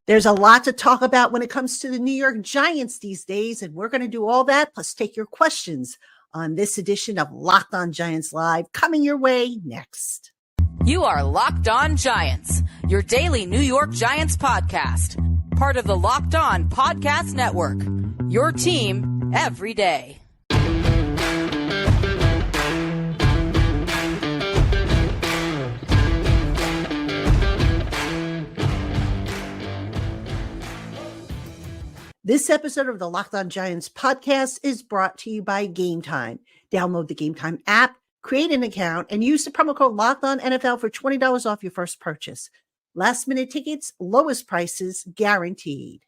There's a lot to talk about when it comes to the New York Giants these days, and we're going to do all that, plus take your questions on this edition of Locked On Giants Live, coming your way next. You are Locked On Giants, your daily New York Giants podcast, part of the Locked On Podcast Network, your team every day. This episode of the Locked On Giants podcast is brought to you by Game Time. Download the Game Time app, create an account, and use the promo code LOCKEDONNFL for $20 off your first purchase. Last minute tickets, lowest prices guaranteed.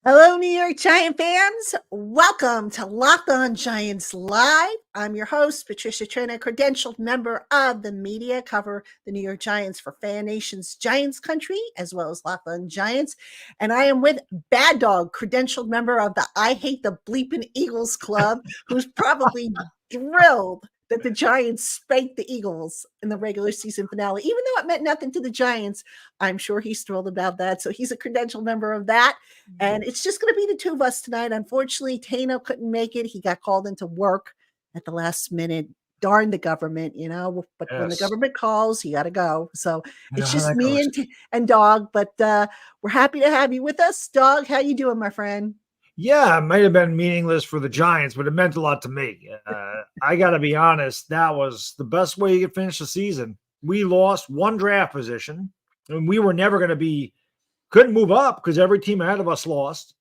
Hello, New York Giant fans. Welcome to Locked On Giants Live. I'm your host, Patricia Traina, credentialed member of the media, cover the New York Giants for Fan Nation's Giants Country, as well as Locked On Giants. And I am with Bad Dog, credentialed member of the I Hate the Bleeping Eagles Club, who's probably thrilled that the Giants spanked the Eagles in the regular season finale. Even though it meant nothing to the Giants, I'm sure he's thrilled about that. So he's a credentialed member of that. And it's just going to be the two of us tonight. Unfortunately, Taina couldn't make it. He got called into work at the last minute. Darn the government, you know. But yes, when the government calls, you got to go. So it's just me and Dog. But we're happy to have you with us. Dog, how you doing, my friend? Yeah, it might have been meaningless for the Giants, but it meant a lot to me. I got to be honest, that was the best way you could finish the season. We lost one draft position, and we were never going to couldn't move up because every team ahead of us lost.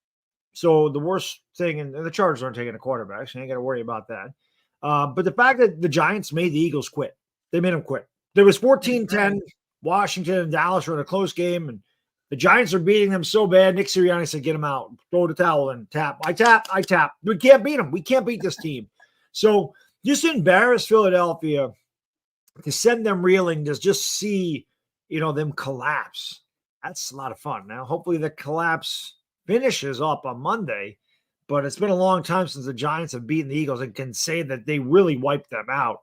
So the worst thing, and the Chargers aren't taking a quarterback, so you ain't got to worry about that. But the fact that the Giants made the Eagles quit, they made them quit. There was 14-10, Washington and Dallas were in a close game, and the Giants are beating them so bad. Nick Sirianni said, get them out, throw the towel in, tap. I tap. We can't beat them. We can't beat this team. So just embarrass Philadelphia, to send them reeling, to just see, them collapse. That's a lot of fun. Now, hopefully the collapse finishes up on Monday, but it's been a long time since the Giants have beaten the Eagles and can say that they really wiped them out.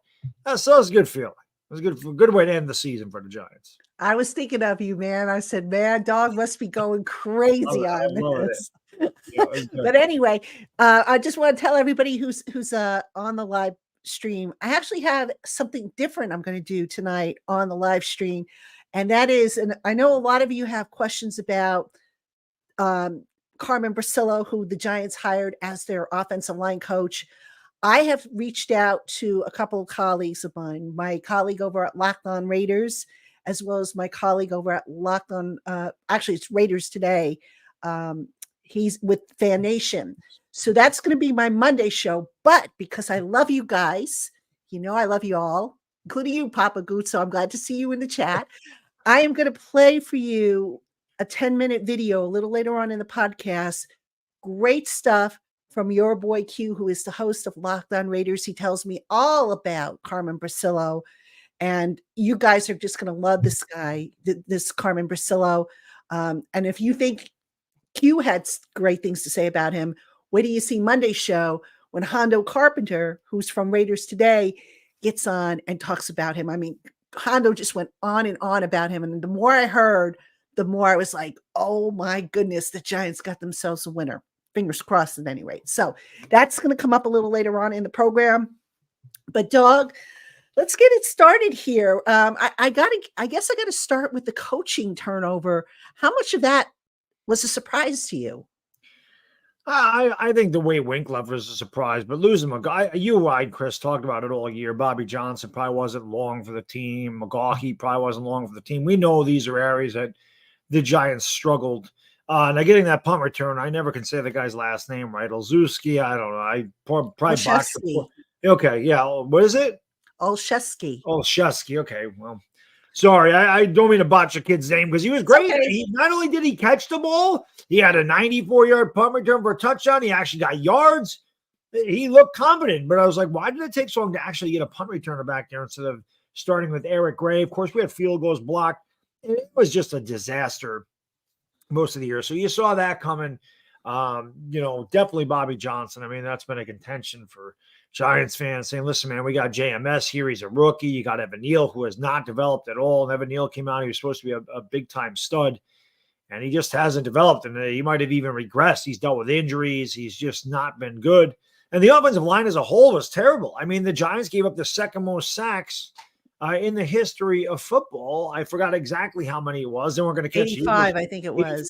So it's a good feeling. It was a good way to end the season for the Giants. I was thinking of you, man. I said, man, Dog must be going crazy on this. Yeah, but anyway, I just want to tell everybody who's on the live stream, I actually have something different I'm going to do tonight on the live stream. And that is, and I know a lot of you have questions about Carmen Bricillo, who the Giants hired as their offensive line coach. I have reached out to a couple of colleagues of mine, my colleague over at Locked On Raiders, as well as my colleague over at Locked On, actually it's Raiders Today. He's with Fan Nation. So that's going to be my Monday show. But because I love you guys, I love you all, including you, Papa Goot. So I'm glad to see you in the chat. I am going to play for you a 10-minute video a little later on in the podcast. Great stuff from your boy Q, who is the host of Locked On Raiders. He tells me all about Carmen Bricillo. And you guys are just going to love this guy, this Carmen Bricillo. And if you think Q had great things to say about him, wait till you see Monday's show when Hondo Carpenter, who's from Raiders Today, gets on and talks about him. I mean, Hondo just went on and on about him. And the more I heard, the more I was like, oh my goodness, the Giants got themselves a winner. Fingers crossed at any rate. So that's going to come up a little later on in the program. But Dog, let's get it started here. I guess I got to start with the coaching turnover. How much of that was a surprise to you? I think the way Winklev was a surprise, but losing you and Chris talked about it all year. Bobby Johnson probably wasn't long for the team. McGaughey probably wasn't long for the team. We know these are areas that the Giants struggled. Now getting that punt return, I never can say the guy's last name right. Olszewski, I don't know. I probably botched it. Okay, yeah. What is it? Olszewski. Okay, well, sorry, I don't mean to botch a kid's name because he was great. Okay. Not only did he catch the ball, he had a 94-yard punt return for a touchdown. He actually got yards. He looked confident, but I was like, why did it take so long to actually get a punt returner back there instead of starting with Eric Gray? Of course, we had field goals blocked. It was just a disaster most of the year. So you saw that coming. Definitely Bobby Johnson. I mean, that's been a contention for Giants fans saying, listen, man, we got JMS here. He's a rookie. You got Evan Neal, who has not developed at all. And Evan Neal came out. He was supposed to be a big-time stud. and he just hasn't developed, and he might have even regressed. He's dealt with injuries. He's just not been good. And the offensive line as a whole was terrible. I mean, the Giants gave up the second most sacks in the history of football. I forgot exactly how many it was. They weren't going to catch 85, I think it was.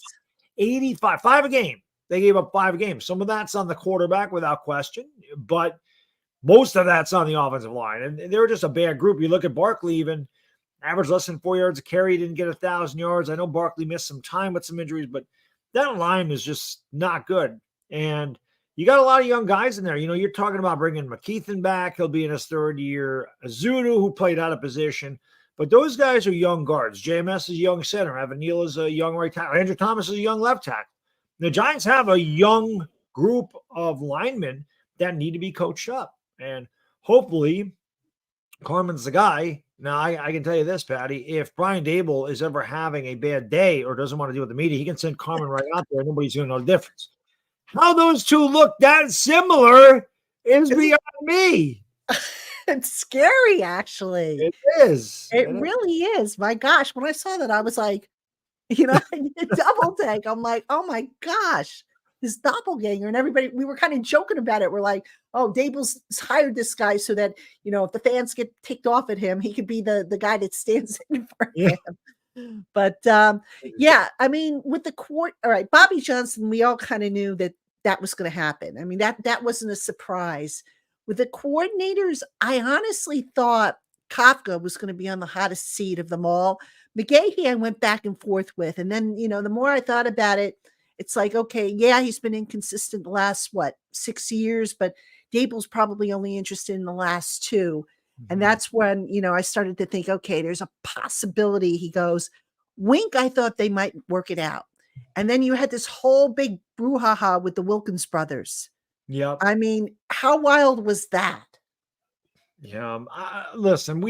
85, 5 a game. They gave up 5 games. Some of that's on the quarterback without question, but most of that's on the offensive line. And they were just a bad group. You look at Barkley, even averaged less than 4 yards a carry, didn't get 1,000 yards. I know Barkley missed some time with some injuries, but that line is just not good. And you got a lot of young guys in there. You know, you're talking about bringing McKinney back. He'll be in his 3rd year. Azudu, who played out of position. But those guys are young guards. JMS is a young center. Evan Neal is a young right tackle. Andrew Thomas is a young left tackle. The Giants have a young group of linemen that need to be coached up. And hopefully, Carmen's the guy. Now, I can tell you this, Patty. If Brian Daboll is ever having a bad day or doesn't want to deal with the media, he can send Carmen right out there. Nobody's going to know the difference. How those two look that similar is beyond me. It's scary, actually. It is. It really is. My gosh, when I saw that, I was like, you know, I did double take. I'm like, oh my gosh, this doppelganger. And everybody, we were kind of joking about it. We're like, oh, Daboll's hired this guy so that, you know, if the fans get ticked off at him, he could be the guy that stands in for him. But yeah, I mean, with the court, all right, Bobby Johnson, we all kind of knew that was going to happen. I mean, that wasn't a surprise. With the coordinators, I honestly thought Kafka was going to be on the hottest seat of them all. McGahee, I went back and forth with. And then, you know, the more I thought about it, it's like, okay, yeah, he's been inconsistent the last, 6 years, but Daboll's probably only interested in the last 2. Mm-hmm. And that's when, you know, I started to think, okay, there's a possibility he goes. Wink, I thought they might work it out. And then you had this whole big brouhaha with the Wilkins brothers. Yeah. I mean, how wild was that? Yeah. Listen,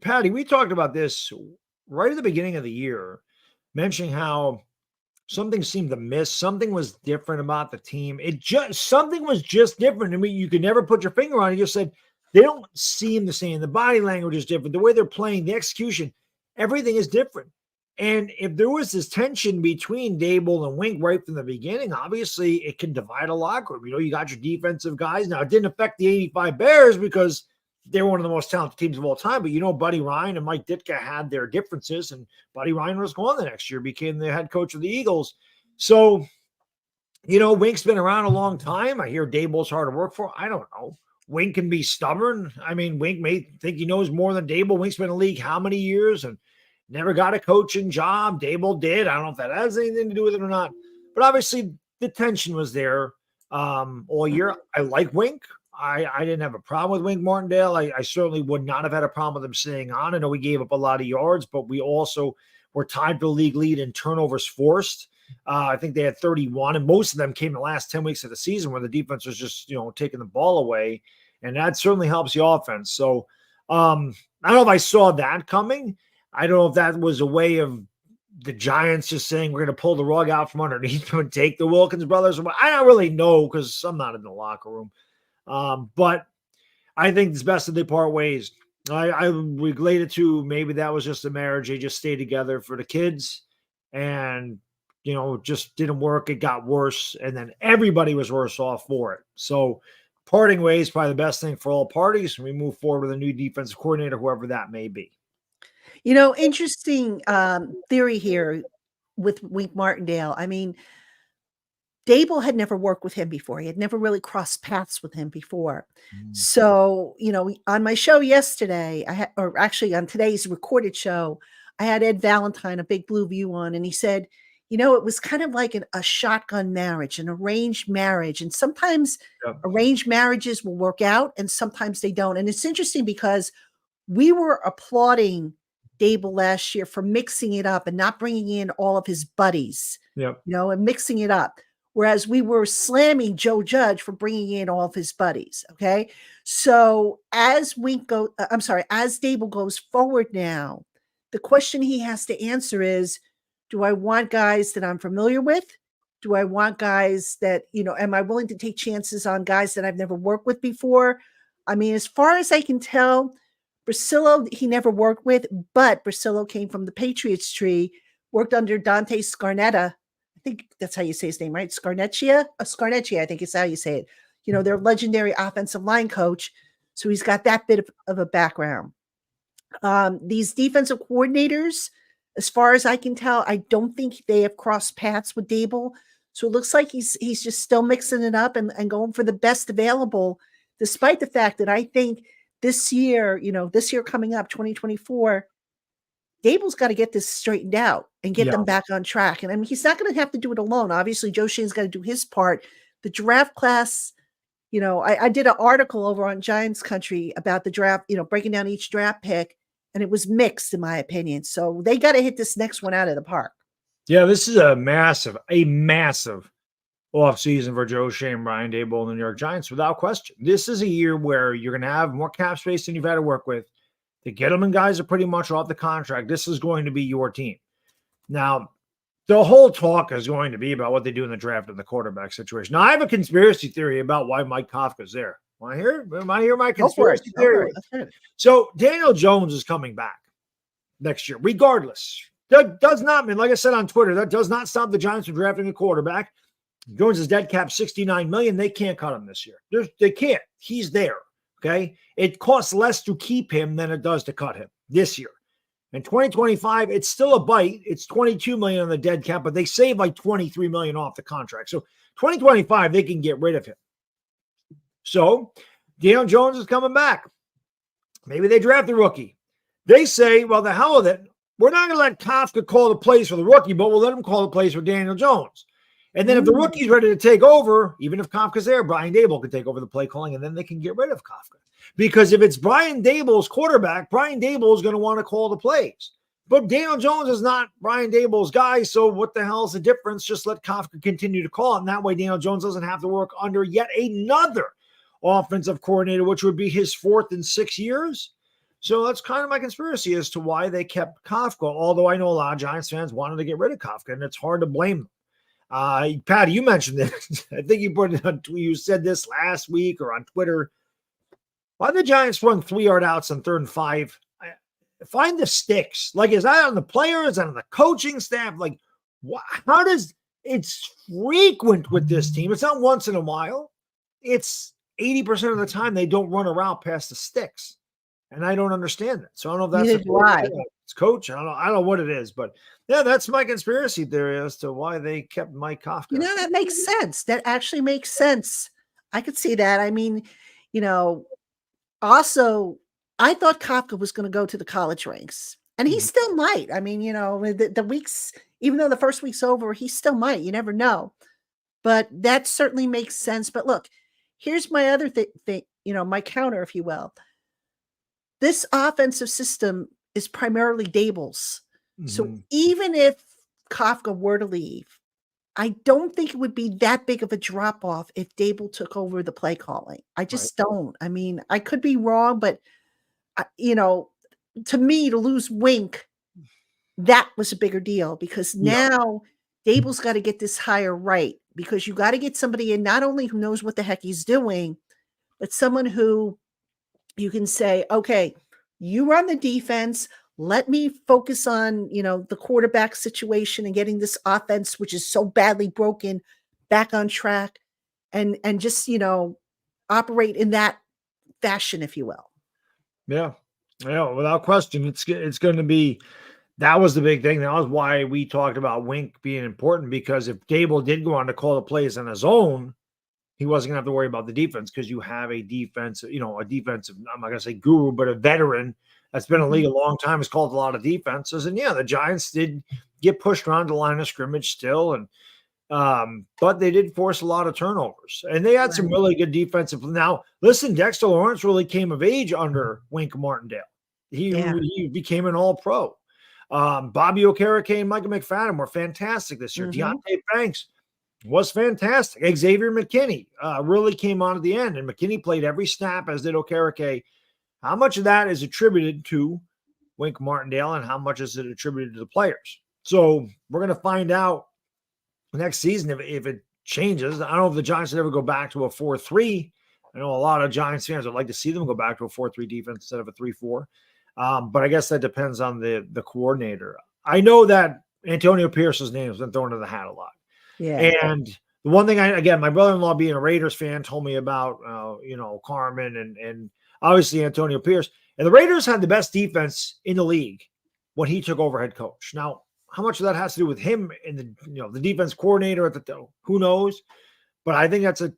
Patty, we talked about this right at the beginning of the year, mentioning how something seemed to miss. Something was different about the team. Something was just different. I mean, you could never put your finger on it. You just said they don't seem the same. The body language is different. The way they're playing, the execution, everything is different. And if there was this tension between Daboll and Wink right from the beginning, obviously it can divide a locker room. You know, you got your defensive guys. Now, it didn't affect the 85 Bears because they're one of the most talented teams of all time. But, you know, Buddy Ryan and Mike Ditka had their differences, and Buddy Ryan was gone the next year, became the head coach of the Eagles. So, you know, Wink's been around a long time. I hear Daboll's hard to work for. I don't know. Wink can be stubborn. I mean, Wink may think he knows more than Daboll. Wink's been in the league how many years and never got a coaching job. Daboll did. I don't know if that has anything to do with it or not. But obviously the tension was there all year. I like Wink. I didn't have a problem with Wink Martindale. I certainly would not have had a problem with him staying on. I know we gave up a lot of yards, but we also were tied for the league lead in turnovers forced. I think they had 31, and most of them came in the last 10 weeks of the season where the defense was just, you know, taking the ball away. And that certainly helps the offense. So I don't know if I saw that coming. I don't know if that was a way of the Giants just saying we're going to pull the rug out from underneath them and take the Wilkins brothers. I don't really know because I'm not in the locker room. But I think it's best that they part ways. I relate it to maybe that was just a marriage. They just stayed together for the kids and, you know, just didn't work. It got worse. And then everybody was worse off for it. So parting ways is probably the best thing for all parties. And we move forward with a new defensive coordinator, whoever that may be. You know, interesting theory here with Wink Martindale. I mean, Daboll had never worked with him before. He had never really crossed paths with him before. So, you know, on my show yesterday, or actually on today's recorded show, I had Ed Valentine, a Big Blue View on, and he said, you know, it was kind of like a shotgun marriage, an arranged marriage. And sometimes arranged marriages will work out and sometimes they don't. And it's interesting because we were applauding Daboll last year for mixing it up and not bringing in all of his buddies, you know, and mixing it up. Whereas we were slamming Joe Judge for bringing in all of his buddies. Okay. So as Daboll goes forward now, the question he has to answer is, do I want guys that I'm familiar with? Do I want guys that, you know, am I willing to take chances on guys that I've never worked with before? I mean, as far as I can tell, Bricillo, he never worked with, but Bricillo came from the Patriots tree. worked under Dante Scarnetta. I think that's how you say his name, right? Scarnecchia, I think is how you say it. You know, their legendary offensive line coach. So he's got that bit of a background. These defensive coordinators, as far as I can tell, I don't think they have crossed paths with Daboll. So it looks like he's just still mixing it up and going for the best available, despite the fact that I think this year coming up, 2024, Daboll's got to get this straightened out and get them back on track. And I mean, he's not going to have to do it alone. Obviously, Joe Shane's got to do his part. The draft class, you know, I did an article over on Giants Country about the draft, you know, breaking down each draft pick, and it was mixed in my opinion. So they got to hit this next one out of the park. Yeah, this is a massive offseason for Joe Shane, Brian Daboll, and the New York Giants, without question. This is a year where you're going to have more cap space than you've had to work with. The Gettleman guys are pretty much off the contract. This is going to be your team. Now, the whole talk is going to be about what they do in the draft and the quarterback situation. Now, I have a conspiracy theory about why Mike Kafka's there. Want to hear? Am I hear my conspiracy theory? So, Daniel Jones is coming back next year, regardless. That does not mean, like I said on Twitter, that does not stop the Giants from drafting a quarterback. Jones is dead cap $69 million. They can't cut him this year. They can't. He's there. Okay. It costs less to keep him than it does to cut him this year. In 2025, it's still a bite. It's $22 million on the dead cap, but they save like $23 million off the contract. So 2025, they can get rid of him. So Daniel Jones is coming back. Maybe they draft the rookie. They say, well, the hell with it. We're not going to let Kafka call the plays for the rookie, but we'll let him call the plays for Daniel Jones. And then if the rookie's ready to take over, even if Kafka's there, Brian Daboll can take over the play calling, and then they can get rid of Kafka. Because if it's Brian Daboll's quarterback, Brian Daboll is going to want to call the plays. But Daniel Jones is not Brian Daboll's guy, so what the hell is the difference? Just let Kafka continue to call it, and that way Daniel Jones doesn't have to work under yet another offensive coordinator, which would be his 4th in 6 years. So that's kind of my conspiracy as to why they kept Kafka, although I know a lot of Giants fans wanted to get rid of Kafka, and it's hard to blame them. Patty, you mentioned this. I think you said this last week or on Twitter. Why the Giants run 3-yard outs on 3rd and 5? Find the sticks. Like, is that on the players and on the coaching staff? Like, how does it's frequent with this team? It's not once in a while. It's 80% of the time they don't run a route past the sticks. And I don't understand that. So I don't know if that's why. It's coach. I don't know what it is, but yeah, that's my conspiracy theory as to why they kept Mike Kafka. You know, that makes sense. That actually makes sense. I could see that. I mean, you know, also, I thought Kafka was going to go to the college ranks, and he still might. I mean, you know, the weeks, even though the first week's over, he still might. You never know. But that certainly makes sense. But look, here's my other thing, you know, my counter, if you will. This offensive system is primarily Daboll's. So even if Kafka were to leave, I don't think it would be that big of a drop off if Daboll took over the play calling. I just don't. I mean, I could be wrong, but you know, to me, to lose Wink, that was a bigger deal because now Daboll's got to get this hire right because you got to get somebody in not only who knows what the heck he's doing, but someone who you can say, okay, you run the defense. Let me focus on, you know, the quarterback situation and getting this offense, which is so badly broken, back on track and just, you know, operate in that fashion, if you will. Yeah. Yeah. Without question, it's going to be, that was the big thing. That was why we talked about Wink being important, because if Daboll did go on to call the plays on his own, he wasn't going to have to worry about the defense because you have a defensive, I'm not going to say guru, but a veteran that's been in the league a long time, has called a lot of defenses. And yeah, the Giants did get pushed around the line of scrimmage still. And, but they did force a lot of turnovers and they had some really good defensive. Now, listen, Dexter Lawrence really came of age under Wink Martindale. He became an all-pro. Bobby Okereke and Michael McFadden were fantastic this year. Deontay Banks was fantastic. Xavier McKinney really came on at the end, and McKinney played every snap, as did Okereke. How much of that is attributed to Wink Martindale and how much is it attributed to the players? So we're going to find out next season if it changes. I don't know if the Giants would ever go back to a 4-3. I know a lot of Giants fans would like to see them go back to a 4-3 defense instead of a 3-4. But I guess that depends on the coordinator. I know that Antonio Pierce's name has been thrown into the hat a lot. Yeah. And the one thing my brother-in-law being a Raiders fan told me about, Carmen and obviously Antonio Pierce. And the Raiders had the best defense in the league when he took over head coach. Now, how much of that has to do with him and the defense coordinator who knows? But I think that's a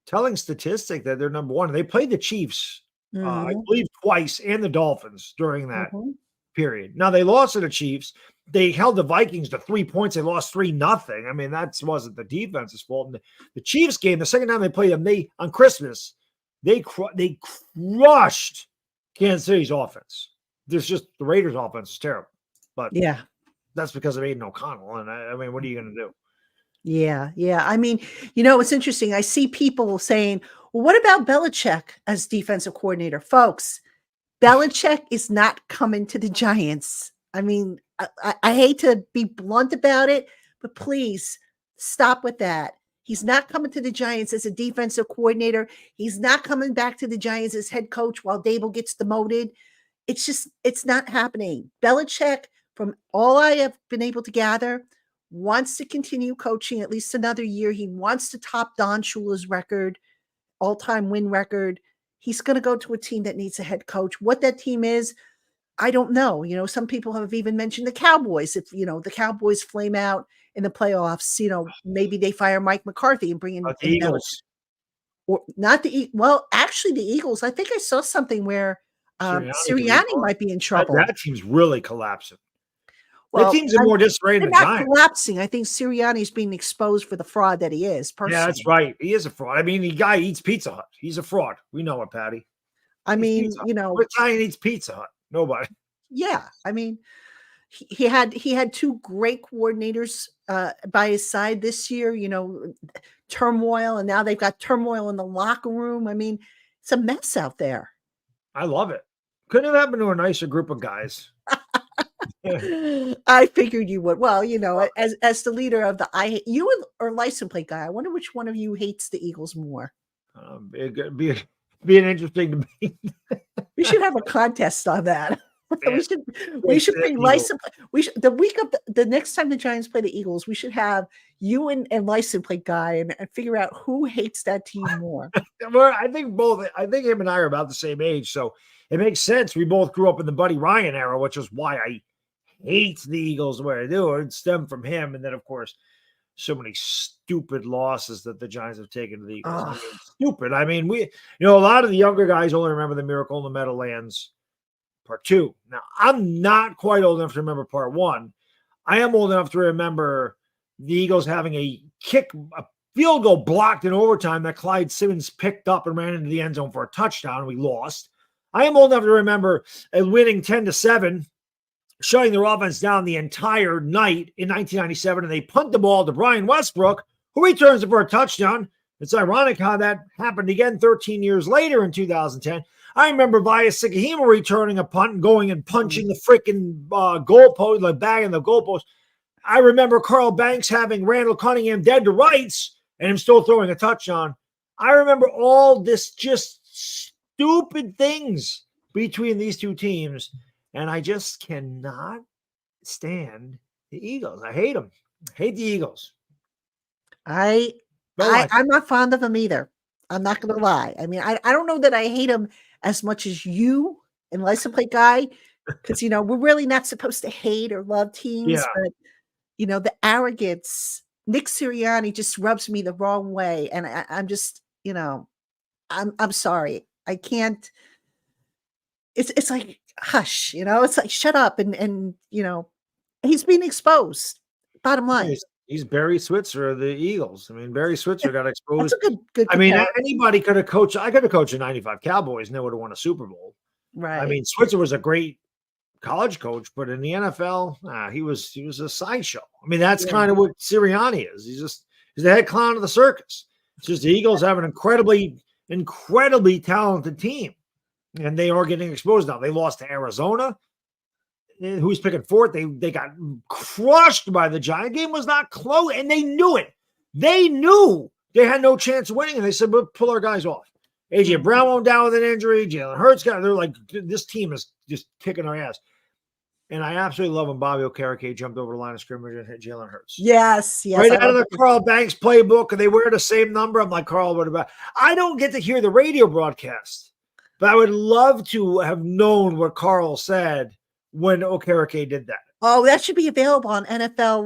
telling statistic that they're number one. They played the Chiefs, I believe, twice, and the Dolphins during that period. Now they lost to the Chiefs. They held the Vikings to 3 points. They lost 3-0. I mean, that wasn't the defense's fault. And the Chiefs game, the second time they played them, on Christmas, they crushed Kansas City's offense. There's just the Raiders' offense is terrible. But yeah, that's because of Aiden O'Connell. And I mean, what are you going to do? Yeah. I mean, it's interesting. I see people saying, well, what about Belichick as defensive coordinator? Folks, Belichick is not coming to the Giants. I mean, I hate to be blunt about it, but please stop with that. He's not coming to the Giants as a defensive coordinator. He's not coming back to the Giants as head coach while Daboll gets demoted. It's not happening. Belichick, from all I have been able to gather, wants to continue coaching at least another year. He wants to top Don Shula's record, all-time win record. He's going to go to a team that needs a head coach. What that team is, I don't know. Some people have even mentioned the Cowboys. If, the Cowboys flame out in the playoffs, maybe they fire Mike McCarthy and bring in the Eagles. Or not actually the Eagles. I think I saw something where Sirianni might be in trouble. That team's really collapsing. Well, the teams are more disarray than the Giants. Collapsing. I think Sirianni's being exposed for the fraud that he is. Personally. Yeah, that's right. He is a fraud. I mean, the guy eats Pizza Hut. He's a fraud. We know it, Patty. I mean, what Italian eats Pizza Hut? Nobody. Yeah, I mean, he had two great coordinators by his side this year. Turmoil, and now they've got turmoil in the locker room. I mean, it's a mess out there. I love it. Couldn't have happened to a nicer group of guys. I figured you would. Well, as the leader of you or license plate guy, I wonder which one of you hates the Eagles more. Be an interesting debate. We should have a contest on that. We should bring license. The week of the next time the Giants play the Eagles, we should have you and license plate guy and figure out who hates that team more. Well, I think him and I are about the same age, so it makes sense. We both grew up in the Buddy Ryan era, which is why I hate the Eagles the way I do. It stemmed from him, and then of course, so many stupid losses that the Giants have taken to the Eagles. Stupid. I mean, a lot of the younger guys only remember the Miracle in the Meadowlands Part 2. Now, I'm not quite old enough to remember Part 1. I am old enough to remember the Eagles having a field goal blocked in overtime that Clyde Simmons picked up and ran into the end zone for a touchdown, and we lost. I am old enough to remember winning 10-7, shutting their offense down the entire night in 1997, and they punt the ball to Brian Westbrook, who returns it for a touchdown. It's ironic how that happened again 13 years later in 2010. I remember Vias Sikahima returning a punt and going and punching the freaking goalpost, like bagging the goalpost. I remember Carl Banks having Randall Cunningham dead to rights and him still throwing a touchdown. I remember all this just stupid things between these two teams, and I just cannot stand the Eagles. I hate them. I hate the Eagles. I'm not fond of them either. I'm not going to lie. I mean, I don't know that I hate them as much as you and license plate guy, because we're really not supposed to hate or love teams, but the arrogance. Nick Sirianni just rubs me the wrong way, and I'm just, I'm sorry. I can't. It's like hush, it's like shut up, and he's being exposed. Bottom line. He's Barry Switzer of the Eagles. I mean, Barry Switzer got exposed. That's a good I mean, anybody could have coached. I could have coached the 95 Cowboys and they would have won a Super Bowl. Right. I mean, Switzer was a great college coach, but in the NFL, he was a sideshow. I mean, that's kind of what Sirianni is. He's the head clown of the circus. It's just the Eagles have an incredibly talented team, and they are getting exposed now. They lost to Arizona. Who's picking fourth? They got crushed by the Giants. Game was not close, and they knew it. They knew they had no chance of winning, and they said, "We'll pull our guys off." AJ Brown went down with an injury. Jalen Hurts they're like, this team is just kicking our ass. And I absolutely love when Bobby Okereke jumped over the line of scrimmage and hit Jalen Hurts. Yes. Right out of the Carl Banks playbook, and they wear the same number. I'm like, Carl, what about? I don't get to hear the radio broadcast, but I would love to have known what Carl said when Okereke did that. Oh, that should be available on NFL.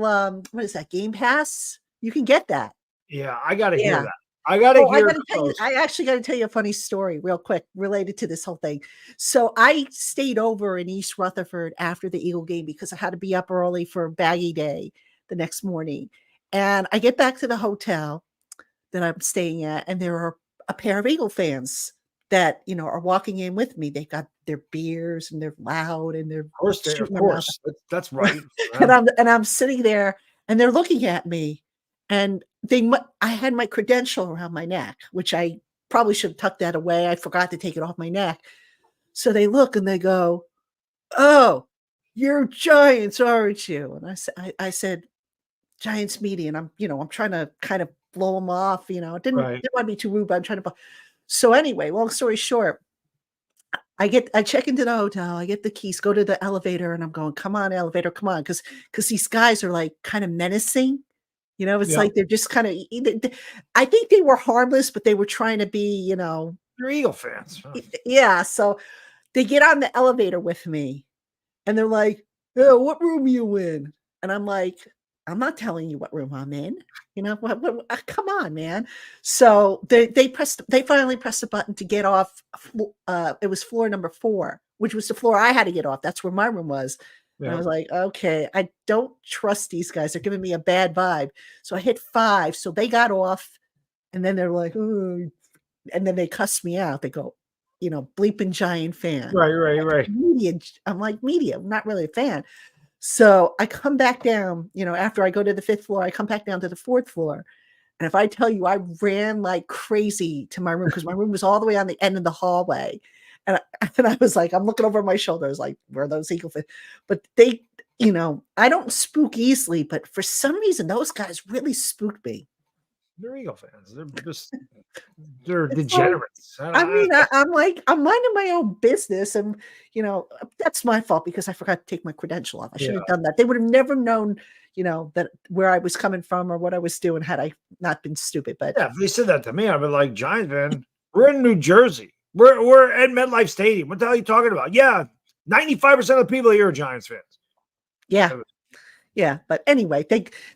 What is that? Game Pass? You can get that. Yeah, I got to hear that. I got to hear. I actually got to tell you a funny story real quick related to this whole thing. So I stayed over in East Rutherford after the Eagle game because I had to be up early for baggy day the next morning. And I get back to the hotel that I'm staying at, and there are a pair of Eagle fans that, are walking in with me. They got their beers and they're loud and they're of course. That's right. and I'm sitting there and they're looking at me, and I had my credential around my neck, which I probably should have tucked that away. I forgot to take it off my neck. So they look and they go, "Oh, you're Giants, aren't you?" And I said, "Giants media." And I'm trying to kind of blow them off. Didn't want to be too rude, but I'm trying to. So anyway, long story short, I check into the hotel, I get the keys, go to the elevator, and I'm going, "Come on, elevator, come on," because these guys are like kind of menacing. It's like they're just kind of. I think they were harmless, but they were trying to be, They're Eagle fans. Huh? Yeah. So they get on the elevator with me, and they're like, "Oh, what room are you in?" And I'm like, "I'm not telling you what room I'm in. Come on, man." So they finally pressed the button to get off. It was floor number 4, which was the floor I had to get off. That's where my room was. Yeah. And I was like, okay, I don't trust these guys. They're giving me a bad vibe. So I hit 5. So they got off, and then they're like, "Oh," and then they cussed me out. They go, bleeping Giant fan. Right. Media. I'm like, media. I'm not really a fan. So I come back down, after I go to the 5th floor, I come back down to the 4th floor. And if I tell you, I ran like crazy to my room because my room was all the way on the end of the hallway. And I was like, I'm looking over my shoulders, like, where are those Eagle fans? But they, I don't spook easily, but for some reason, those guys really spooked me. They're Eagle fans. They're degenerates. I'm minding my own business, and that's my fault because I forgot to take my credential off. I should have done that. They would have never known, that where I was coming from or what I was doing had I not been stupid. But if they said that to me, I'd be like, "Giants fan, we're in New Jersey. We're at MetLife Stadium. What the hell are you talking about?" Yeah, 95% of the people here are Giants fans. Yeah, but anyway,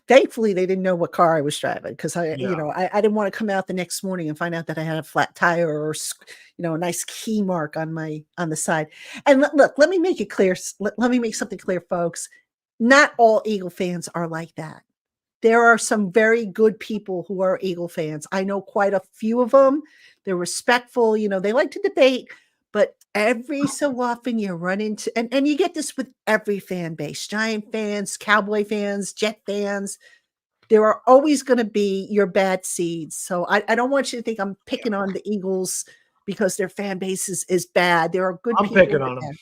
thankfully they didn't know what car I was driving because I didn't want to come out the next morning and find out that I had a flat tire or a nice key mark on the side. And look, let me make it clear. Let me make something clear, folks. Not all Eagle fans are like that. There are some very good people who are Eagle fans. I know quite a few of them. They're respectful. They like to debate. But every so often you run into, and you get this with every fan base, Giant fans, Cowboy fans, Jet fans. There are always going to be your bad seeds. So I don't want you to think I'm picking on the Eagles because their fan base is bad. There are good people. I'm picking on them.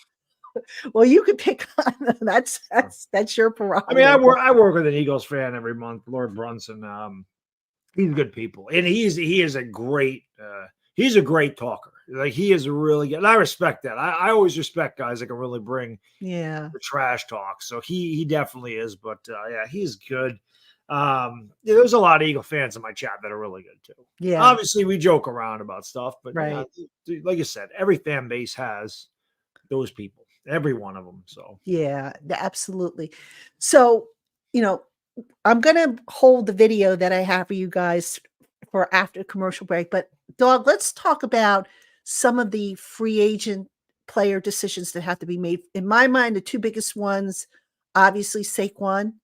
Well, you could pick on them. That's your prerogative. I mean, I work with an Eagles fan every month, Lord Brunson. He's good people. And he is a great he's a great talker. Like, he is really good. And I respect that. I always respect guys that can really bring the trash talk. So he definitely is. But he's good. There's a lot of Eagle fans in my chat that are really good too. Yeah. Obviously, we joke around about stuff, but like you said, every fan base has those people. Every one of them. So yeah, absolutely. So, I'm gonna hold the video that I have for you guys for after commercial break. But Dog, let's talk about some of the free agent player decisions that have to be made. In my mind, the 2 biggest ones, obviously Saquon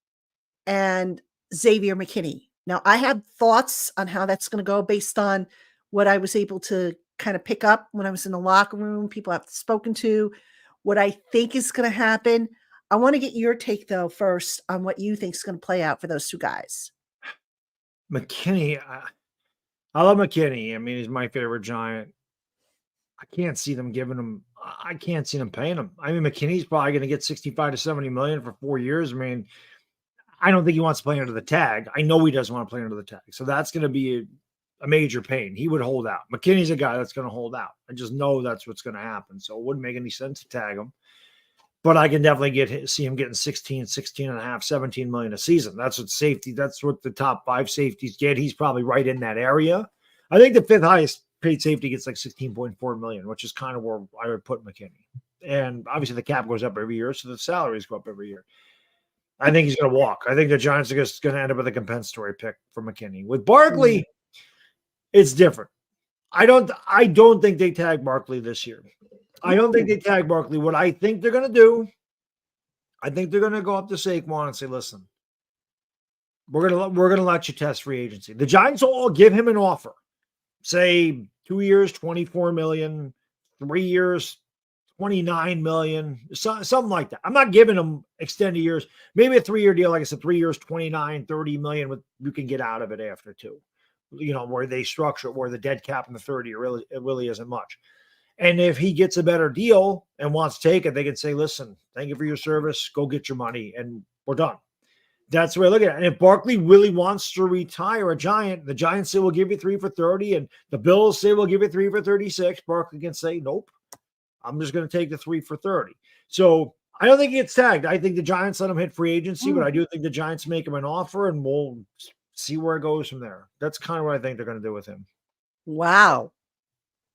and Xavier McKinney. Now, I have thoughts on how that's going to go based on what I was able to kind of pick up when I was in the locker room, people I've spoken to, what I think is going to happen. I want to get your take, though, first on what you think is going to play out for those 2 guys. McKinney, I love McKinney. I mean, he's my favorite Giant. I can't see them giving him. I can't see them paying him. I mean, McKinney's probably going to get 65 to 70 million for 4 years. I mean, I don't think he wants to play under the tag. I know he doesn't want to play under the tag. So that's going to be a major pain. He would hold out. McKinney's a guy that's going to hold out. I just know that's what's going to happen. So it wouldn't make any sense to tag him. but I can definitely see him getting 16 and a half, 17 million a season. That's what safety. That's what the top 5 safeties get. He's probably right in that area. I think the 5th highest paid safety gets like 16.4 million, which is kind of where I would put McKinney. And obviously the cap goes up every year, so the salaries go up every year. I think he's going to walk. I think the Giants are just going to end up with a compensatory pick for McKinney. With Barkley, it's different. I don't think they tag Barkley this year. I don't think they tag Barkley. What I think they're going to do, I think they're going to go up to Saquon and say, listen, we're going to let you test free agency. The Giants will all give him an offer. Say 2 years, 24 million, 3 years, 29 million, something like that. I'm not giving him extended years. Maybe a 3-year deal, like I said, 3 years, 29, 30 million, with you can get out of it after 2. Where they structure it, where the dead cap in the 30 it really isn't much. And if he gets a better deal and wants to take it, they can say, listen, thank you for your service. Go get your money. And we're done. That's the way I look at it. And if Barkley really wants to retire a Giant, the Giants say we'll give you 3 for 30, and the Bills say we'll give you 3 for 36. Barkley can say, nope, I'm just going to take the 3 for 30. So I don't think he gets tagged. I think the Giants let him hit free agency, but I do think the Giants make him an offer, and we'll see where it goes from there. That's kind of what I think they're going to do with him. Wow.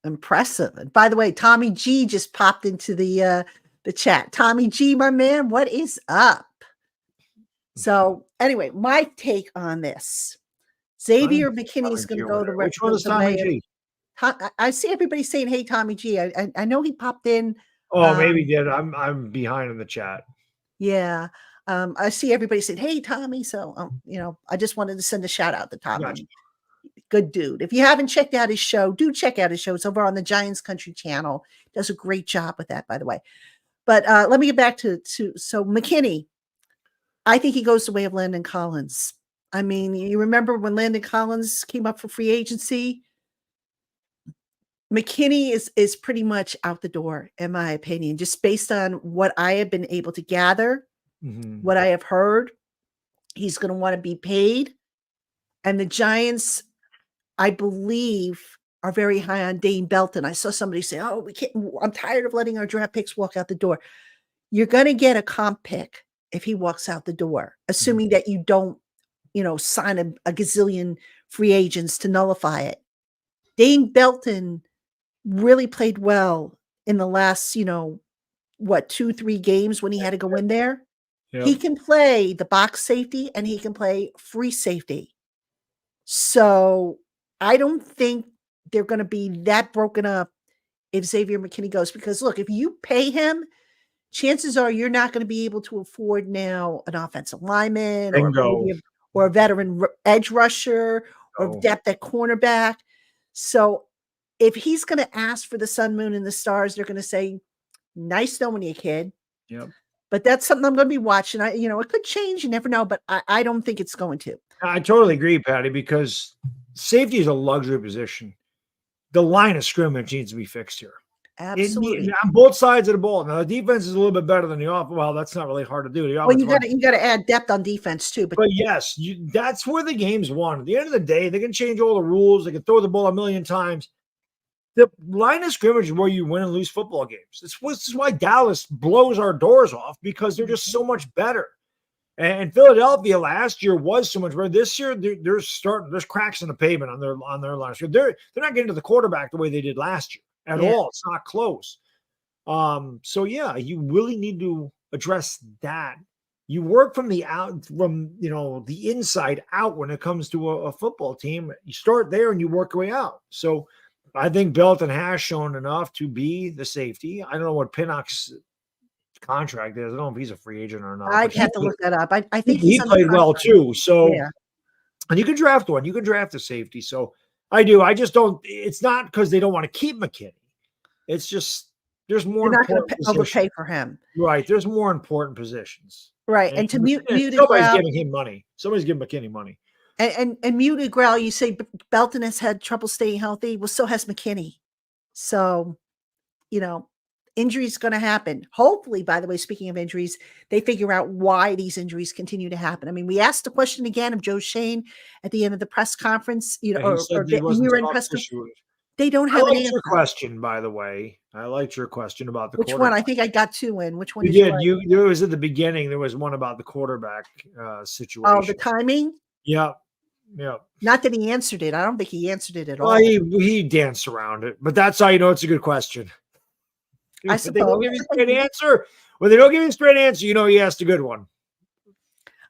Impressive. And by the way, Tommy G just popped into the chat. Tommy G, my man, what is up? So anyway, my take on this. Xavier McKinney is going to go to Which one is Tommy G? I see everybody saying, hey, Tommy G. I know he popped in. Oh, maybe he did. I'm behind in the chat. Yeah. I see everybody saying, hey, Tommy. So, I just wanted to send a shout out to Tommy. Gotcha. Good dude. If you haven't checked out his show, do check out his show. It's over on the Giants Country channel. Does a great job with that, by the way. But let me get back to McKinney. I think he goes the way of Landon Collins. I mean, you remember when Landon Collins came up for free agency? McKinney is pretty much out the door, in my opinion, just based on what I have been able to gather, what I have heard. He's going to want to be paid. And the Giants, I believe, are very high on Dane Belton. I saw somebody say, oh, I'm tired of letting our draft picks walk out the door. You're going to get a comp pick if he walks out the door, assuming that you don't, sign a gazillion free agents to nullify it. Dane Belton really played well in the last, 2-3 games when he had to go in there. Yep. He can play the box safety and he can play free safety. So I don't think they're going to be that broken up if Xavier McKinney goes, because look, if you pay him, chances are you're not going to be able to afford now an offensive lineman or a veteran edge rusher or depth at cornerback. So if he's going to ask for the sun, moon, and the stars, they're going to say, nice knowing you, kid. Yep. But that's something I'm going to be watching. It could change. You never know, but I don't think it's going to. I totally agree, Patty, because safety is a luxury position. The line of scrimmage needs to be fixed here. Absolutely. On both sides of the ball. Now, the defense is a little bit better than the offense. Well, that's not really hard to do. Well, you got to add depth on defense too. But yes, that's where the game's won. At the end of the day, they can change all the rules. They can throw the ball a million times. The line of scrimmage is where you win and lose football games. This is why Dallas blows our doors off, because they're just so much better. And Philadelphia last year was so much better. This year, there's cracks in the pavement on their line of scrimmage. They're not getting to the quarterback the way they did last year at all. It's not close. So yeah, you really need to address that. You work from the inside out when it comes to a football team. You start there and you work your way out. So I think Belton has shown enough to be the safety. I don't know what Pinnock's contract is. I don't know if he's a free agent or not. I'd have to look that up. I think he played well too. So, and you can draft one. You can draft a safety. So I do. I just don't. It's not because they don't want to keep McKinney. It's just there's more. You're not going to overpay for him, right? There's more important positions, right? And to mute somebody's giving him money. Somebody's giving McKinney money. And muted Grell, you say Belton has had trouble staying healthy. Well, so has McKinney. So, injuries going to happen. Hopefully, by the way, speaking of injuries, they figure out why these injuries continue to happen. I mean, we asked the question again of Joe Shane at the end of the press conference, or we were in press conference. They don't I have an liked answer. your question, by the way. I liked your question about the Which quarterback. one? I think I got 2 in. Which one You did did. you like? There was at the beginning. There was one about the quarterback situation. Oh, the timing? Yep. Yep. Not that he answered it. I don't think he answered it at Well, all. he danced around it, but that's how you know it's a good question. I If they don't suppose. give you a straight answer, when they don't give you a straight answer, you know he asked a good one.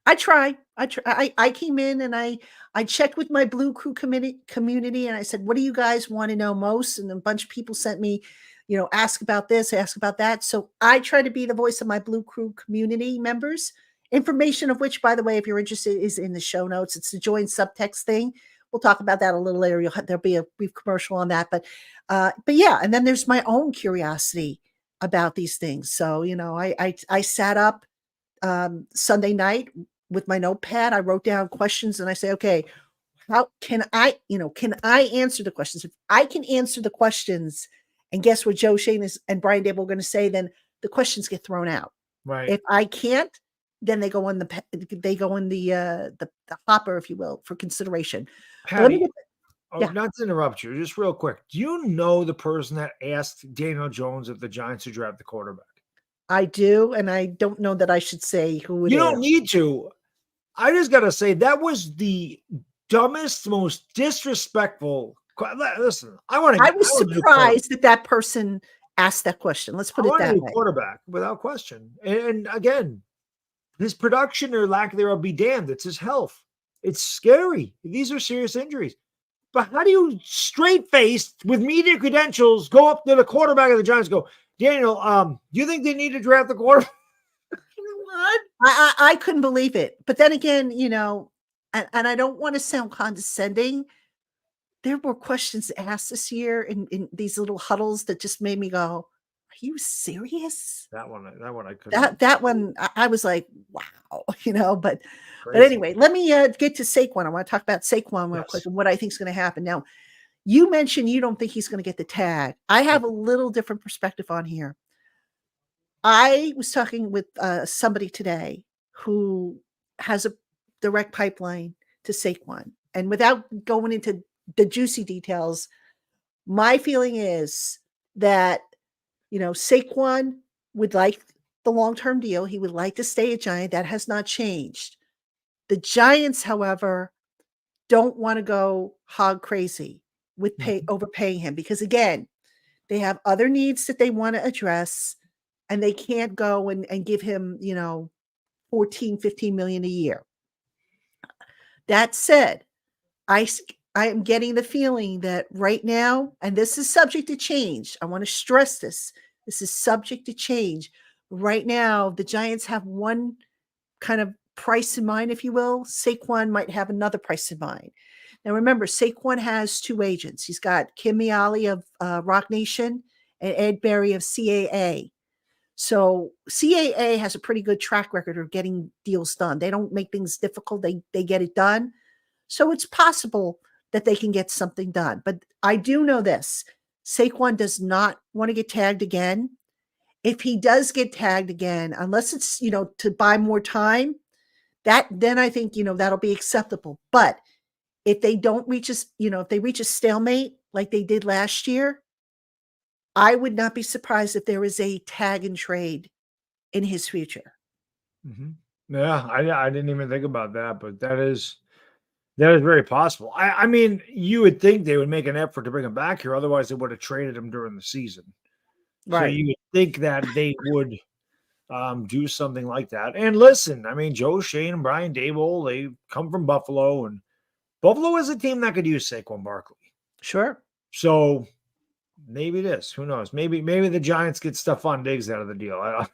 I try. I came in and I checked with my Blue Crew community and I said, what do you guys want to know most? And a bunch of people sent me, ask about this, ask about that. So I try to be the voice of my Blue Crew community members. Information of which, by the way, if you're interested, is in the show notes. It's the join subtext thing. We'll talk about that a little later. There'll be a brief commercial on that, but yeah. And then there's my own curiosity about these things. So I sat up Sunday night with my notepad. I wrote down questions and I say, okay, how can I answer the questions? If I can answer the questions, and guess what Joe Shane and Brian Daboll are going to say, then the questions get thrown out. Right. If I can't, then they go in the hopper, if you will, for consideration. Patty, not to interrupt you, just real quick. Do you know the person that asked Daniel Jones if the Giants should draft the quarterback? I do, and I don't know that I should say who it is. You don't need to. I just got to say, that was the dumbest, most disrespectful. Listen, I was surprised that person asked that question. Let's put it that way. Quarterback, without question. And again, his production or lack thereof be damned. It's his health. It's scary. These are serious injuries. But how do you, straight-faced, with media credentials, go up to the quarterback of the Giants and go, Daniel, do you think they need to draft the quarterback? You know what? I couldn't believe it. But then again, and I don't want to sound condescending. There were questions asked this year in these little huddles that just made me go, are you serious? That one I couldn't. That one, I was like, wow, but anyway, let me get to Saquon. I want to talk about Saquon real quick and what I think is going to happen. Now, you mentioned you don't think he's going to get the tag. I have a little different perspective on here. I was talking with somebody today who has a direct pipeline to Saquon. And without going into the juicy details, my feeling is that, Saquon would like the long-term deal. He would like to stay a Giant. That has not changed. The Giants, however, don't want to go hog crazy with overpaying him because, again, they have other needs that they want to address and they can't go and give him, 14, 15 million a year. That said, I am getting the feeling that right now, and this is subject to change. I want to stress this. This is subject to change. Right now, the Giants have one kind of price in mind, if you will. Saquon might have another price in mind. Now, remember, Saquon has 2 agents. He's got Kim Miali of Rock Nation and Ed Berry of CAA. So CAA has a pretty good track record of getting deals done. They don't make things difficult. They get it done. So it's possible that they can get something done. But I do know this. Saquon does not want to get tagged again. If he does get tagged again, unless it's, to buy more time, then I think, that'll be acceptable. But if they don't reach if they reach a stalemate like they did last year, I would not be surprised if there is a tag and trade in his future. Mm-hmm. Yeah, I didn't even think about that, but that is very possible. I mean, you would think they would make an effort to bring him back here. Otherwise, they would have traded him during the season. Right. So you would think that they would do something like that. And listen, I mean, Joe Shane and Brian Daboll, they come from Buffalo, and Buffalo is a team that could use Saquon Barkley. Sure. So maybe it is. Who knows? Maybe the Giants get Stephon Diggs out of the deal. I don't.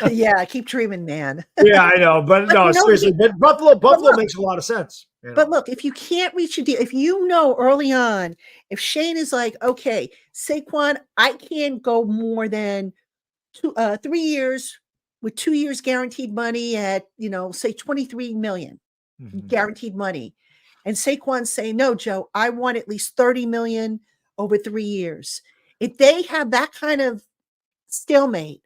Yeah, keep dreaming, man. Yeah, I know, but no, seriously. But Buffalo makes a lot of sense. But look, if you can't reach a deal, if you know early on, if Shane is like, okay, Saquon, I can't go more than 3 years with 2 years guaranteed money at, say 23 million guaranteed money. And Saquon's saying, no, Joe, I want at least 30 million over 3 years. If they have that kind of stalemate,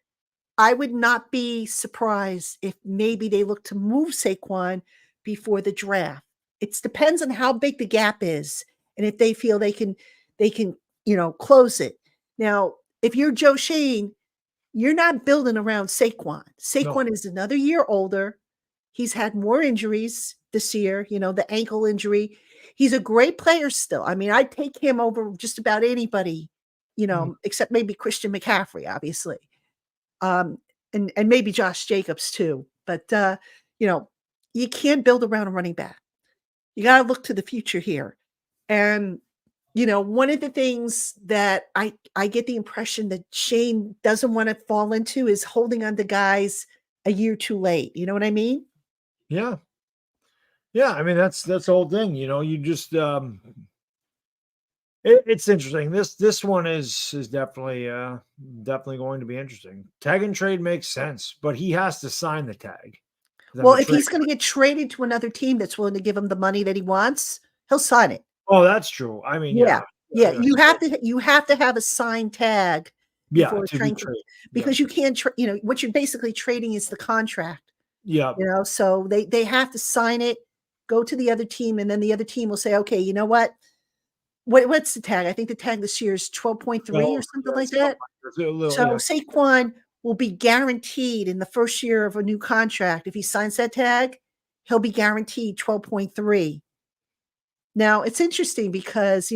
I would not be surprised if maybe they look to move Saquon before the draft. It depends on how big the gap is and if they feel they can they can, close it. Now, if you're Joe Shane, you're not building around Saquon. Saquon is another year older. He's had more injuries this year, the ankle injury. He's a great player still. I mean, I'd take him over just about anybody, except maybe Christian McCaffrey, obviously. And maybe Josh Jacobs too. But, you can't build around a running back. You got to look to the future here. And, one of the things that I get the impression that Shane doesn't want to fall into is holding on to guys a year too late. You know what I mean? Yeah. Yeah. I mean, that's the whole thing. You just, it's interesting. This one is definitely going to be interesting. Tag and trade makes sense, but he has to sign the tag. Well, if he's going to get traded to another team that's willing to give him the money that he wants, he'll sign it. Oh, that's true. I mean, yeah. You have to have a signed tag before trade, because you can't. What you're basically trading is the contract. Yeah. So they have to sign it, go to the other team, and then the other team will say, okay, you know what? What's the tag? I think the tag this year is 12.3 or something like that. So Saquon will be guaranteed in the first year of a new contract. If he signs that tag, he'll be guaranteed 12.3. Now, it's interesting because,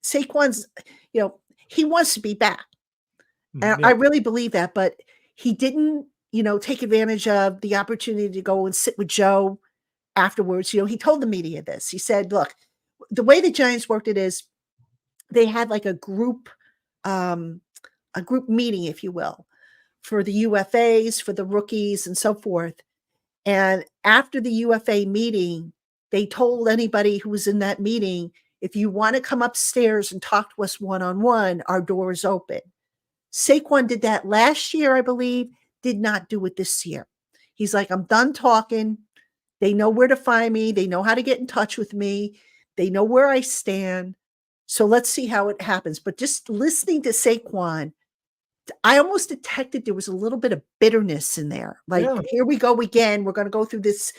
Saquon's, he wants to be back. And I really believe that, but he didn't, take advantage of the opportunity to go and sit with Joe afterwards. He told the media this. He said, look, the way the Giants worked it is they had like a group meeting, if you will, for the UFAs, for the rookies and so forth. And after the UFA meeting, they told anybody who was in that meeting, if you want to come upstairs and talk to us one-on-one, our door is open. Saquon did that last year, I believe, did not do it this year. He's like, I'm done talking. They know where to find me. They know how to get in touch with me. They know where I stand. So let's see how it happens. But just listening to Saquon, I almost detected there was a little bit of bitterness in there. Like, here we go again. We're going to go through this,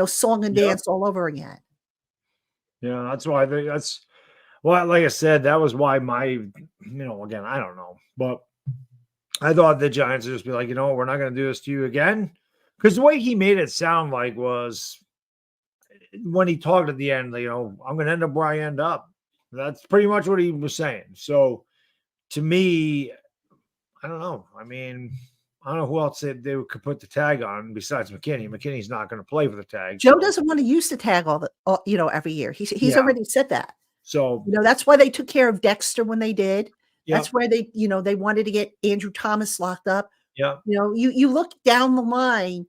song and dance all over again. Yeah, that's why like I said, that was why again, I don't know. But I thought the Giants would just be like, we're not going to do this to you again. Because the way he made it sound like was when he talked at the end, I'm going to end up where I end up. That's pretty much what he was saying. So to me, I don't know. I mean, I don't know who else they could put the tag on besides McKinney. McKinney's not going to play for the tag. Joe doesn't want to use the tag every year. He's already said that. So, that's why they took care of Dexter when they did. That's where they wanted to get Andrew Thomas locked up. Yeah. You look down the line,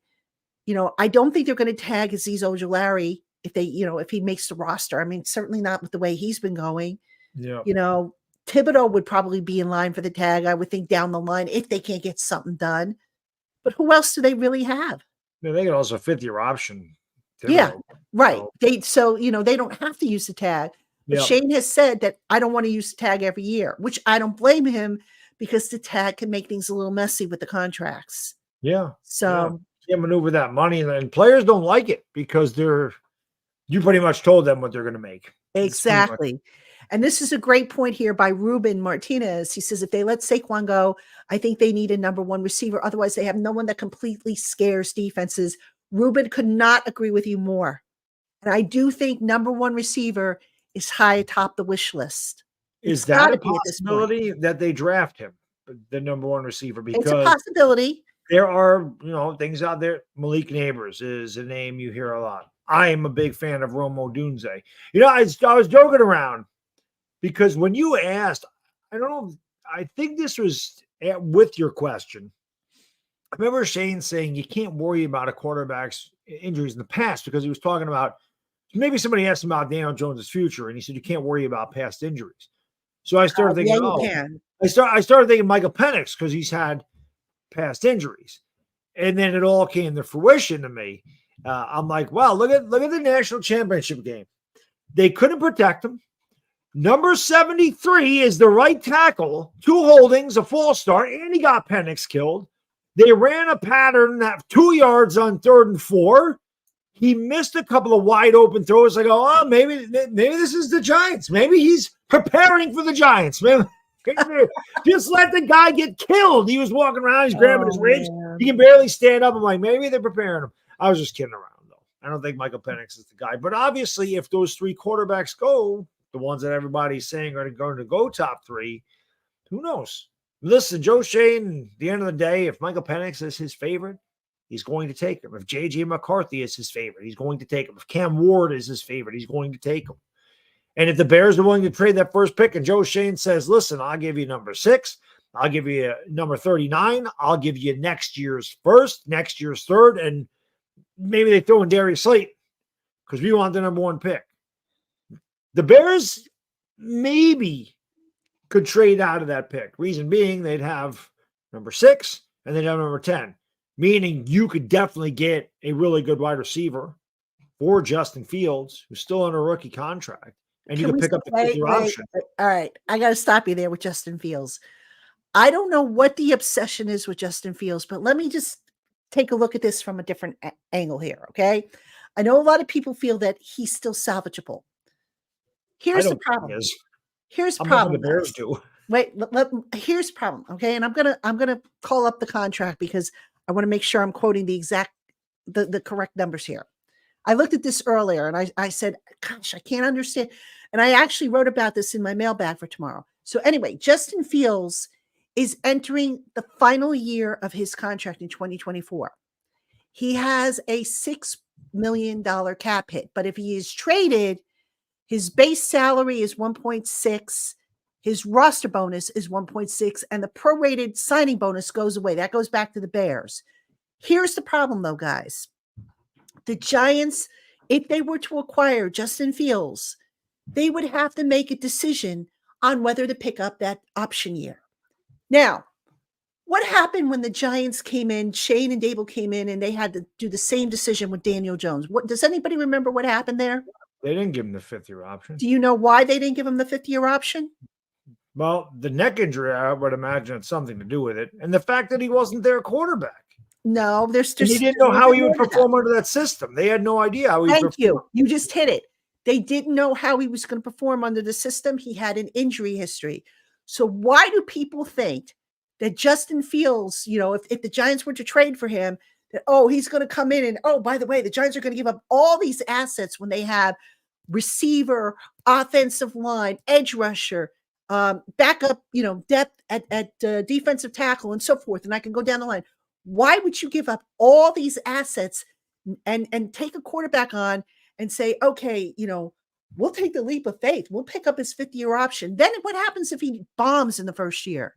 I don't think they're going to tag Azeez Ojulari if he makes the roster. I mean, certainly not with the way he's been going. Yeah. Thibodeau would probably be in line for the tag, I would think, down the line if they can't get something done. But who else do they really have? Yeah, they could also fifth-year option. Thibodeau, yeah, right. So. They don't have to use the tag. But Shane has said that I don't want to use the tag every year, which I don't blame him because the tag can make things a little messy with the contracts. Yeah. So you maneuver that money, and players don't like it because you pretty much told them what they're going to make. Exactly. And this is a great point here by Ruben Martinez. He says, if they let Saquon go, I think they need a number one receiver. Otherwise, they have no one that completely scares defenses. Ruben could not agree with you more. And I do think number one receiver is high atop the wish list. Is that a possibility that they draft him, the number one receiver? Because it's a possibility. There are, things out there. Malik Neighbors is a name you hear a lot. I am a big fan of Romo Dunze. I was joking around because when you asked, I don't know, I think this was with your question. I remember Shane saying you can't worry about a quarterback's injuries in the past because he was talking about, maybe somebody asked him about Daniel Jones' future, and he said you can't worry about past injuries. So I started thinking, I started thinking Michael Penix because he's had past injuries, and then it all came to fruition to me. I'm like, wow, look at the national championship game. They couldn't protect him. Number 73 is the right tackle, 2 holdings, a false start, and he got Penix killed. They ran a pattern that 2 yards on 3rd and 4. he missed a couple of wide open throws. I go, oh, maybe this is the Giants. Maybe he's preparing for the Giants. Maybe, just let the guy get killed. He was walking around. He's grabbing his ribs. He can barely stand up. I'm like, maybe they're preparing him. I was just kidding around, though. I don't think Michael Penix is the guy. But obviously, if those 3 quarterbacks go, the ones that everybody's saying are going to go top 3, who knows? Listen, Joe Shane, at the end of the day, if Michael Penix is his favorite, he's going to take him. If J.J. McCarthy is his favorite, he's going to take him. If Cam Ward is his favorite, he's going to take him. And if the Bears are willing to trade that first pick and Joe Shane says, listen, I'll give you number 6, I'll give you number 39, I'll give you next year's first, next year's third, and maybe they throw in Darius Slayton because we want the number 1 pick. The Bears maybe could trade out of that pick. Reason being, they'd have number 6 and they'd have number 10, meaning you could definitely get a really good wide receiver for Justin Fields, who's still on a rookie contract, and you can pick up the 5th option. All right. I got to stop you there with Justin Fields. I don't know what the obsession is with Justin Fields, but let me just take a look at this from a different angle here, okay? I know a lot of people feel that he's still salvageable. Here's the problem. Here's the problem. The Bears do. Wait, here's the problem, okay? And I'm gonna call up the contract because I want to make sure I'm quoting the correct numbers here. I looked at this earlier and I said, gosh, I can't understand. And I actually wrote about this in my mailbag for tomorrow. So anyway, Justin Fields is entering the final year of his contract in 2024. He has a $6 million cap hit, but if he is traded, his base salary is 1.6, his roster bonus is 1.6, and the prorated signing bonus goes away. That goes back to the Bears. Here's the problem, though, guys. The Giants, if they were to acquire Justin Fields, they would have to make a decision on whether to pick up that option year. Now, what happened when the Giants came in, Shane and Daboll came in, and they had to do the same decision with Daniel Jones? Does anybody remember what happened there? They didn't give him the 5th-year option. Do you know why they didn't give him the 5th-year option? Well, the neck injury, I would imagine, had something to do with it. And the fact that he wasn't their quarterback. No, there's just. He didn't know how he would perform under that system. They had no idea how he would perform. Thank you. You just hit it. They didn't know how he was going to perform under the system. He had an injury history. So why do people think that Justin Fields, if the Giants were to trade for him, that, he's going to come in and, by the way, the Giants are going to give up all these assets when they have receiver, offensive line, edge rusher, backup, depth at defensive tackle and so forth. And I can go down the line. Why would you give up all these assets and take a quarterback on and say, okay, we'll take the leap of faith. We'll pick up his 5th-year option. Then what happens if he bombs in the first year?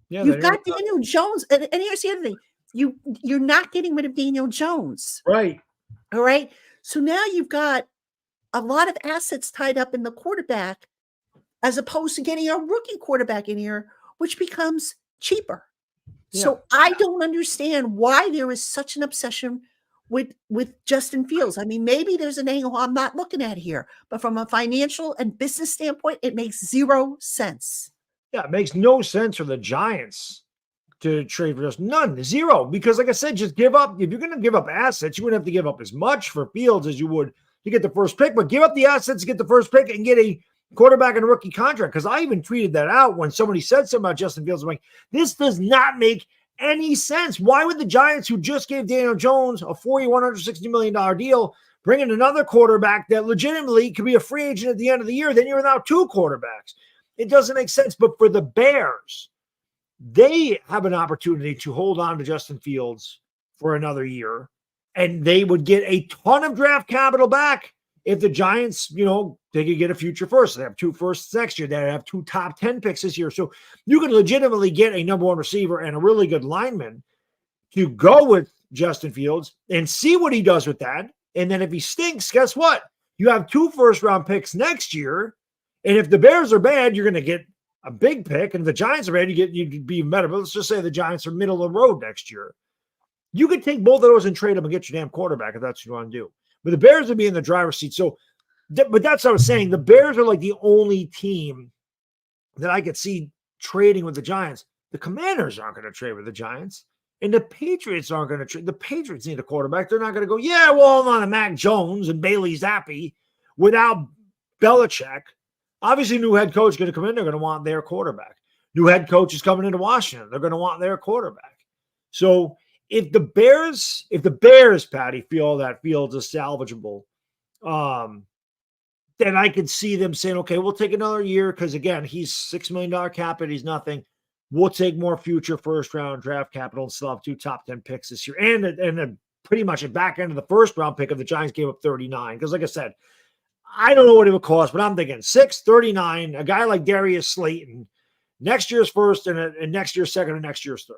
Yeah, you've got Daniel Jones. And here's the other thing. You're not getting rid of Daniel Jones. Right. All right. So now you've got a lot of assets tied up in the quarterback as opposed to getting a rookie quarterback in here, which becomes cheaper. Yeah. So I don't understand why there is such an obsession with Justin Fields. I mean, maybe there's an angle I'm not looking at here, but from a financial and business standpoint, it makes 0 sense. Yeah, it makes no sense for the Giants to trade for just none, 0. Because like I said, just give up. If you're going to give up assets, you wouldn't have to give up as much for Fields as you would to get the first pick, but give up the assets to get the first pick and get a quarterback and a rookie contract. Because I even tweeted that out when somebody said something about Justin Fields. I'm like, this does not make any sense. Why would the Giants, who just gave Daniel Jones a 4-year, $160 million deal, bring in another quarterback that legitimately could be a free agent at the end of the year? Then you're without 2 quarterbacks. It doesn't make sense. But for the Bears, they have an opportunity to hold on to Justin Fields for another year, and they would get a ton of draft capital back if the Giants, they could get a future first. They have 2 firsts next year. They have 2 top 10 picks this year. So you could legitimately get a number 1 receiver and a really good lineman to go with Justin Fields and see what he does with that. And then if he stinks, guess what? You have 2 first-round picks next year. And if the Bears are bad, you're going to get a big pick. And if the Giants are bad, you'd be better. But let's just say the Giants are middle of the road next year. You could take both of those and trade them and get your damn quarterback if that's what you want to do. But the Bears would be in the driver's seat. So, but that's what I was saying. The Bears are like the only team that I could see trading with the Giants. The Commanders aren't going to trade with the Giants. And the Patriots aren't going to trade. The Patriots need a quarterback. They're not going to go, yeah, well, on a Mac Jones and Bailey Zappi without Belichick. Obviously, new head coach is going to come in. They're going to want their quarterback. New head coach is coming into Washington. They're going to want their quarterback. So if the Bears, Patty, feel that Fields is salvageable, then I could see them saying, okay, we'll take another year because, again, he's $6 million cap it. He's nothing. We'll take more future first-round draft capital and still have 2 top 10 picks this year. And pretty much at back end of the first-round pick of the Giants gave up 39. Because, like I said, I don't know what it would cost, but I'm thinking 6, 39, a guy like Darius Slayton, next year's first and next year's second and next year's third.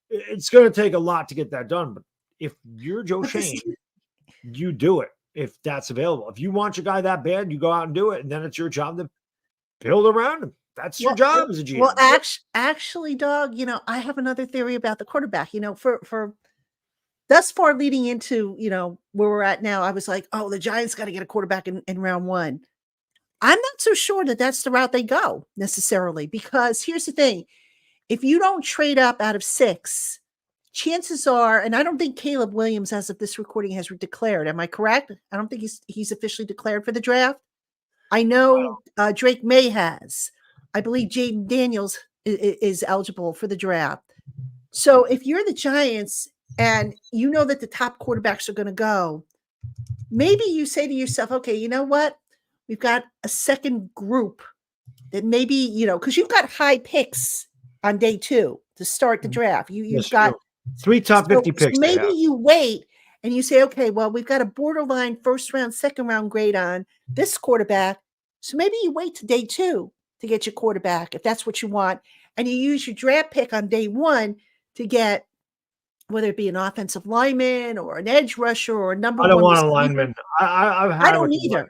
It's going to take a lot to get that done. But if you're Joe Schoen, you do it if that's available. If you want your guy that bad, you go out and do it. And then it's your job to build around him. That's your job as a GM. Well, actually, Doug, I have another theory about the quarterback. For thus far leading into, where we're at now, I was like, oh, the Giants got to get a quarterback in round 1. I'm not so sure that that's the route they go necessarily, because here's the thing. If you don't trade up out of 6, chances are, and I don't think Caleb Williams, as of this recording, has declared. Am I correct? I don't think he's officially declared for the draft. I know Drake May has. I believe Jaden Daniels is eligible for the draft. So if you're the Giants and you know that the top quarterbacks are going to go, maybe you say to yourself, okay, you know what? We've got a second group that maybe, because you've got high picks on day 2 to start the draft. You've got 3 top 50 picks. So maybe you wait and you say, okay, well, we've got a borderline first round, second round grade on this quarterback. So maybe you wait to day 2 to get your quarterback, if that's what you want. And you use your draft pick on day 1 to get, whether it be an offensive lineman or an edge rusher or a number 1 receiver. I don't want receiver. a lineman. I don't either.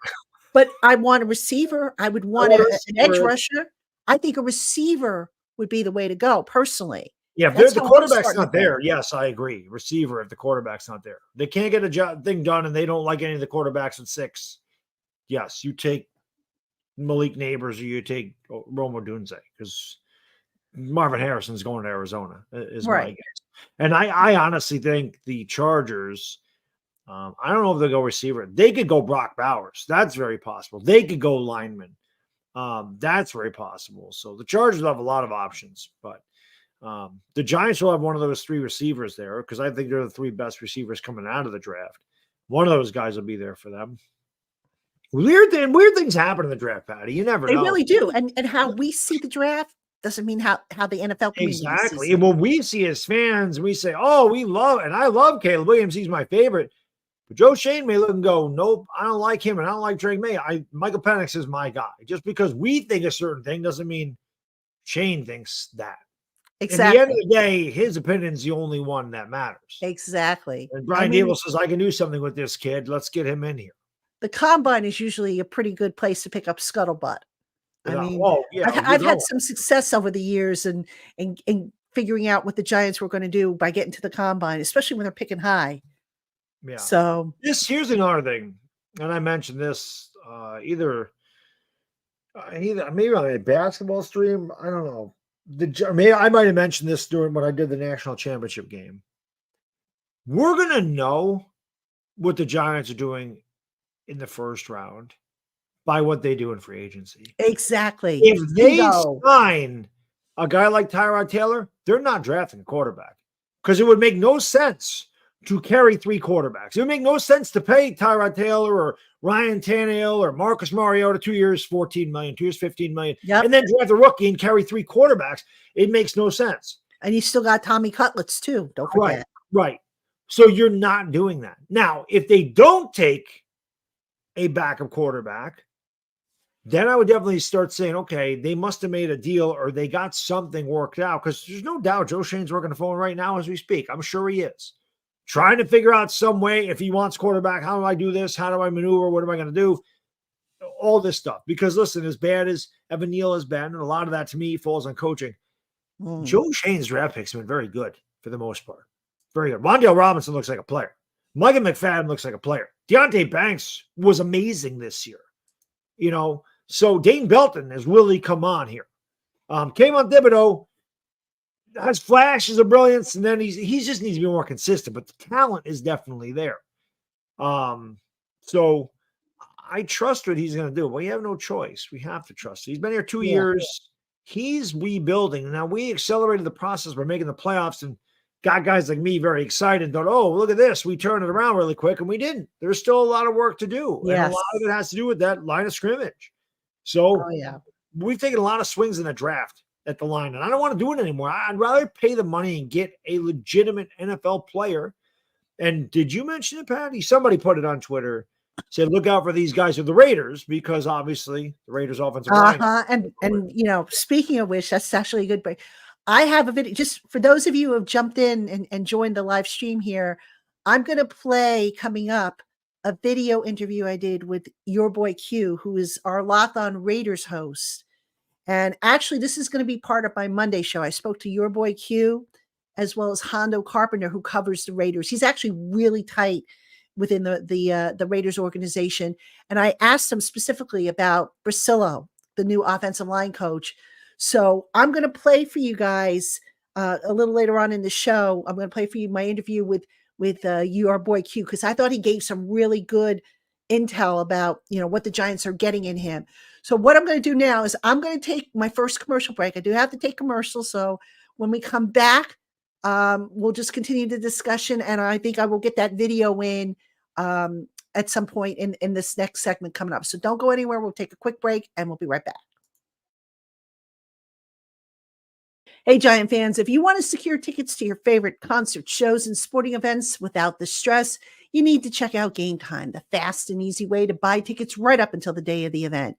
But I want a receiver. I would want an edge rusher. I think a receiver would be the way to go, personally. Yeah, if the quarterback's not there, yes, I agree. Receiver, if the quarterback's not there. They can't get a thing done and they don't like any of the quarterbacks at 6. Yes, you take Malik Neighbors or you take Rome Odunze because Marvin Harrison's going to Arizona, is my guess. And I honestly think the Chargers, I don't know if they'll go receiver. They could go Brock Bowers. That's very possible. They could go lineman. That's very possible. So the Chargers will have a lot of options, but the Giants will have one of those 3 receivers there because I think they're the 3 best receivers coming out of the draft. One of those guys will be there for them. Weird things happen in the draft, Patty. You never know. They really do. And how we see the draft doesn't mean how the NFL community exactly. sees it. When we see as fans, we say, oh, I love Caleb Williams. He's my favorite. But Joe Schoen may look and go, nope, I don't like him and I don't like Drake May. Michael Penix is my guy. Just because we think a certain thing doesn't mean Schoen thinks that. Exactly. At the end of the day, his opinion is the only one that matters. Exactly. And Brian Daboll says, I can do something with this kid. Let's get him in here. The combine is usually a pretty good place to pick up scuttlebutt. I've had some success over the years and figuring out what the Giants were going to do by getting to the combine, especially when they're picking high. Yeah. So here's another thing, and I mentioned this either maybe on a basketball stream. I don't know. I might have mentioned this during when I did the national championship game. We're gonna know what the Giants are doing in the first round by what they do in free agency. Exactly. If they sign a guy like Tyrod Taylor, they're not drafting a quarterback because it would make no sense to carry 3 quarterbacks. It would make no sense to pay Tyrod Taylor or Ryan Tannehill or Marcus Mariota 2 years, $14 million, 2 years, $15 million, and then draft a rookie and carry 3 quarterbacks. It makes no sense. And you still got Tommy Cutlets too. Don't forget. Right. So you're not doing that. Now, if they don't take a backup quarterback, then I would definitely start saying, okay, they must have made a deal or they got something worked out because there's no doubt Joe Schoen's working the phone right now as we speak. I'm sure he is. Trying to figure out some way if he wants quarterback, how do I do this? How do I maneuver? What am I going to do? All this stuff. Because listen, as bad as Evan Neal has been, and a lot of that to me falls on coaching, Joe Schoen's draft picks have been very good for the most part. Very good. Wan'Dale Robinson looks like a player. Micah McFadden looks like a player. Deontay Banks was amazing this year. So Dane Belton has really come on here. Kayvon Thibodeau, has flashes of brilliance, and then he just needs to be more consistent. But the talent is definitely there. So I trust what he's going to do. We have no choice. We have to trust. He's been here 2 years. He's rebuilding. Now, we accelerated the process by making the playoffs and got guys like me very excited and thought, oh, look at this. We turned it around really quick, and we didn't. There's still a lot of work to do. Yes. And a lot of it has to do with that line of scrimmage. So we've taken a lot of swings in the draft at the line, and I don't want to do it anymore. I'd rather pay the money and get a legitimate NFL player. And did you mention it, Patty? Somebody put it on Twitter. Said, look out for these guys with the Raiders, because obviously the Raiders offensive line. And speaking of which, that's actually a good break. I have a video just for those of you who have jumped in and joined the live stream here. I'm going to play coming up a video interview I did with your boy Q, who is our Locked On Raiders host. And actually, this is going to be part of my Monday show. I spoke to your boy Q, as well as Hondo Carpenter, who covers the Raiders. He's actually really tight within the Raiders organization. And I asked him specifically about Bricillo, the new offensive line coach. So I'm going to play for you guys a little later on in the show. I'm going to play for you my interview with your boy Q, because I thought he gave some really good intel about, what the Giants are getting in him. So what I'm going to do now is I'm going to take my first commercial break. I do have to take commercials. So when we come back, we'll just continue the discussion. And I think I will get that video in at some point in this next segment coming up. So don't go anywhere. We'll take a quick break and we'll be right back. Hey, Giant fans, if you want to secure tickets to your favorite concert, shows, and sporting events without the stress, you need to check out Game Time, the fast and easy way to buy tickets right up until the day of the event.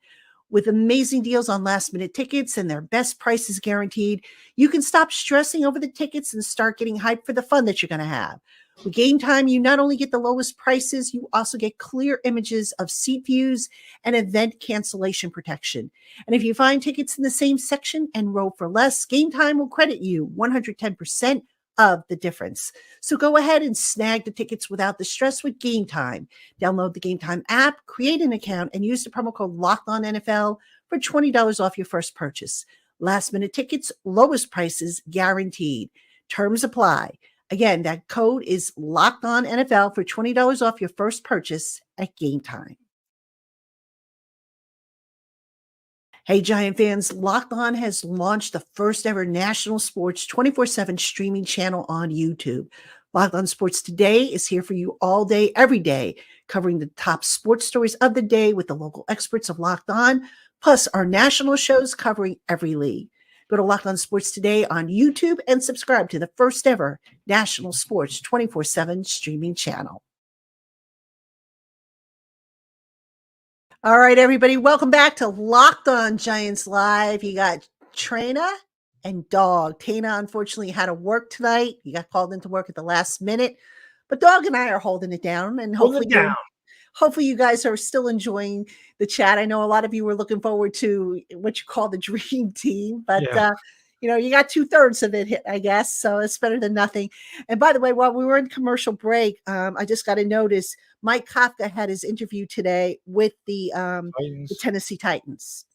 With amazing deals on last-minute tickets and their best prices guaranteed, you can stop stressing over the tickets and start getting hyped for the fun that you're going to have. With Game Time, you not only get the lowest prices, you also get clear images of seat views and event cancellation protection. And if you find tickets in the same section and row for less, Game Time will credit you 110% of the difference. So go ahead and snag the tickets without the stress with Game Time. Download the Game Time app, create an account, and use the promo code LOCKEDONNFL for $20 off your first purchase. Last minute tickets, lowest prices guaranteed. Terms apply. Again, that code is LOCKEDONNFL for $20 off your first purchase at Game Time. Hey, Giant fans, Locked On has launched the first ever national sports 24/7 streaming channel on YouTube. Locked On Sports Today is here for you all day, every day, covering the top sports stories of the day with the local experts of Locked On, plus our national shows covering every league. Go to Locked On Sports Today on YouTube and subscribe to the first ever national sports 24/7 streaming channel. All right, everybody, welcome back to Locked On Giants Live. You got Traina and Dog. Traina, unfortunately, had to work tonight. He got called into work at the last minute. But Dog and I are holding it down. And hopefully you guys are still enjoying the chat. I know a lot of you were looking forward to what you call the dream team. But, you got 2/3 of it hit, I guess. So it's better than nothing. And by the way, while we were in commercial break, I just got a notice. Mike Kafka had his interview today with the Tennessee Titans.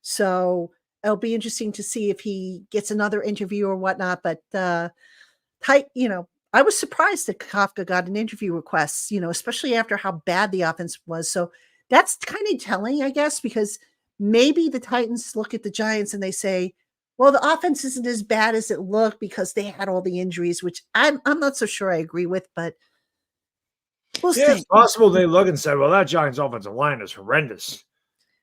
So it'll be interesting to see if he gets another interview or whatnot. But, I was surprised that Kafka got an interview request, especially after how bad the offense was. So that's kind of telling, I guess, because maybe the Titans look at the Giants and they say, well, the offense isn't as bad as it looked because they had all the injuries, which I'm not so sure I agree with, but we'll see. It's possible they look and say, well, that Giants offensive line is horrendous.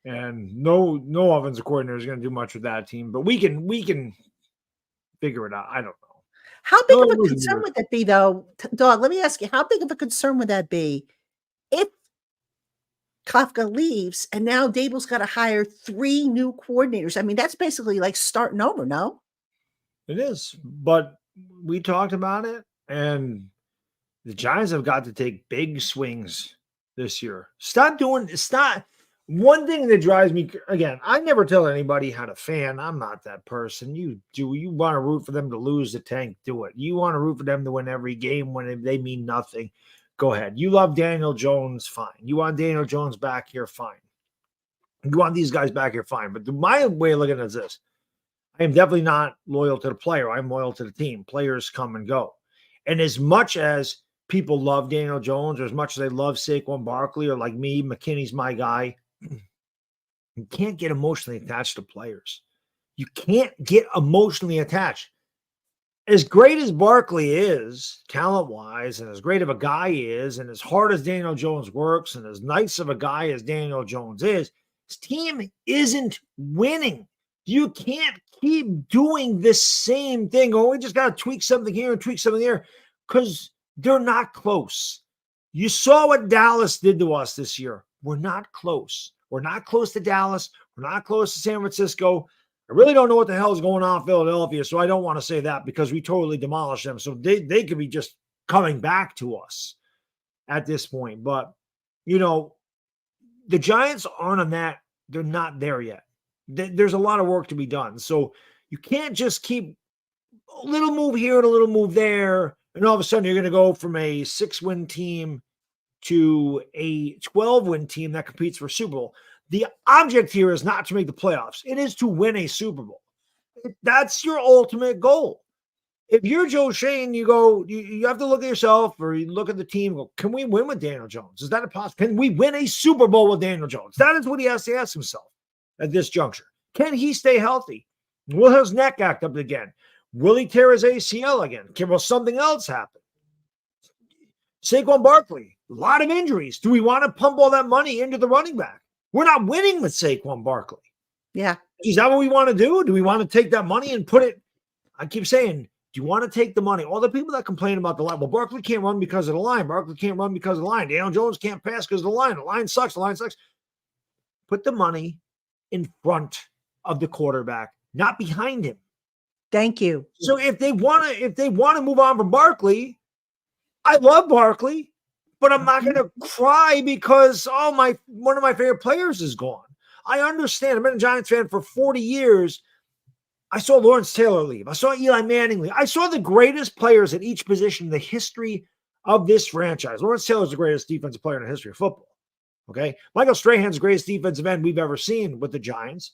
And no offensive coordinator is going to do much with that team, but we can figure it out. I don't know. How big of a concern would that be, though? Dog, let me ask you, how big of a concern would that be if Kafka leaves and now Daboll's got to hire 3 new coordinators? I mean, that's basically like starting over, no? It is, but we talked about it, and the Giants have got to take big swings this year. One thing that drives me, again, I never tell anybody how to fan. I'm not that person. You want to root for them to lose the tank, do it. You want to root for them to win every game when they mean nothing. Go ahead. You love Daniel Jones, fine. You want Daniel Jones back here, fine. You want these guys back here, fine. But my way of looking at it is this. I am definitely not loyal to the player. I'm loyal to the team. Players come and go. And as much as people love Daniel Jones, or as much as they love Saquon Barkley, or like me, McKinney's my guy, you can't get emotionally attached to players. You can't get emotionally attached. As great as Barkley is, talent-wise, and as great of a guy he is, and as hard as Daniel Jones works, and as nice of a guy as Daniel Jones is, his team isn't winning. You can't keep doing this same thing. Oh, we just got to tweak something here and tweak something there, because they're not close. You saw what Dallas did to us this year. We're not close. We're not close to Dallas. We're not close to San Francisco. I really don't know what the hell is going on in Philadelphia, so I don't want to say that because we totally demolished them. So they could be just coming back to us at this point. But, you know, the Giants aren't on that. They're not there yet. There's a lot of work to be done. So you can't just keep a little move here and a little move there, and all of a sudden you're going to go from a 6-win team to a 12-win team that competes for Super Bowl. The object here is not to make the playoffs. It is to win a Super Bowl. That's your ultimate goal. If you're Joe Shane, you have to look at yourself, or you look at the team and go, can we win with Daniel Jones? Is that a possibility? Can we win a Super Bowl with Daniel Jones? That is what he has to ask himself at this juncture. Can he stay healthy? Will his neck act up again? Will he tear his ACL again? Will something else happen? Saquon Barkley, a lot of injuries. Do we want to pump all that money into the running back? We're not winning with Saquon Barkley. Yeah. Is that what we want to do? Do we want to take that money and put it? I keep saying, do you want to take the money? All the people that complain about the line, well, Barkley can't run because of the line. Barkley can't run because of the line. Daniel Jones can't pass because of the line. The line sucks. The line sucks. Put the money in front of the quarterback, not behind him. Thank you. So if they want to move on from Barkley, I love Barkley, but I'm not going to cry because one of my favorite players is gone. I understand. I've been a Giants fan for 40 years. I saw Lawrence Taylor leave. I saw Eli Manning leave. I saw the greatest players at each position in the history of this franchise. Lawrence Taylor is the greatest defensive player in the history of football. Okay, Michael Strahan's the greatest defensive end we've ever seen with the Giants.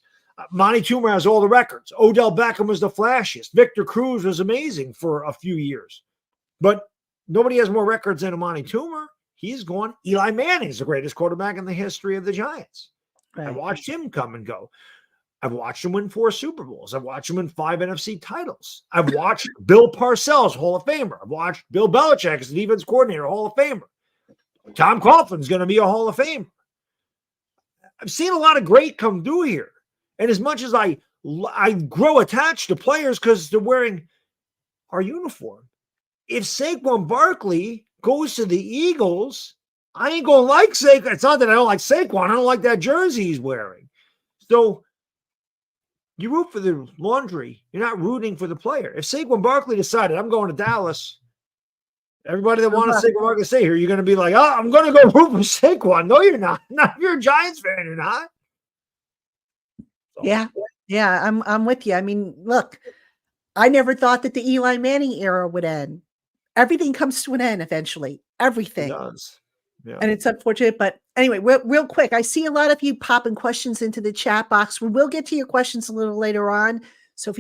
Monty Toomer has all the records. Odell Beckham was the flashiest. Victor Cruz was amazing for a few years. But nobody has more records than Monty Toomer. He's gone. Eli Manning's the greatest quarterback in the history of the Giants. Right. I watched him come and go. I've watched him win 4 Super Bowls. I've watched him win 5 NFC titles. I've watched Bill Parcells, Hall of Famer. I've watched Bill Belichick as the defense coordinator, Hall of Famer. Tom Coughlin's going to be a Hall of Famer. I've seen a lot of great come through here. And as much as I grow attached to players because they're wearing our uniform, if Saquon Barkley goes to the Eagles, I ain't going to like Saquon. It's not that I don't like Saquon. I don't like that jersey he's wearing. So you root for the laundry. You're not rooting for the player. If Saquon Barkley decided, I'm going to Dallas, everybody that wants Saquon Barkley to stay here, you're going to be like, oh, I'm going to go root for Saquon. No, you're not. Not if you're a Giants fan, you're not. So. Yeah, I'm with you. I mean, look, I never thought that the Eli Manning era would end. Everything comes to an end eventually. Everything. It does. Yeah. And it's unfortunate, but anyway, real quick, I see a lot of you popping questions into the chat box. We will get to your questions a little later on. So if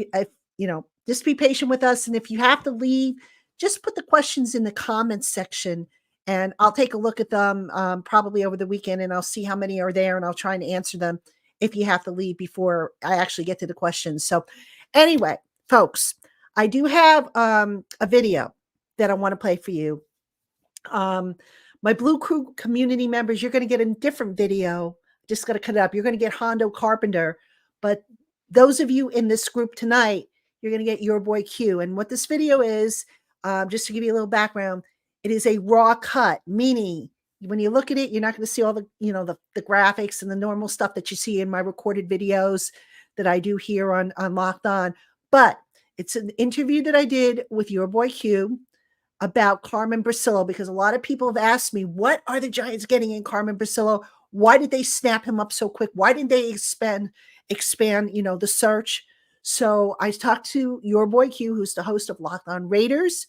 you just be patient with us. And if you have to leave, just put the questions in the comments section and I'll take a look at them probably over the weekend and I'll see how many are there and I'll try and answer them if you have to leave before I actually get to the questions. So anyway, folks, I do have a video that I want to play for you. My Blue Crew community members, you're going to get a different video. Just going to cut it up. You're going to get Hondo Carpenter. But those of you in this group tonight, you're going to get Your Boy Q. And what this video is, just to give you a little background, it is a raw cut, meaning when you look at it, you're not going to see all the, the graphics and the normal stuff that you see in my recorded videos that I do here on Locked On. But it's an interview that I did with Your Boy Q about Carmen Bricillo, because a lot of people have asked me, what are the Giants getting in Carmen Bricillo? Why did they snap him up so quick? Why didn't they expand, the search? So I talked to Your Boy Q, who's the host of Locked On Raiders.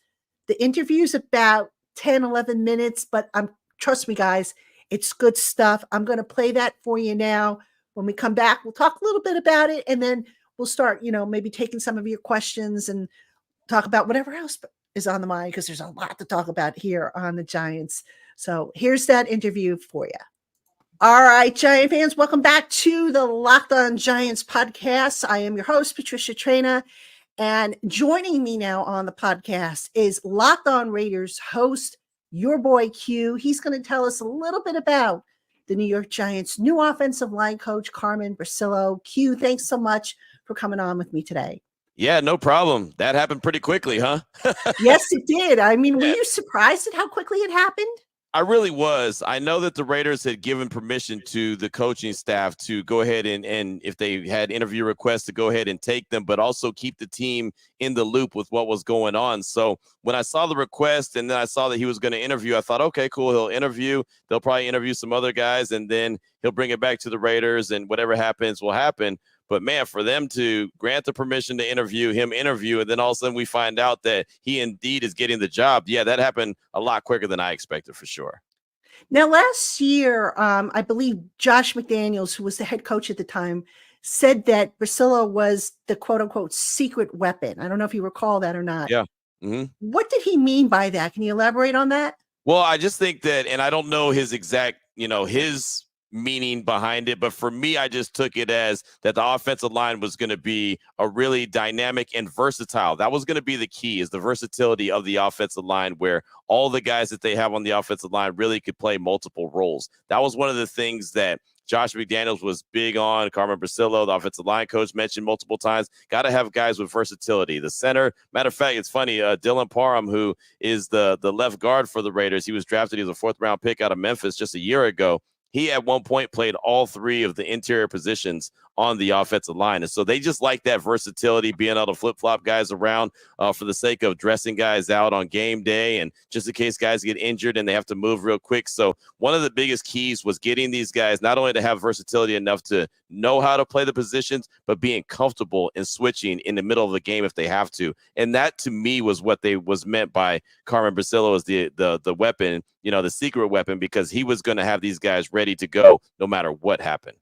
The interview's about 10, 11 minutes, but trust me, guys, it's good stuff. I'm going to play that for you now. When we come back, we'll talk a little bit about it, and then we'll start, maybe taking some of your questions and talk about whatever else is on the mind, because there's a lot to talk about here on the Giants. So here's that interview for you. All right, Giant fans, welcome back to the Locked On Giants podcast. I am your host, Patricia Traina, and joining me now on the podcast is Locked On Raiders host, your boy Q. He's going to tell us a little bit about the New York Giants' new offensive line coach, Carmen Bricillo. Q, thanks so much for coming on with me today. Yeah, no problem. That happened pretty quickly, huh? Yes, it did. I mean, were you surprised at how quickly it happened? I really was. I know that the Raiders had given permission to the coaching staff to go ahead and if they had interview requests, to go ahead and take them, but also keep the team in the loop with what was going on. So when I saw the request and then I saw that he was going to interview, I thought, okay, cool. He'll interview. They'll probably interview some other guys, and then he'll bring it back to the Raiders, and whatever happens will happen. But, man, for them to grant the permission to interview, and then all of a sudden we find out that he indeed is getting the job, yeah, that happened a lot quicker than I expected, for sure. Now, last year, I believe Josh McDaniels, who was the head coach at the time, said that Bricillo was the quote-unquote secret weapon. I don't know if you recall that or not. Yeah. Mm-hmm. What did he mean by that? Can you elaborate on that? Well, I just think that, and I don't know his exact, his meaning behind it, but for me, I just took it as that the offensive line was going to be a really dynamic and versatile. That was going to be the key, is the versatility of the offensive line, where all the guys that they have on the offensive line really could play multiple roles. That was one of the things that Josh McDaniels was big on. Carmen Bricillo, the offensive line coach, mentioned multiple times, got to have guys with versatility. The center, matter of fact, it's funny, Dylan Parham, who is the left guard for the Raiders, he was drafted, he was a 4th-round pick out of Memphis just a year ago. He at one point played all 3 of the interior positions on the offensive line. And so they just like that versatility, being able to flip-flop guys around for the sake of dressing guys out on game day, and just in case guys get injured and they have to move real quick. So one of the biggest keys was getting these guys not only to have versatility enough to know how to play the positions, but being comfortable in switching in the middle of the game if they have to. And that, to me, was what was meant by Carmen Bricillo as the weapon, the secret weapon, because he was going to have these guys ready to go no matter what happened.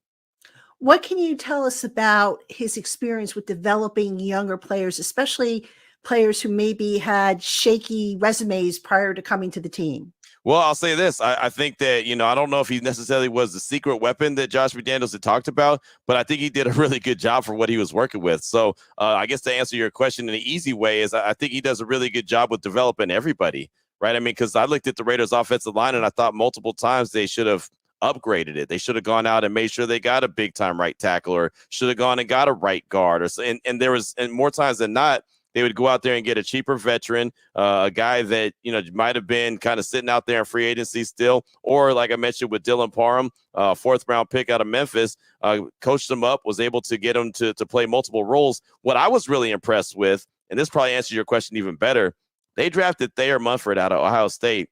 What can you tell us about his experience with developing younger players, especially players who maybe had shaky resumes prior to coming to the team? Well, I'll say this. I think that, I don't know if he necessarily was the secret weapon that Josh McDaniels had talked about, but I think he did a really good job for what he was working with. So I guess to answer your question in an easy way is I think he does a really good job with developing everybody, right? I mean, because I looked at the Raiders offensive line and I thought multiple times they should have upgraded it. They should have gone out and made sure they got a big time right tackle, or should have gone and got a right guard, and there was, and more times than not, they would go out there and get a cheaper veteran, a guy that, might have been kind of sitting out there in free agency still, or like I mentioned with Dylan Parham, 4th-round pick out of Memphis, coached him up, was able to get him to play multiple roles. What I was really impressed with, and this probably answers your question even better, they drafted Thayer Munford out of Ohio State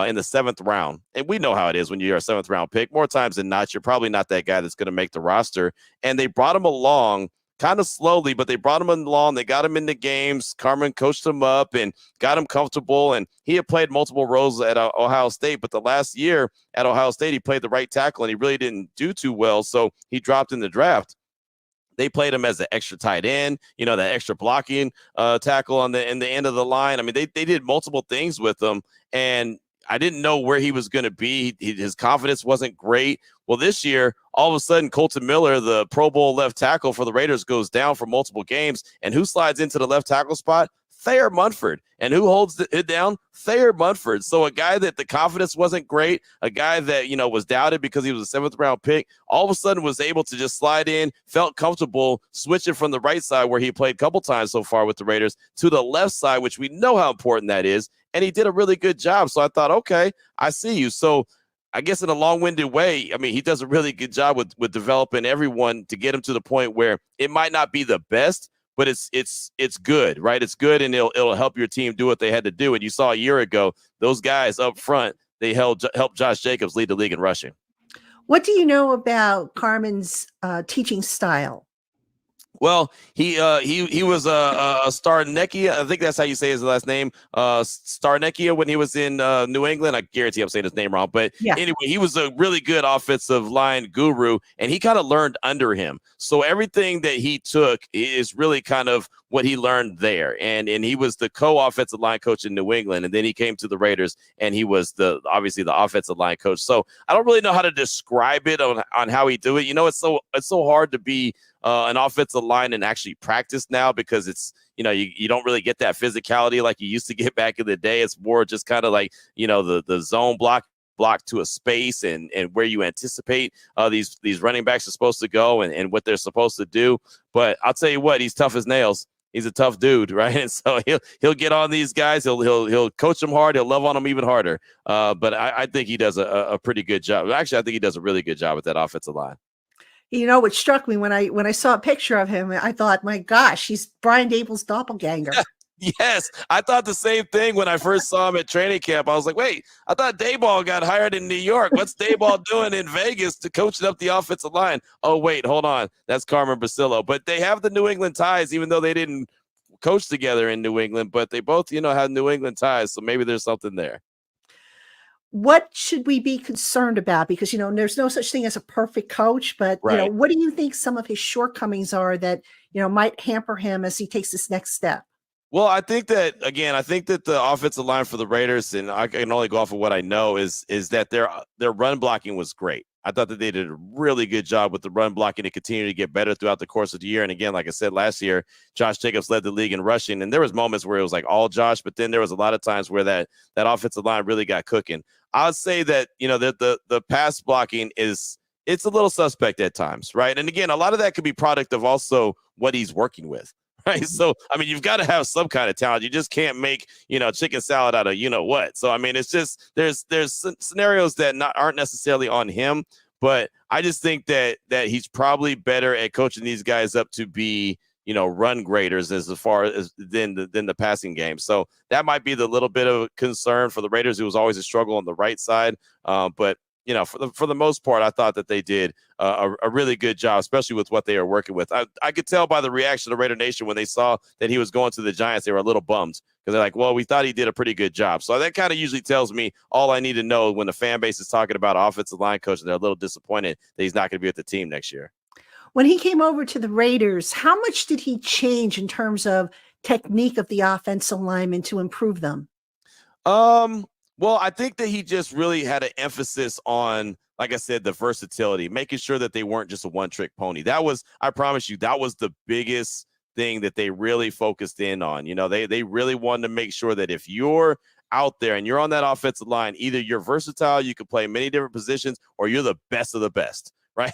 in the 7th round. And we know how it is when you're a 7th-round pick. More times than not, you're probably not that guy that's going to make the roster. And they brought him along kind of slowly, but they brought him along. They got him into games. Carmen coached him up and got him comfortable. And he had played multiple roles at Ohio State. But the last year at Ohio State, he played the right tackle, and he really didn't do too well. So he dropped in the draft. They played him as an extra tight end, that extra blocking tackle in the end of the line. I mean, they did multiple things with him, and I didn't know where he was going to be. His confidence wasn't great. Well, this year, all of a sudden, Colton Miller, the Pro Bowl left tackle for the Raiders, goes down for multiple games. And who slides into the left tackle spot? Thayer Munford. And who holds it down? Thayer Munford. So a guy that the confidence wasn't great, a guy that, was doubted because he was a 7th-round pick, all of a sudden was able to just slide in, felt comfortable switching from the right side, where he played a couple times so far with the Raiders, to the left side, which we know how important that is. And he did a really good job. So I thought, okay, I see you. So I guess in a long-winded way, I mean, he does a really good job with developing everyone to get him to the point where it might not be the best, but it's good, right? It's good, and it'll help your team do what they had to do. And you saw a year ago, those guys up front, they helped Josh Jacobs lead the league in rushing. What do you know about Carmen's teaching style? Well, he was a Starnecchia. I think that's how you say his last name. Starnecchia when he was in New England. I guarantee I'm saying his name wrong. But anyway, he was a really good offensive line guru, and he kind of learned under him. So everything that he took is really kind of what he learned there. And he was the co-offensive line coach in New England, and then he came to the Raiders, and he was obviously the offensive line coach. So I don't really know how to describe it on how he do it. It's so hard to be an offensive line and actually practice now, because it's, you don't really get that physicality like you used to get back in the day. It's more just kind of like, the zone block to a space and where you anticipate these running backs are supposed to go and what they're supposed to do. But I'll tell you what, he's tough as nails. He's a tough dude, right? And so he'll get on these guys. He'll coach them hard. He'll love on them even harder. But I think he does a pretty good job. Actually, I think he does a really good job with that offensive line. What struck me when I saw a picture of him, I thought, my gosh, he's Brian Daboll's doppelganger. Yes, I thought the same thing when I first saw him at training camp. I was like, wait, I thought Daboll got hired in New York. What's Daboll doing in Vegas to coach up the offensive line? Oh, wait, hold on. That's Carmen Bricillo. But they have the New England ties, even though they didn't coach together in New England. But they both, have New England ties. So maybe there's something there. What should we be concerned about? Because, there's no such thing as a perfect coach, but, right. What do you think some of his shortcomings are that, might hamper him as he takes this next step? Well, I think that the offensive line for the Raiders, and I can only go off of what I know, is that their run blocking was great. I thought that they did a really good job with the run blocking and continue to get better throughout the course of the year. And again, like I said, last year, Josh Jacobs led the league in rushing, and there was moments where it was like all Josh, but then there was a lot of times where that offensive line really got cooking. I would say that, the pass blocking it's a little suspect at times, right? And again, a lot of that could be product of also what he's working with. Right. So, you've got to have some kind of talent. You just can't make, chicken salad out of what. So, it's just there's scenarios that aren't necessarily on him. But I just think that he's probably better at coaching these guys up to be, run graders as far as than the passing game. So that might be the little bit of concern for the Raiders. It was always a struggle on the right side. But for the most part, I thought that they did a really good job, especially with what they are working with. I could tell by the reaction of Raider Nation when they saw that he was going to the Giants, they were a little bummed because they're like, well, we thought he did a pretty good job. So that kind of usually tells me all I need to know when the fan base is talking about offensive line coach, and they're a little disappointed that he's not going to be with the team next year. When he came over to the Raiders, how much did he change in terms of technique of the offensive linemen to improve them? Well, I think that he just really had an emphasis on, like I said, the versatility, making sure that they weren't just a one-trick pony. I promise you, that was the biggest thing that they really focused in on. They really wanted to make sure that if you're out there and you're on that offensive line, either you're versatile, you can play many different positions, or you're the best of the best. Right.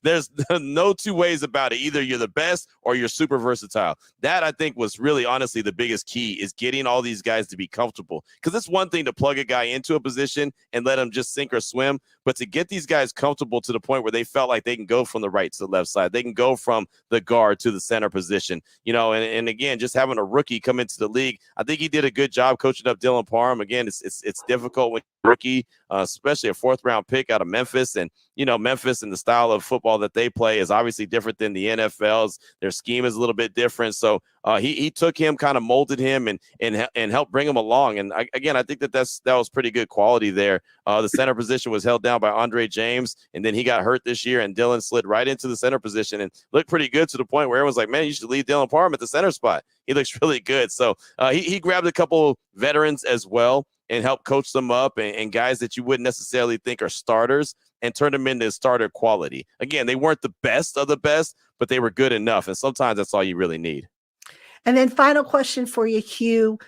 There's no two ways about it. Either you're the best or you're super versatile. That, I think, was really honestly the biggest key, is getting all these guys to be comfortable. Because it's one thing to plug a guy into a position and let him just sink or swim. But to get these guys comfortable to the point where they felt like they can go from the right to the left side, they can go from the guard to the center position, and again, just having a rookie come into the league, I think he did a good job coaching up Dylan Parham. Again, it's difficult when rookie, especially a 4th round pick out of Memphis, and Memphis and the style of football that they play is obviously different than the NFL's. Their scheme is a little bit different. So he took him, kind of molded him, and helped bring him along. And I think that was pretty good quality there. The center position was held down by Andre James, and then he got hurt this year, and Dylan slid right into the center position and looked pretty good, to the point where everyone's like, man, you should leave Dylan Parham at the center spot. He looks really good. So he grabbed a couple veterans as well and helped coach them up, and guys that you wouldn't necessarily think are starters, and turn them into starter quality. Again, they weren't the best of the best, but they were good enough. And sometimes that's all you really need. And then final question for you, Hugh.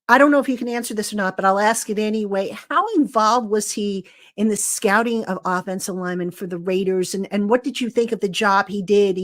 I don't know if you can answer this or not, but I'll ask it anyway. How involved was he in the scouting of offensive linemen for the Raiders? And what did you think of the job he did,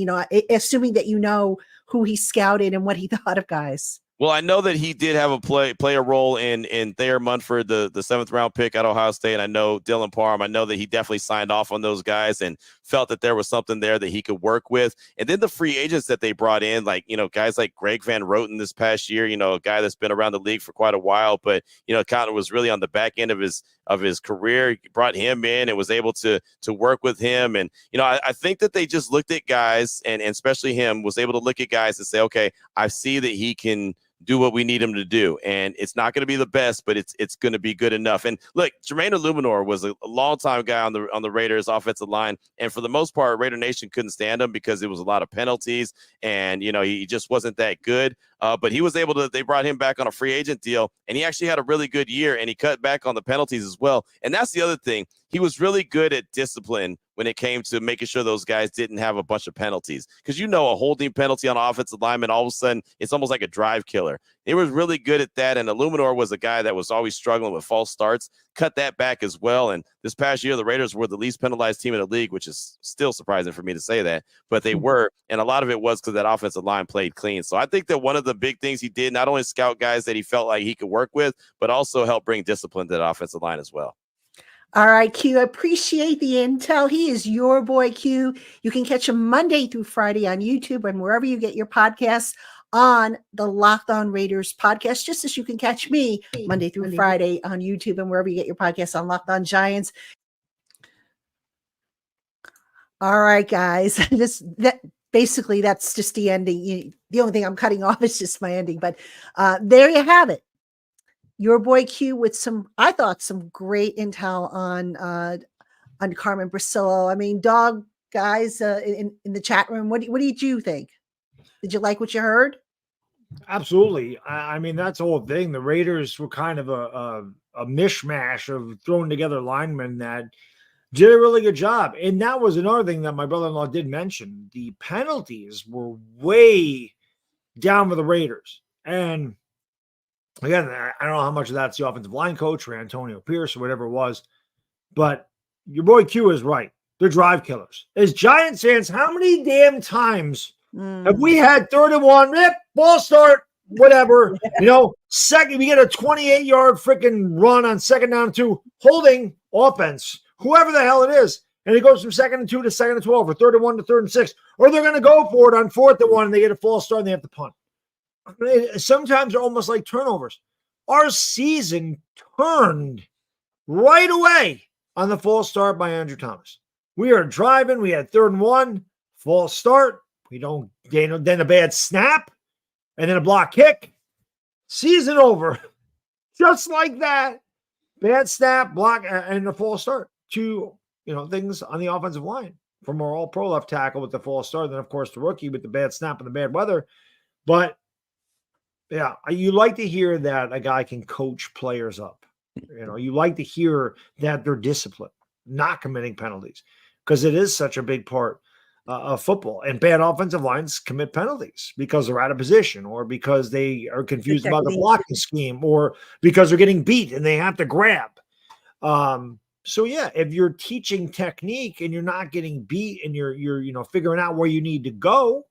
assuming that who he scouted and what he thought of guys? Well, I know that he did have play a role in Thayer Munford, the 7th round pick at Ohio State. And I know Dylan Parham. I know that he definitely signed off on those guys and felt that there was something there that he could work with. And then the free agents that they brought in, like, guys like Greg Van Roten this past year, a guy that's been around the league for quite a while, but, kind of was really on the back end of his of his career. He brought him in and was able to work with him. And, I think that they just looked at guys and especially him was able to look at guys and say, okay, I see that he can do what we need him to do. And it's not going to be the best, but it's going to be good enough. And look, Jermaine Illuminor was a long-time guy on the Raiders offensive line. And for the most part, Raider Nation couldn't stand him because it was a lot of penalties and, he just wasn't that good. But he was able to, they brought him back on a free agent deal and he actually had a really good year and he cut back on the penalties as well. And that's the other thing. He was really good at discipline when it came to making sure those guys didn't have a bunch of penalties. Because a holding penalty on offensive lineman, all of a sudden, it's almost like a drive killer. He was really good at that, and Illuminor was a guy that was always struggling with false starts, cut that back as well. And this past year, the Raiders were the least penalized team in the league, which is still surprising for me to say that, but they were, and a lot of it was because that offensive line played clean. So I think that one of the big things he did, not only scout guys that he felt like he could work with, but also help bring discipline to that offensive line as well. All right, Q, I appreciate the intel. He is your boy, Q. You can catch him Monday through Friday on YouTube and wherever you get your podcasts on the Locked On Raiders podcast, just as you can catch me Monday through Friday on YouTube and wherever you get your podcasts on Locked On Giants. All right, guys. Basically, that's just the ending. The only thing I'm cutting off is just my ending. But there you have it. Your boy Q with some great intel on Carmen Bricillo. I mean, dog guys in the chat room. What did you think? Did you like what you heard? Absolutely. I mean, that's the whole thing. The Raiders were kind of a mishmash of throwing together linemen that did a really good job. And that was another thing that my brother-in-law did mention. The penalties were way down for the Raiders. And again, I don't know how much of that's the offensive line coach or Antonio Pierce or whatever it was, but your boy Q is right. They're drive killers. As Giants fans, how many damn times have we had 3rd and 1, ball start, whatever, second, we get a 28-yard freaking run on 2nd down and 2, holding offense, whoever the hell it is, and it goes from 2nd and 2 to 2nd and 12 or 3rd and 1 to 3rd and 6, or they're going to go for it on 4th and 1 and they get a false start and they have to punt. Sometimes they're almost like turnovers. Our season turned right away on the false start by Andrew Thomas. We are driving. We had 3rd and 1, false start. Then a bad snap, and then a block kick. Season over. Just like that. Bad snap, block, and a false start. Two, things on the offensive line. From our all-pro left tackle with the false start, then, of course, the rookie with the bad snap and the bad weather. But yeah, you like to hear that a guy can coach players up. You like to hear that they're disciplined, not committing penalties, because it is such a big part of football. And bad offensive lines commit penalties because they're out of position or because they are confused about the blocking scheme or because they're getting beat and they have to grab. So yeah, if you're teaching technique and you're not getting beat and you're figuring out where you need to go,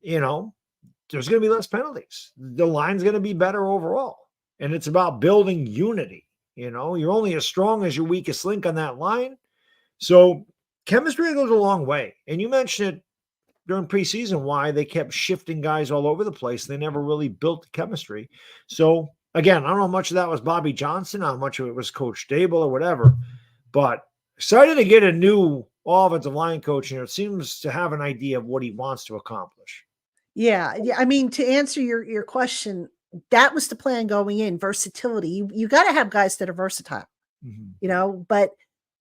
there's going to be less penalties. The line's going to be better overall. And it's about building unity. You're only as strong as your weakest link on that line. So chemistry goes a long way. And you mentioned it during preseason, why they kept shifting guys all over the place. They never really built the chemistry. So again, I don't know how much of that was Bobby Johnson, how much of it was Coach Daboll or whatever, but excited to get a new offensive line coach. It seems to have an idea of what he wants to accomplish. Yeah. I mean, to answer your question, that was the plan going in, versatility. You got to have guys that are versatile, but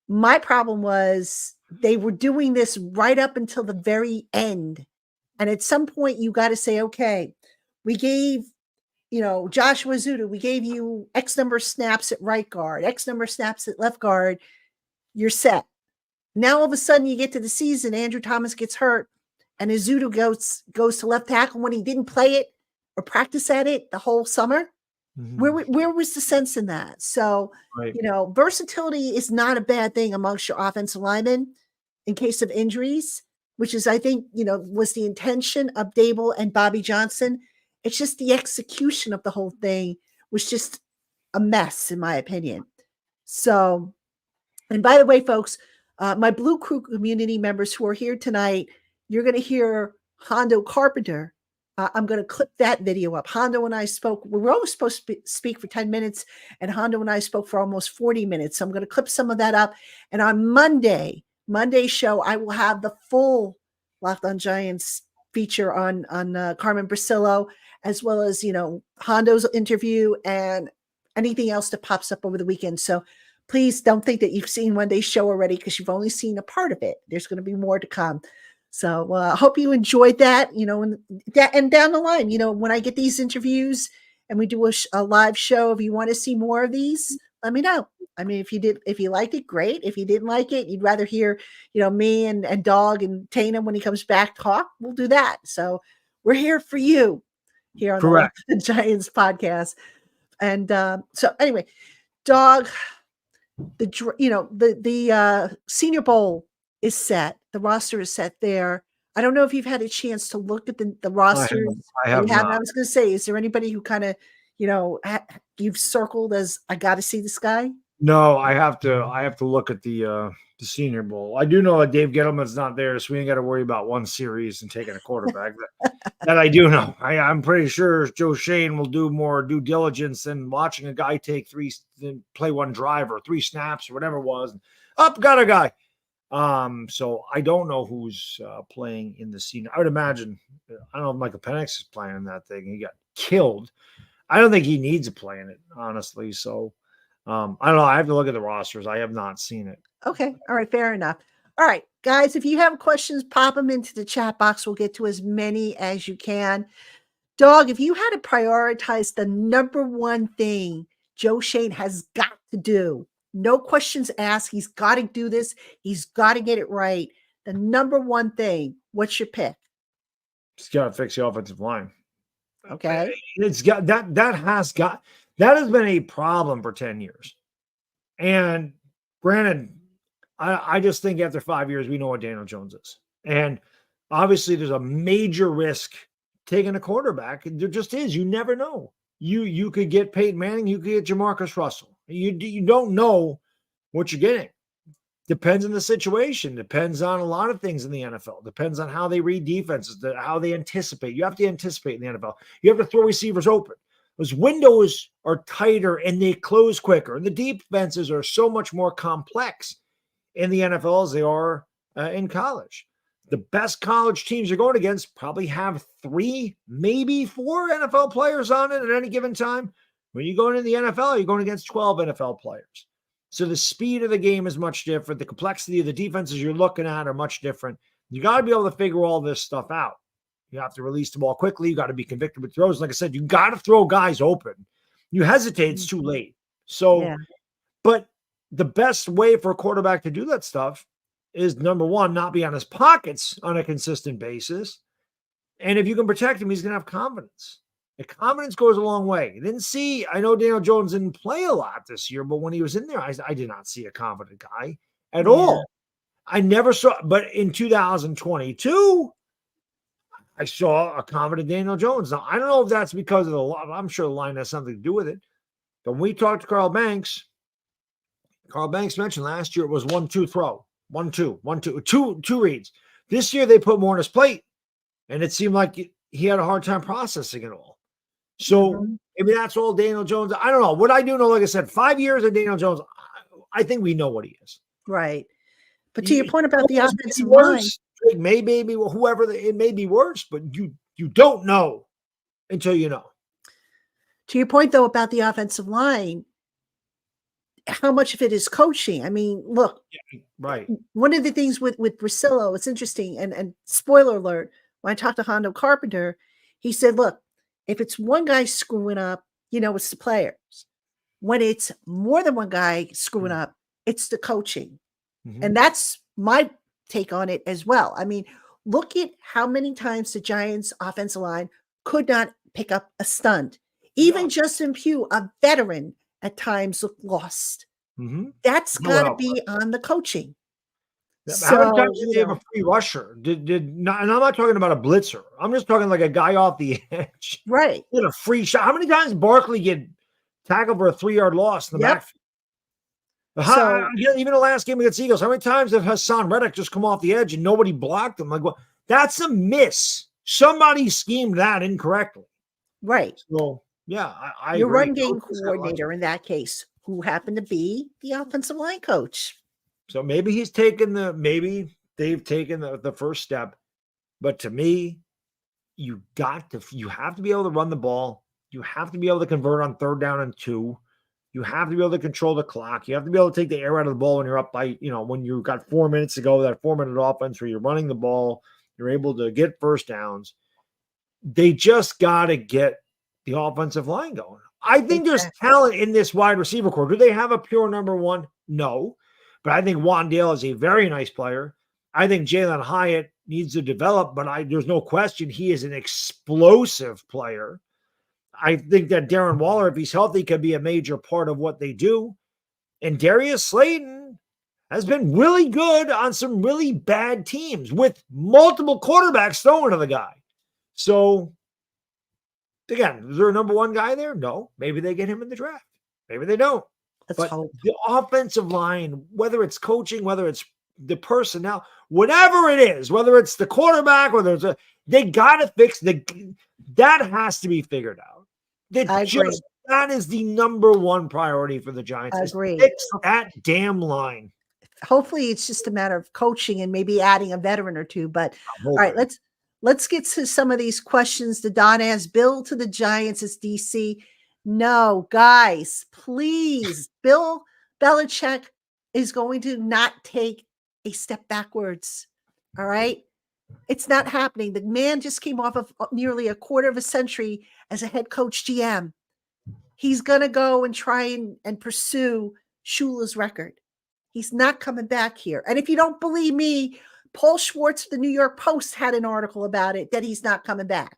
my problem was they were doing this right up until the very end. And at some point you got to say, okay, we gave, Joshua Zuda, we gave you X number of snaps at right guard, X number of snaps at left guard. You're set. Now, all of a sudden you get to the season, Andrew Thomas gets hurt and Zuda goes to left tackle when he didn't play it or practice at it the whole summer. Where was the sense in that? So, right. Versatility is not a bad thing amongst your offensive linemen in case of injuries, which is, I think, was the intention of Daboll and Bobby Johnson. It's just the execution of the whole thing was just a mess, in my opinion. So, and by the way, folks, my Blue Crew community members who are here tonight, you're going to hear Hondo Carpenter I'm going to clip that video up. Hondo and I spoke. We were always supposed to speak for 10 minutes, and Hondo and I spoke for almost 40 minutes. So I'm going to clip some of that up. And on Monday's show, I will have the full Locked On Giants feature on Carmen Bricillo, as well as, Hondo's interview and anything else that pops up over the weekend. So please don't think that you've seen Monday's show already, because you've only seen a part of it. There's going to be more to come. So I hope you enjoyed that, and down the line, when I get these interviews and we do a live show, if you want to see more of these, let me know. I mean, if you liked it, great. If you didn't like it, you'd rather hear, me and Dog and Traina when he comes back talk, we'll do that. So we're here for you here on the Giants podcast. And so anyway, Dog, the Senior Bowl is set. The roster is set there. I don't know if you've had a chance to look at the roster. I have not. I was going to say, is there anybody who kind of, you've circled as, I got to see this guy? No, I have to look at the Senior Bowl. I do know that Dave Gettleman's not there, so we ain't got to worry about one series and taking a quarterback. that I do know. I'm pretty sure Joe Shane will do more due diligence than watching a guy play one drive or 3 snaps or whatever it was. Got a guy. So I don't know who's playing in the Senior. I would imagine, I don't know if Michael Penix is playing in that thing. He got killed. I don't think he needs to play in it, honestly. So I don't know. I have to look at the rosters. I have not seen it. Okay. All right. Fair enough. All right, guys, if you have questions, pop them into the chat box. We'll get to as many as you can. Dog, if you had to prioritize the number one thing Joe Shane has got to do, no questions asked, he's got to do this. He's got to get it right. The number one thing, what's your pick? He's got to fix the offensive line. Okay. It's got that has been a problem for 10 years. And granted, I just think after 5 years, we know what Daniel Jones is. And obviously there's a major risk taking a quarterback. There just is. You never know. You could get Peyton Manning, you could get Jamarcus Russell. You don't know what you're getting. Depends on the situation. Depends on a lot of things in the NFL. Depends on how they read defenses, how they anticipate. You have to anticipate in the NFL. You have to throw receivers open. Those windows are tighter and they close quicker. And the defenses are so much more complex in the NFL as they are in college. The best college teams you're going against probably have 3, maybe 4 NFL players on it at any given time. When you go into the NFL, you're going against 12 NFL players. So the speed of the game is much different. The complexity of the defenses you're looking at are much different. You got to be able to figure all this stuff out. You have to release the ball quickly. You got to be convicted with throws. Like I said, you got to throw guys open. You hesitate, it's too late. So, But the best way for a quarterback to do that stuff is, number one, not be on his pockets on a consistent basis. And if you can protect him, he's going to have confidence. The confidence goes a long way. I know Daniel Jones didn't play a lot this year, but when he was in there, I did not see a confident guy at all. I never saw, but in 2022, I saw a confident Daniel Jones. Now, I don't know if that's because of the line. I'm sure the line has something to do with it. But when we talked to Carl Banks mentioned last year it was 1-2 throw. 1-2, 1-2, two reads. This year they put more on his plate, and it seemed like he had a hard time processing it all. So maybe that's all Daniel Jones. I don't know. What I do know, like I said, 5 years of Daniel Jones, I think we know what he is. Right. But to your point about the offensive line, maybe whoever it may be worse, but you don't know until you know. To your point, though, about the offensive line, how much of it is coaching? I mean, look, right. One of the things with Bricillo, it's interesting, and spoiler alert, when I talked to Hondo Carpenter, he said, look, if it's one guy screwing up, it's the players. When it's more than one guy screwing up, it's the coaching. Mm-hmm. And that's my take on it as well. I mean, look at how many times the Giants offensive line could not pick up a stunt. Even Justin Pugh, a veteran, at times looked lost. Mm-hmm. That's got to be on the coaching. How many times did they have a free rusher? And I'm not talking about a blitzer. I'm just talking like a guy off the edge. Right. Get a free shot. How many times Barkley get tackled for a 3-yard loss in the backfield? Even the last game against Eagles, how many times did Hassan Reddick just come off the edge and nobody blocked him? Like, well, that's a miss. somebody schemed that incorrectly. Right. So, yeah, I Your agree. run game coordinator in that case, who happened to be the offensive line coach. So maybe they've taken the first step. But to me, you have to be able to run the ball. You have to be able to convert on 3rd down and 2. You have to be able to control the clock. You have to be able to take the air out of the ball when you're up by, when you've got 4 minutes to go, that 4-minute offense where you're running the ball, you're able to get first downs. They just got to get the offensive line going. I think there's talent in this wide receiver core. Do they have a pure number one? No. But I think Wandale is a very nice player. I think Jalen Hyatt needs to develop, but there's no question he is an explosive player. I think that Darren Waller, if he's healthy, could be a major part of what they do. And Darius Slayton has been really good on some really bad teams with multiple quarterbacks throwing to the guy. So, again, is there a number one guy there? No. Maybe they get him in the draft. Maybe they don't. But the offensive line, whether it's coaching, whether it's the personnel, whatever it is, whether it's the quarterback, whether it's they got to fix that has to be figured out. That is the number one priority for the Giants. I agree. Fix that damn line. Hopefully it's just a matter of coaching and maybe adding a veteran or two. But all right, let's get to some of these questions. The Don asks, Bill to the Giants as DC. No, guys, please. Bill Belichick is going to not take a step backwards. All right. It's not happening. The man just came off of nearly a quarter of a century as a head coach GM. He's going to go and try and pursue Shula's record. He's not coming back here. And if you don't believe me, Paul Schwartz of the New York Post had an article about it, that he's not coming back.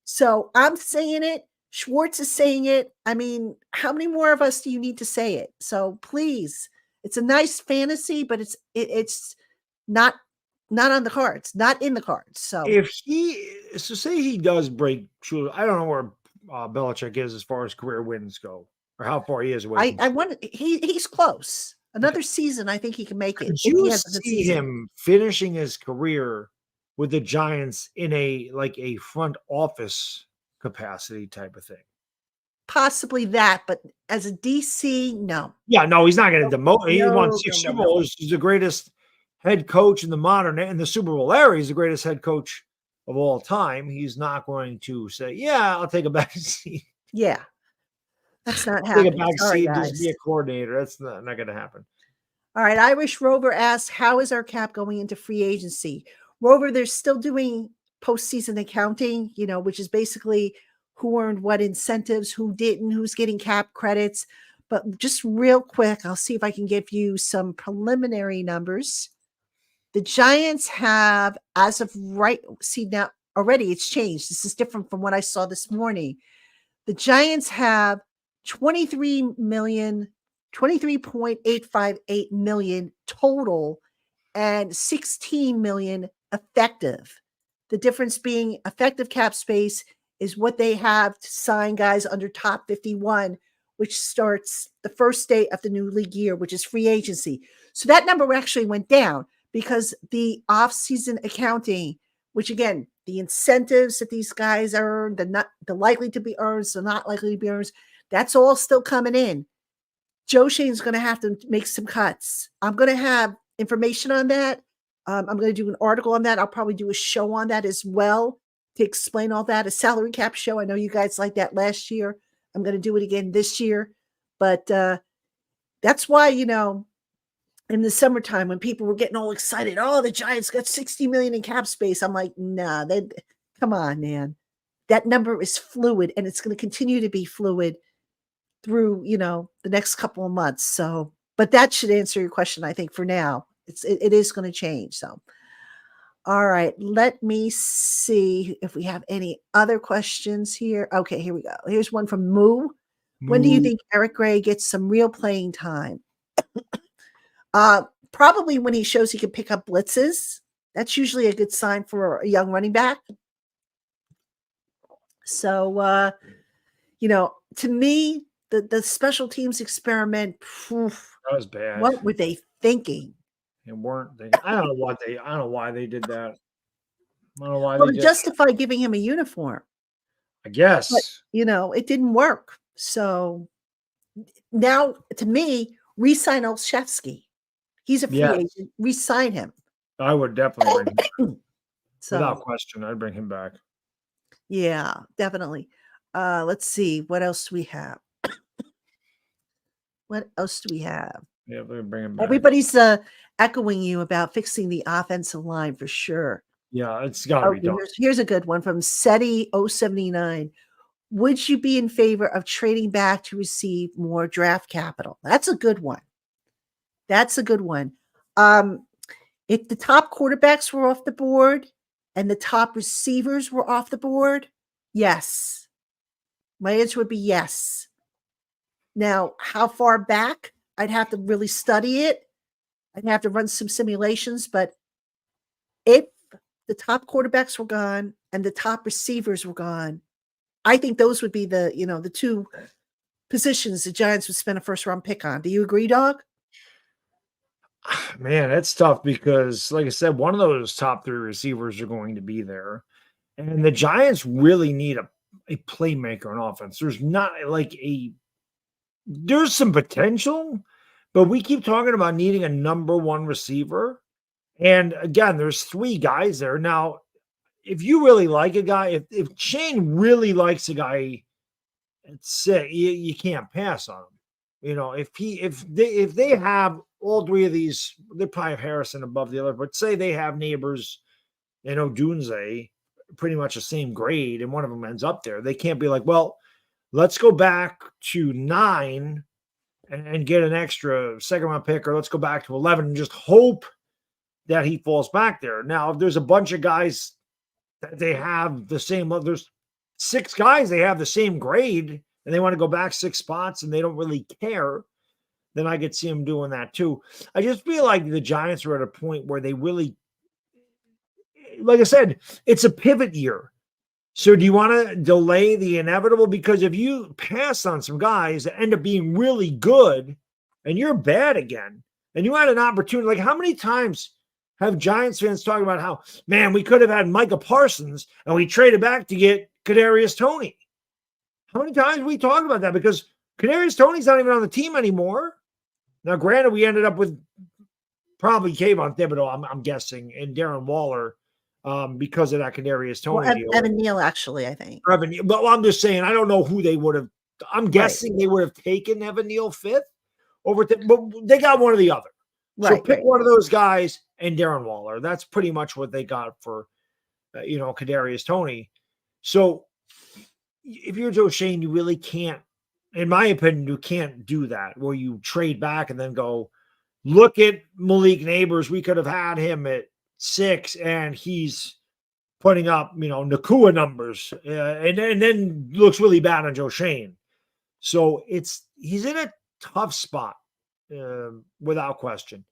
So I'm saying it. Schwartz is saying it. I mean, how many more of us do you need to say it? So please, it's a nice fantasy, but it's not on the cards, not in the cards. So say he does break Shula, I don't know where Belichick is as far as career wins go, or how far he is away. He's close. Another season, I think he can make it. Could you see him finishing his career with the Giants in a front office capacity type of thing? Possibly that, but as a DC, no. Yeah, no, he's not going to demote. He won 6 Super Bowls. He's the greatest head coach in the Super Bowl era. He's the greatest head coach of all time. He's not going to say, "Yeah, I'll take a back seat." Yeah, that's not happening. Take a back seat, just be a coordinator. That's not going to happen. All right. Irish Rover asks, "How is our cap going into free agency?" Rover, they're still doing postseason accounting, which is basically who earned what incentives, who didn't, who's getting cap credits. But just real quick, I'll see if I can give you some preliminary numbers. The Giants have, as of right, see now already it's changed. This is different from what I saw this morning. The Giants have 23.858 million total and 16 million effective. The difference being effective cap space is what they have to sign guys under top 51, which starts the first day of the new league year, which is free agency. So that number actually went down because the off-season accounting, which again, the incentives that these guys earn, the likely to be earned, the not likely to be earned, that's all still coming in. Joe Shane's going to have to make some cuts. I'm going to have information on that. I'm going to do an article on that. I'll probably do a show on that as well to explain all that, a salary cap show. I know you guys liked that last year. I'm going to do it again this year. But that's why, in the summertime when people were getting all excited, oh, the Giants got 60 million in cap space. I'm like, nah, come on, man. That number is fluid and it's going to continue to be fluid through, the next couple of months. So, but that should answer your question, I think, for now. It is going to change. So, all right, let me see if we have any other questions here. Okay, here we go. Here's one from Moo. When do you think Eric Gray gets some real playing time? Probably when he shows he can pick up blitzes. That's usually a good sign for a young running back. So, to me, the special teams experiment, that was bad. What were they thinking? And weren't they? I don't know why they did that. I don't know why Well, to justify giving him a uniform. I guess. But, it didn't work. So now, to me, re-sign Olszewski. He's a free agent. Re-sign him. I would definitely bring him back. So, without question, I'd bring him back. Yeah, definitely. Let's see. What else do we have? What else do we have? Yeah, we'll bring him back. Everybody's echoing you about fixing the offensive line for sure. Yeah, it's got to be done. Here's a good one from SETI 079. Would you be in favor of trading back to receive more draft capital? That's a good one. If the top quarterbacks were off the board and the top receivers were off the board, yes. My answer would be yes. Now, how far back? I'd have to really study it. I'd have to run some simulations, but if the top quarterbacks were gone and the top receivers were gone, I think those would be the two positions the Giants would spend a first-round pick on. Do you agree, Dog? Man, it's tough because, like I said, one of those top 3 receivers are going to be there. And the Giants really need a playmaker on offense. There's not there's some potential, but we keep talking about needing a number 1 receiver. And again, there's 3 guys there. Now, if you really like a guy, if Shane really likes a guy at 6, you can't pass on him. If they have all 3 of these, they probably have Harrison above the other, but say they have Neighbors and Odunze pretty much the same grade, and one of them ends up there. They can't be like, well, let's go back to 9 and get an extra second-round pick, or let's go back to 11 and just hope that he falls back there. Now, if there's a bunch of guys that they have the same, there's 6 guys they have the same grade, and they want to go back 6 spots and they don't really care, then I could see them doing that too. I just feel like the Giants are at a point where they really, like I said, it's a pivot year. So do you want to delay the inevitable? Because if you pass on some guys that end up being really good and you're bad again, and you had an opportunity, like how many times have Giants fans talking about how, man, we could have had Micah Parsons and we traded back to get Kadarius Toney? How many times we talk about that? Because Kadarius Toney's not even on the team anymore. Now, granted, we ended up with probably Kayvon Thibodeau, I'm guessing, and Darren Waller because of that Kadarius Toney deal. Evan Neal, actually, I think. Evan Neal, but I'm just saying, I don't know who they would have. I'm guessing they would have taken Evan Neal 5th over, but they got one or the other. So pick one of those guys and Darren Waller. That's pretty much what they got for, Kadarius Toney. So if you're Joe Shane, you really can't, in my opinion, you can't do that where you trade back and then go, look at Malik Neighbors. We could have had him at 6 and he's putting up, Nakua numbers and then looks really bad on Joe Shane. So he's in a tough spot without question.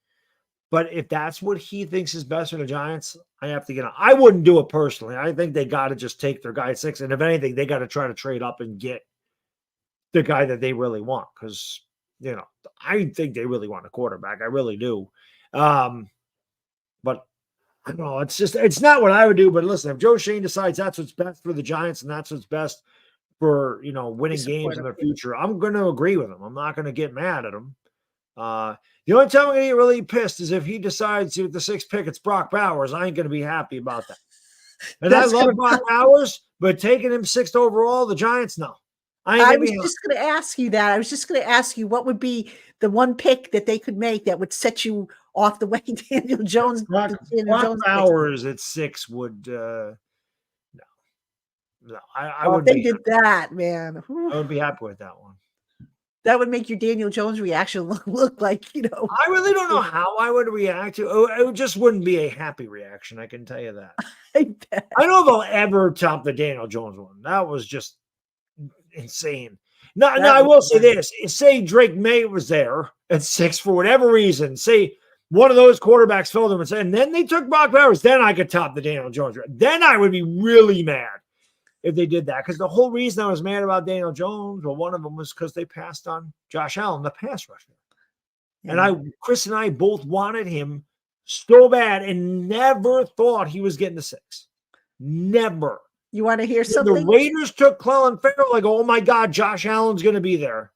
But if that's what he thinks is best for the Giants, I have to get on. I wouldn't do it personally. I think they got to just take their guy at 6. And if anything, they got to try to trade up and get the guy that they really want. Because, I think they really want a quarterback. I really do. But I don't know. It's not what I would do. But listen, if Joe Shane decides that's what's best for the Giants and that's what's best for, winning games in their future, I'm going to agree with him. I'm not going to get mad at him. The only time I'm going to get really pissed is if he decides with the 6th pick, it's Brock Bowers. I ain't going to be happy about that. And I love Brock Bowers, but taking him 6th overall, the Giants, no. I was just going to ask you that. I was just going to ask you what would be the one pick that they could make that would set you off the way Daniel Jones. Brock Bowers at 6 would no. I wouldn't. They did that, man. I would be happy with that one. That would make your Daniel Jones reaction look like, I really don't know how I would react to it. It just wouldn't be a happy reaction. I can tell you that. I don't know if I'll ever top the Daniel Jones one. That was just insane. No, I will say this. Say Drake May was there at 6 for whatever reason. Say one of those quarterbacks fell them and then they took Brock Bowers. Then I could top the Daniel Jones. Then I would be really mad if they did that, because the whole reason I was mad about Daniel Jones, well, one of them was because they passed on Josh Allen, the pass rusher. And Chris and I both wanted him so bad and never thought he was getting the 6. Never. You want to hear When something? the Raiders took Clelin Ferrell, like, oh my God, Josh Allen's going to be there.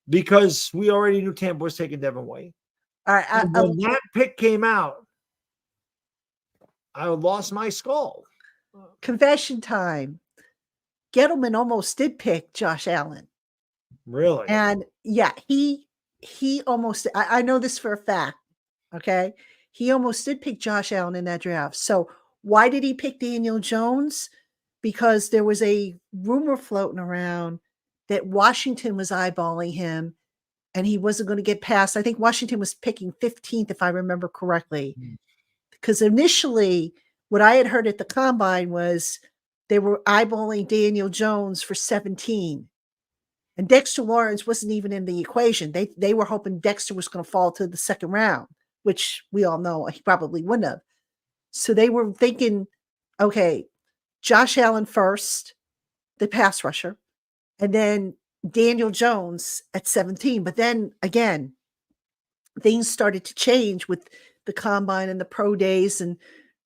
Because we already knew Tampa was taking Devin White. All right. When that pick came out, I lost my skull. Confession time. Gettleman almost did pick Josh Allen. Really? And yeah, he almost, I know this for a fact. Okay. He almost did pick Josh Allen in that draft. So why did he pick Daniel Jones? Because there was a rumor floating around that Washington was eyeballing him and he wasn't going to get past. I think Washington was picking 15th, if I remember correctly. Because initially, what I had heard at the combine was they were eyeballing Daniel Jones for 17. And Dexter Lawrence wasn't even in the equation. They were hoping Dexter was going to fall to the second round, which we all know he probably wouldn't have. So they were thinking, okay, Josh Allen first, the pass rusher, and then Daniel Jones at 17. But then again, things started to change with the combine and the pro days, and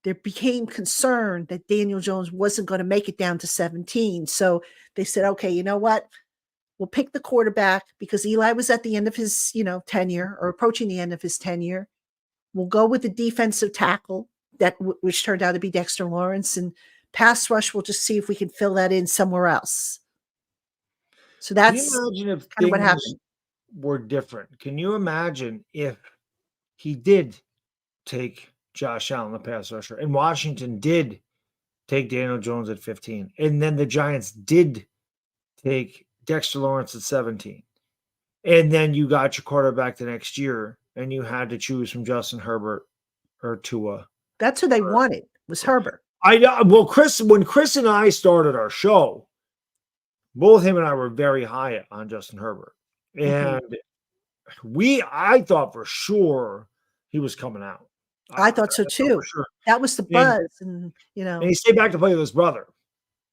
there became concern that Daniel Jones wasn't going to make it down to 17. So they said, okay, you know what? We'll pick the quarterback because Eli was at the end of his, tenure or approaching the end of his tenure. We'll go with the defensive tackle which turned out to be Dexter Lawrence, and pass rush. We'll just see if we can fill that in somewhere else. So that's Can you imagine if kind of what things happened. were different? Can you imagine if he did take Josh Allen, the pass rusher, and Washington did take Daniel Jones at 15, and then the Giants did take Dexter Lawrence at 17, and then you got your quarterback the next year, and you had to choose from Justin Herbert or Tua. That's who they wanted, was Herbert. I know. Well, when Chris and I started our show, both him and I were very high on Justin Herbert, and I thought for sure he was coming out. I thought so too. Sure. That was the buzz, and he stayed back to play with his brother.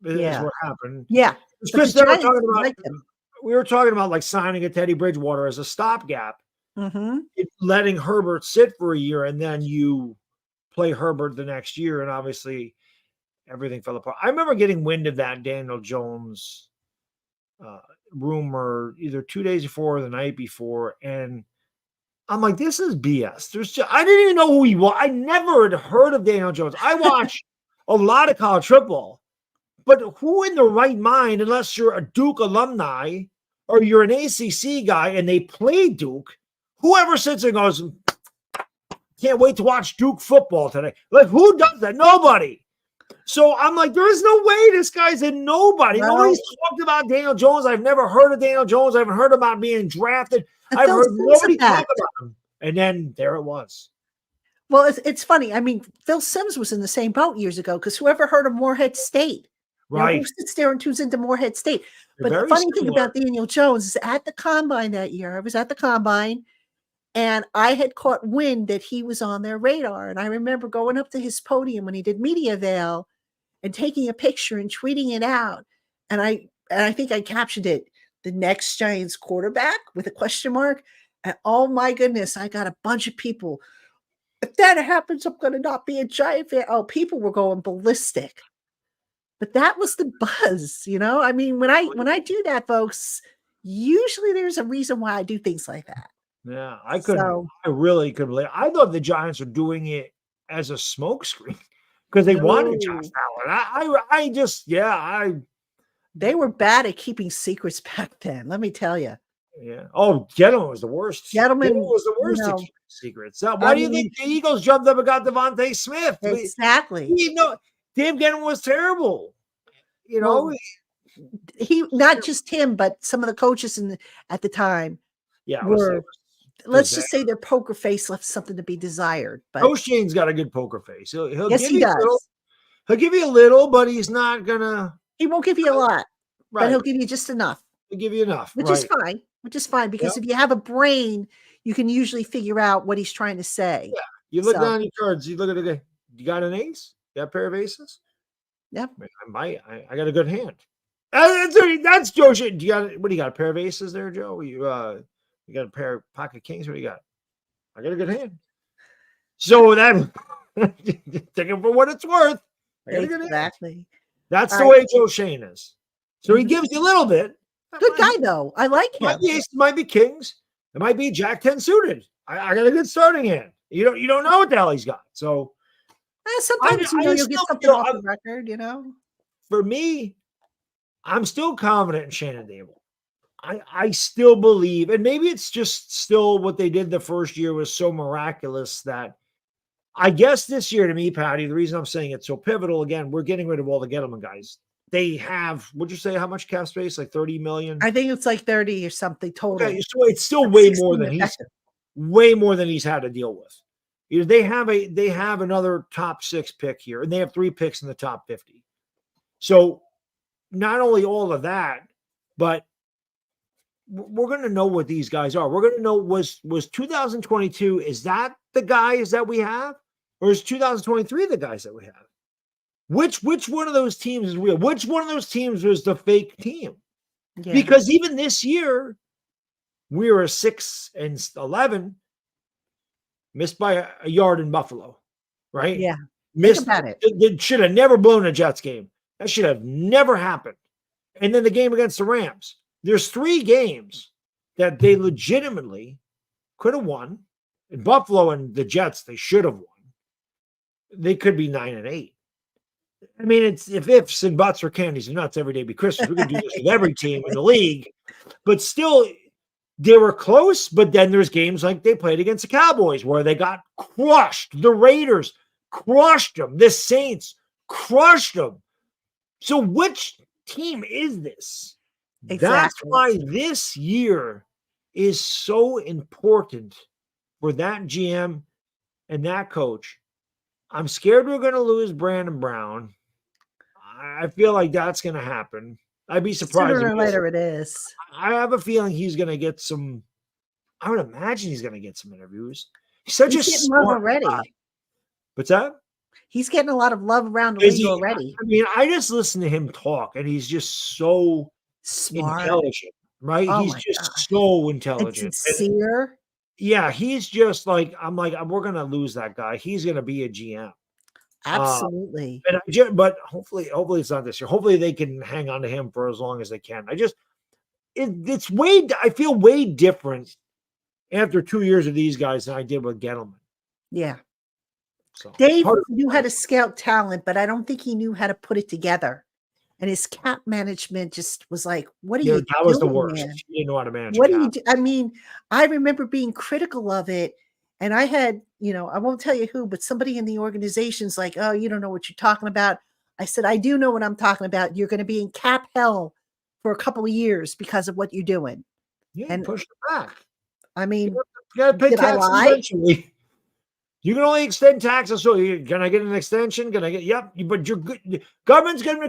Yeah, is what happened. Yeah, Chris and I were talking about. We were talking about like signing a Teddy Bridgewater as a stopgap, letting Herbert sit for a year, and then you play Herbert the next year, and obviously everything fell apart. I remember getting wind of that Daniel Jones rumor either 2 days before or the night before, and I'm like, this is BS. I didn't even know who he was. I never had heard of Daniel Jones. I watch a lot of college football, but who in the right mind, unless you're a Duke alumni or you're an ACC guy and they play Duke, whoever sits and goes, can't wait to watch Duke football today. Like, who does that? Nobody. So I'm like, there is no way this guy's a nobody. No. Nobody's talked about Daniel Jones. I've never heard of Daniel Jones. I haven't heard about being drafted. I've heard nobody talk about him. And then there it was. Well, it's funny. I mean, Phil Simms was in the same boat years ago because whoever heard of Morehead State? Right. Who sits there and tunes into Morehead State? They're but the funny similar. thing about Daniel Jones is at the combine that year, I was at the combine and I had caught wind that he was on their radar. And I remember going up to his podium when he did Media Avail and taking a picture and tweeting it out. And I think I captioned it, the next Giants quarterback with a question mark. And oh my goodness, I got a bunch of people. If that happens, I'm going to not be a Giant fan. Oh, people were going ballistic. But that was the buzz, I mean, when I do that, folks, usually there's a reason why I do things like that. Yeah, I really couldn't believe it. I thought the Giants were doing it as a smokescreen because they wanted Josh Allen. They were bad at keeping secrets back then. Let me tell you. Yeah. Oh, Gettleman was the worst. Gettleman was the worst at keeping secrets. Why do you think the Eagles jumped up and got Devontae Smith? Exactly. Dave Gettleman was terrible. Well, he not just him, but some of the coaches at the time. Yeah. Let's just say their poker face left something to be desired. But Coach Shane's got a good poker face. He'll yes, he does. He'll give you a little, but he's not gonna. He won't give you a lot, but he'll give you just enough. He'll give you enough, which is fine. Which is fine because if you have a brain, you can usually figure out what he's trying to say. Yeah, you look down your cards. You look at it. You got an ace? You got a pair of aces? Yep. I got a good hand. That's Joe. Do you got? What do you got? A pair of aces there, Joe? You got a pair of pocket kings? What do you got? I got a good hand. So that take it for what it's worth. Exactly. That's the way Joe Shane is. So he gives you a little bit. Good guy, though. I like him. Might be kings. It might be Jack 10 suited. I got a good starting hand. You don't know what the hell he's got. So sometimes you'll get something off the record, For me, I'm still confident in Shannon Daboll. I still believe, and maybe it's just still what they did the first year was so miraculous that I guess this year to me, Patty, the reason I'm saying it's so pivotal, again, we're getting rid of all the Gettleman guys. They have, would you say how much cap space? Like 30 million? I think it's like 30 or something total. Okay, so it's still way more than he's had to deal with. They have another top 6 pick here, and they have 3 picks in the top 50. So not only all of that, but we're going to know what these guys are. We're going to know was 2022, is that the guys that we have? Or is 2023 the guys that we have? Which one of those teams is real? Which one of those teams was the fake team? Yeah. Because even this year, we were 6-11, missed by a yard in Buffalo, right? Yeah. Missed. It should have never blown a Jets game. That should have never happened. And then the game against the Rams. There's 3 games that they legitimately could have won. In Buffalo and the Jets, they should have won. They could be 9-8. I mean, it's if ifs and buts or candies and nuts every day be Christmas. We can do this with every team in the league. But still, they were close. But then there's games like they played against the Cowboys where they got crushed. The Raiders crushed them. The Saints crushed them. So which team is this? Exactly. That's why this year is so important for that GM and that coach. I'm scared we're going to lose Brandon Brown. I feel like that's going to happen. I'd be surprised. Sooner or later it is. I have a feeling he's going to get some. I would imagine he's going to get some interviews. He's such a smart love already. Guy. What's that? He's getting a lot of love around the league already. I mean, I just listen to him talk, and he's just so smart, intelligent, right? Oh, he's just so intelligent, and sincere. Yeah, he's just like, I'm like, we're going to lose that guy. He's going to be a GM. Absolutely. But hopefully it's not this year. Hopefully they can hang on to him for as long as they can. I feel way different after 2 years of these guys than I did with Gettleman. Yeah. So Dave knew how to scout talent, but I don't think he knew how to put it together. And his cap management just was like, what are you doing? That was the worst. Man? He didn't know how to manage. What do you do? I mean, I remember being critical of it. And I had, I won't tell you who, but somebody in the organization's like, oh, you don't know what you're talking about. I said, I do know what I'm talking about. You're going to be in cap hell for a couple of years because of what you're doing. Yeah, and push it back. I mean, you got to pay taxes eventually. You can only extend taxes. So can I get an extension? Can I get? Yep. But you're good. Government is going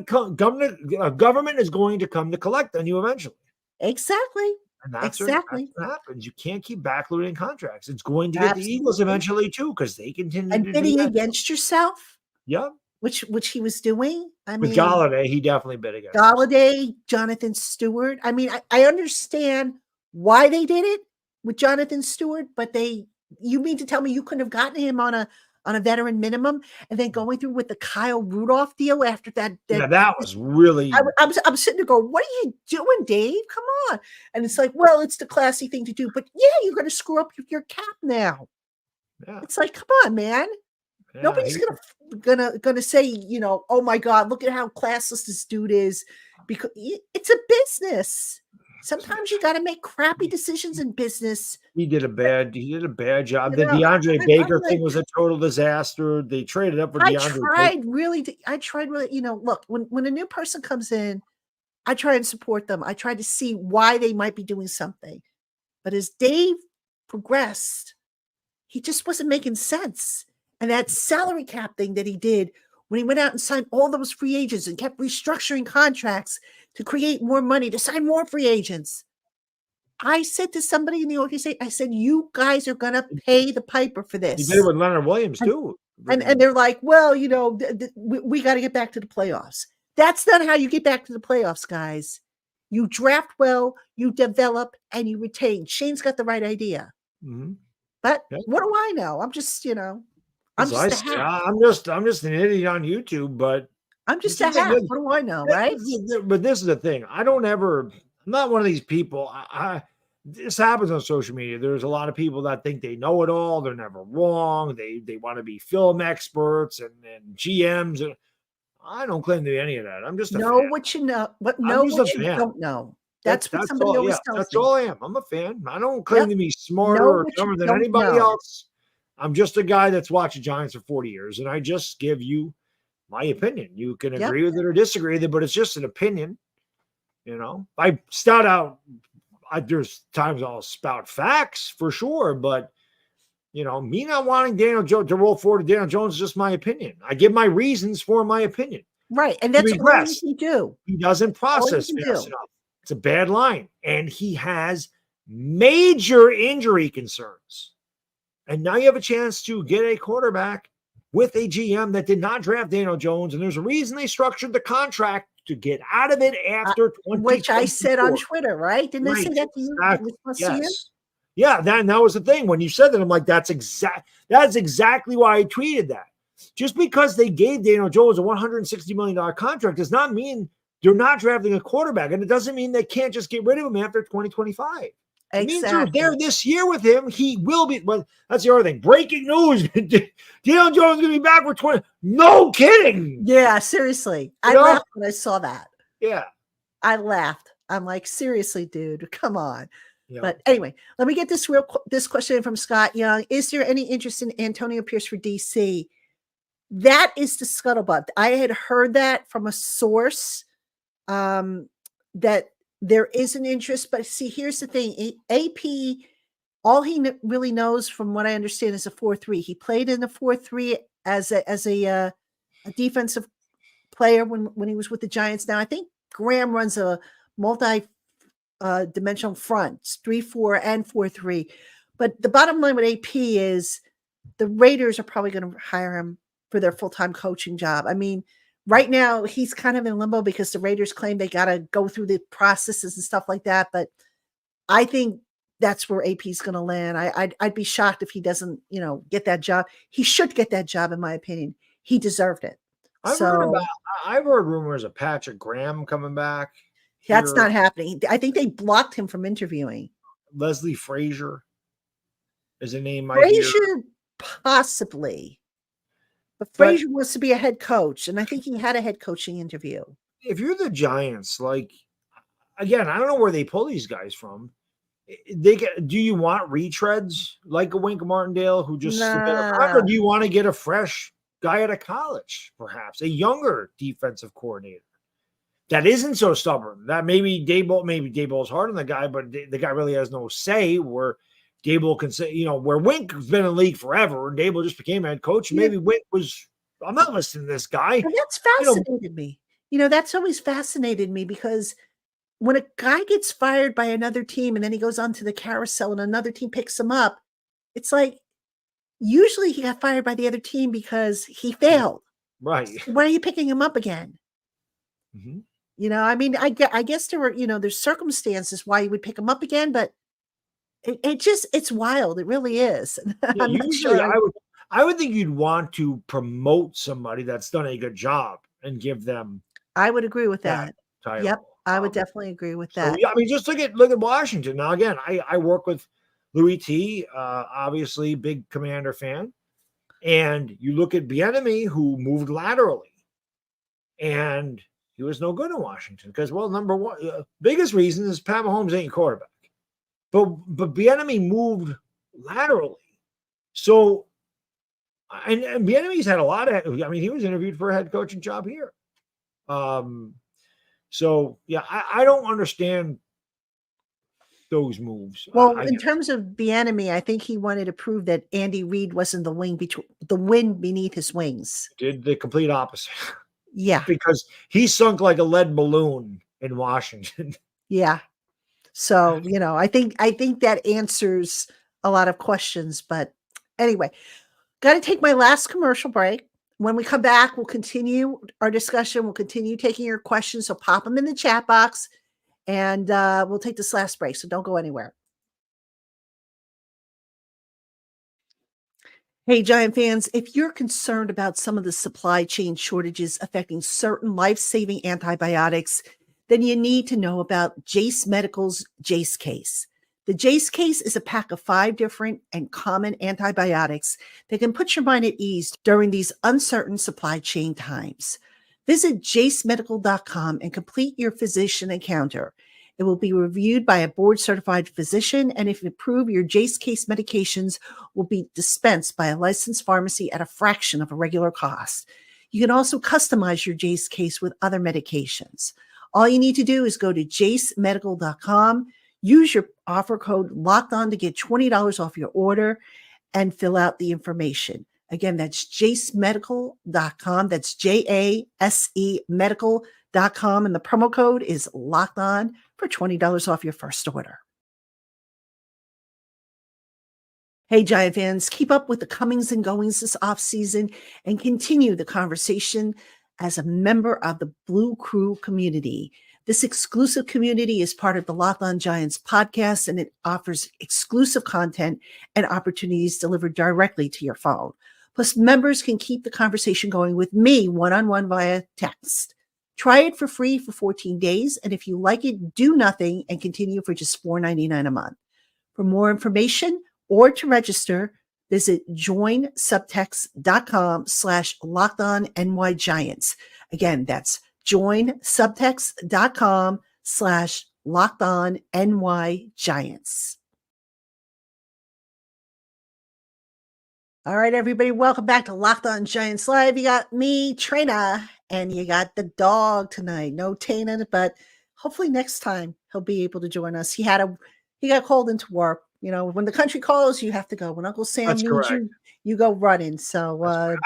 to come to collect on you eventually. Exactly. And that's what happens. You can't keep backlooting contracts. It's going to get the Eagles eventually too, because they continue and bidding against yourself. Yep. Which he was doing. With Galladay, he definitely bid against Galladay, Jonathan Stewart. I mean, I understand why they did it with Jonathan Stewart, but you mean to tell me you couldn't have gotten him on a veteran minimum and then going through with the Kyle Rudolph deal after that? That was really. I'm sitting there going, what are you doing, Dave? Come on. And it's like, well, it's the classy thing to do, but yeah, you're going to screw up your cap now. Yeah. It's like, come on, man. Yeah, nobody's gonna say, oh my God, look at how classless this dude is, because it's a business. Sometimes you got to make crappy decisions in business. He did a bad job. The DeAndre Baker thing was a total disaster. They traded up for DeAndre. I tried really, look, when a new person comes in, I try and support them. I try to see why they might be doing something. But as Dave progressed, he just wasn't making sense. And that salary cap thing that he did when he went out and signed all those free agents and kept restructuring contracts to create more money, to sign more free agents. I said to somebody in the organization, I said, you guys are going to pay the piper for this. He did it with Leonard Williams too. And they're like, well, we got to get back to the playoffs. That's not how you get back to the playoffs, guys. You draft well, you develop, and you retain. Shane's got the right idea. Mm-hmm. But what do I know? I'm just, I'm So just a hack. I'm just an idiot on YouTube, but I'm just a hack. What do I know, right? But this is the thing. I'm not one of these people. This happens on social media. There's a lot of people that think they know it all. They're never wrong. They want to be film experts and GMs. And I don't claim to be any of that. I'm just a know fan. what you know, know what you don't know. That's what somebody always tells me. That's all I am. I'm a fan. I don't claim to be smarter or dumber than anybody else. I'm just a guy that's watched the Giants for 40 years, and I just give you my opinion. You can agree with it or disagree with it, but it's just an opinion. You know, I start out. There's times I'll spout facts for sure, but you know, me not wanting Daniel Jones to roll forward to Daniel Jones is just my opinion. I give my reasons for my opinion. Right, and that's all you can do. He doesn't process fast enough. It's a bad line, and he has major injury concerns. And now you have a chance to get a quarterback with a GM that did not draft Daniel Jones, and there's a reason they structured the contract to get out of it after 2024. Which I said on Twitter, right? Didn't I say that to you? Yes. Yeah, that was the thing. When you said that, I'm like, that's exactly why I tweeted that. Just because they gave Daniel Jones a $160 million contract does not mean they're not drafting a quarterback, and it doesn't mean they can't just get rid of him after 2025. Exactly. It means they're there this year with him. He will be. Well, that's the other thing. Breaking news: Daniel Jones is going to be back for 20. No kidding. Yeah, seriously. I laughed when I saw that. Yeah, I laughed. I'm like, seriously, dude, come on. Yeah. But anyway, let me get this question in from Scott Young. Is there any interest in Antonio Pierce for DC? That is the scuttlebutt. I had heard that from a source that there is an interest, but see, here's the thing. AP, all he really knows from what I understand is a 4-3. He played in the 4-3 as a defensive player when he was with the Giants. Now, I think Graham runs a multi-dimensional front, 3-4 and 4-3. But the bottom line with AP is the Raiders are probably going to hire him for their full-time coaching job. I mean, right now he's kind of in limbo because the Raiders claim they got to go through the processes and stuff like that. But I think that's where AP is going to land. I'd be shocked if he doesn't, get that job. He should get that job, in my opinion. He deserved it. I've heard rumors of Patrick Graham coming back. That's not happening. I think they blocked him from interviewing. Leslie Frazier is a name. Frazier, possibly. But Frazier wants to be a head coach, and I think he had a head coaching interview. If you're the Giants, again, I don't know where they pull these guys from. Do you want retreads like a Wink Martindale who just or do you want to get a fresh guy out of college, perhaps a younger defensive coordinator that isn't so stubborn? That maybe Daboll's hard on the guy, but the guy really has no say. Where Daboll can say, where Wink's been in the league forever, and Daboll just became head coach. Maybe Wink was, I'm not listening to this guy. And that's fascinated me. That's always fascinated me because when a guy gets fired by another team and then he goes on to the carousel and another team picks him up, it's like usually he got fired by the other team because he failed. Right. Why are you picking him up again? Mm-hmm. I mean, I guess there were, there's circumstances why you would pick him up again, but it's wild. It really is. Yeah, usually I would think you'd want to promote somebody that's done a good job and give them. I would agree with that. Title. Yep. I would definitely agree with that. So, yeah, I mean, just look at Washington. Now, again, I work with Louis T, obviously big Commander fan. And you look at Bieniemy, who moved laterally. And he was no good in Washington because, number one, biggest reason is Pat Mahomes ain't quarterback. But Bieniemy moved laterally. So, and Bieniemy's had a lot of, he was interviewed for a head coaching job here. So, yeah, I don't understand those moves. Well, in terms of Bieniemy, I think he wanted to prove that Andy Reid wasn't the wind beneath his wings. Did the complete opposite. Yeah. Because he sunk like a lead balloon in Washington. Yeah. So, I think that answers a lot of questions. But anyway, got to take my last commercial break. When we come back, we'll continue our discussion. We'll continue taking your questions. So pop them in the chat box and we'll take this last break. So don't go anywhere. Hey, Giant fans, if you're concerned about some of the supply chain shortages affecting certain life-saving antibiotics, then you need to know about Jace Medical's Jace Case. The Jace Case is a pack of 5 different and common antibiotics that can put your mind at ease during these uncertain supply chain times. Visit jacemedical.com and complete your physician encounter. It will be reviewed by a board-certified physician, and if approved, your Jace Case medications will be dispensed by a licensed pharmacy at a fraction of a regular cost. You can also customize your Jace Case with other medications. All you need to do is go to jacemedical.com, use your offer code LOCKEDON to get $20 off your order, and fill out the information. Again, that's jacemedical.com. That's JASE medical.com. And the promo code is LOCKEDON for $20 off your first order. Hey, Giant fans, keep up with the comings and goings this offseason and continue the conversation as a member of the Blue Crew community. This exclusive community is part of the Locked On Giants podcast, and it offers exclusive content and opportunities delivered directly to your phone. Plus, members can keep the conversation going with me one-on-one via text. Try it for free for 14 days, and if you like it, do nothing and continue for just $4.99 a month. For more information or to register, visit joinsubtext.com/LockedOnNYGiants. Again, that's joinsubtext.com/LockedOnNYGiants. All right, everybody, welcome back to Locked On Giants Live. You got me, Traina, and you got the dog tonight. No Tana, but hopefully next time he'll be able to join us. He got called into work. You know, when the country calls, you have to go. When Uncle Sam needs you, you go running. So I've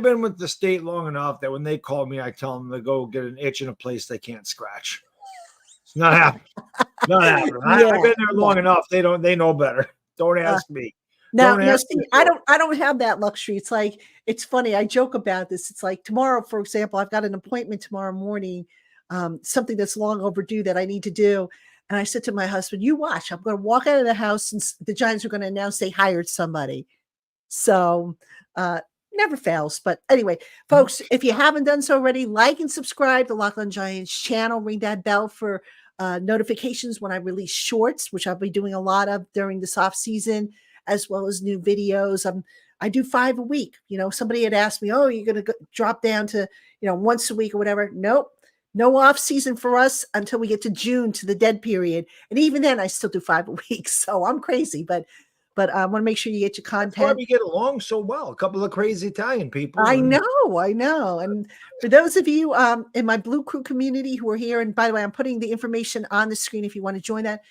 been with the state long enough that when they call me, I tell them to go get an itch in a place they can't scratch. It's not happening. Not happening. Yeah, I've been there long enough. They know better. Don't ask me. Now, see, I don't have that luxury. It's like, it's funny. I joke about this. It's like tomorrow, for example, I've got an appointment tomorrow morning, something that's long overdue that I need to do. And I said to my husband, you watch, I'm going to walk out of the house and the Giants are going to announce they hired somebody. So never fails. But anyway, folks, if you haven't done so already, like and subscribe to Locked On Giants channel. Ring that bell for notifications when I release shorts, which I'll be doing a lot of during this off season, as well as new videos. I do 5 a week. You know, somebody had asked me, oh, you're going to drop down to, once a week or whatever. Nope. No off season for us until we get to June, to the dead period. And even then I still do 5 a week. So I'm crazy, but I want to make sure you get your content. That's why we get along so well. A couple of crazy Italian people. I know. And for those of you in my Blue Crew community who are here, and by the way, I'm putting the information on the screen if you want to join that.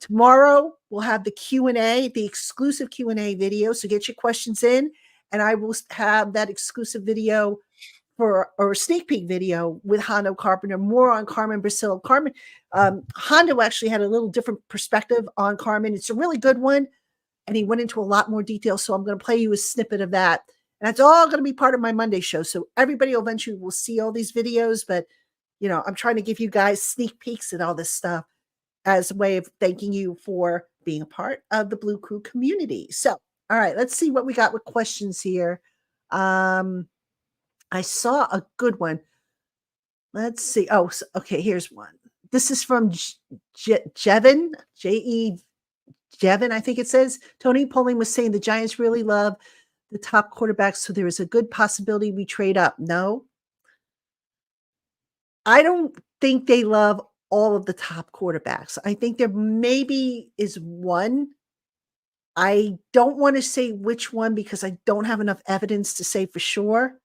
Tomorrow we'll have the Q&A, the exclusive Q&A video. So get your questions in, and I will have that exclusive video or sneak peek video with Hondo Carpenter, more on Carmen Bricillo. Hondo actually had a little different perspective on Carmen. It's a really good one, and he went into a lot more detail. So I'm going to play you a snippet of that. And that's all going to be part of my Monday show. So everybody eventually will see all these videos, but I'm trying to give you guys sneak peeks at all this stuff as a way of thanking you for being a part of the Blue Crew community. So, all right, let's see what we got with questions here. I saw a good one. Let's see. Oh, okay, here's one. This is from Jevin, J-E Jevin, I think it says. Tony Poling was saying the Giants really love the top quarterbacks, so there is a good possibility we trade up. No, I don't think they love all of the top quarterbacks. I think there maybe is one. I don't want to say which one because I don't have enough evidence to say for sure.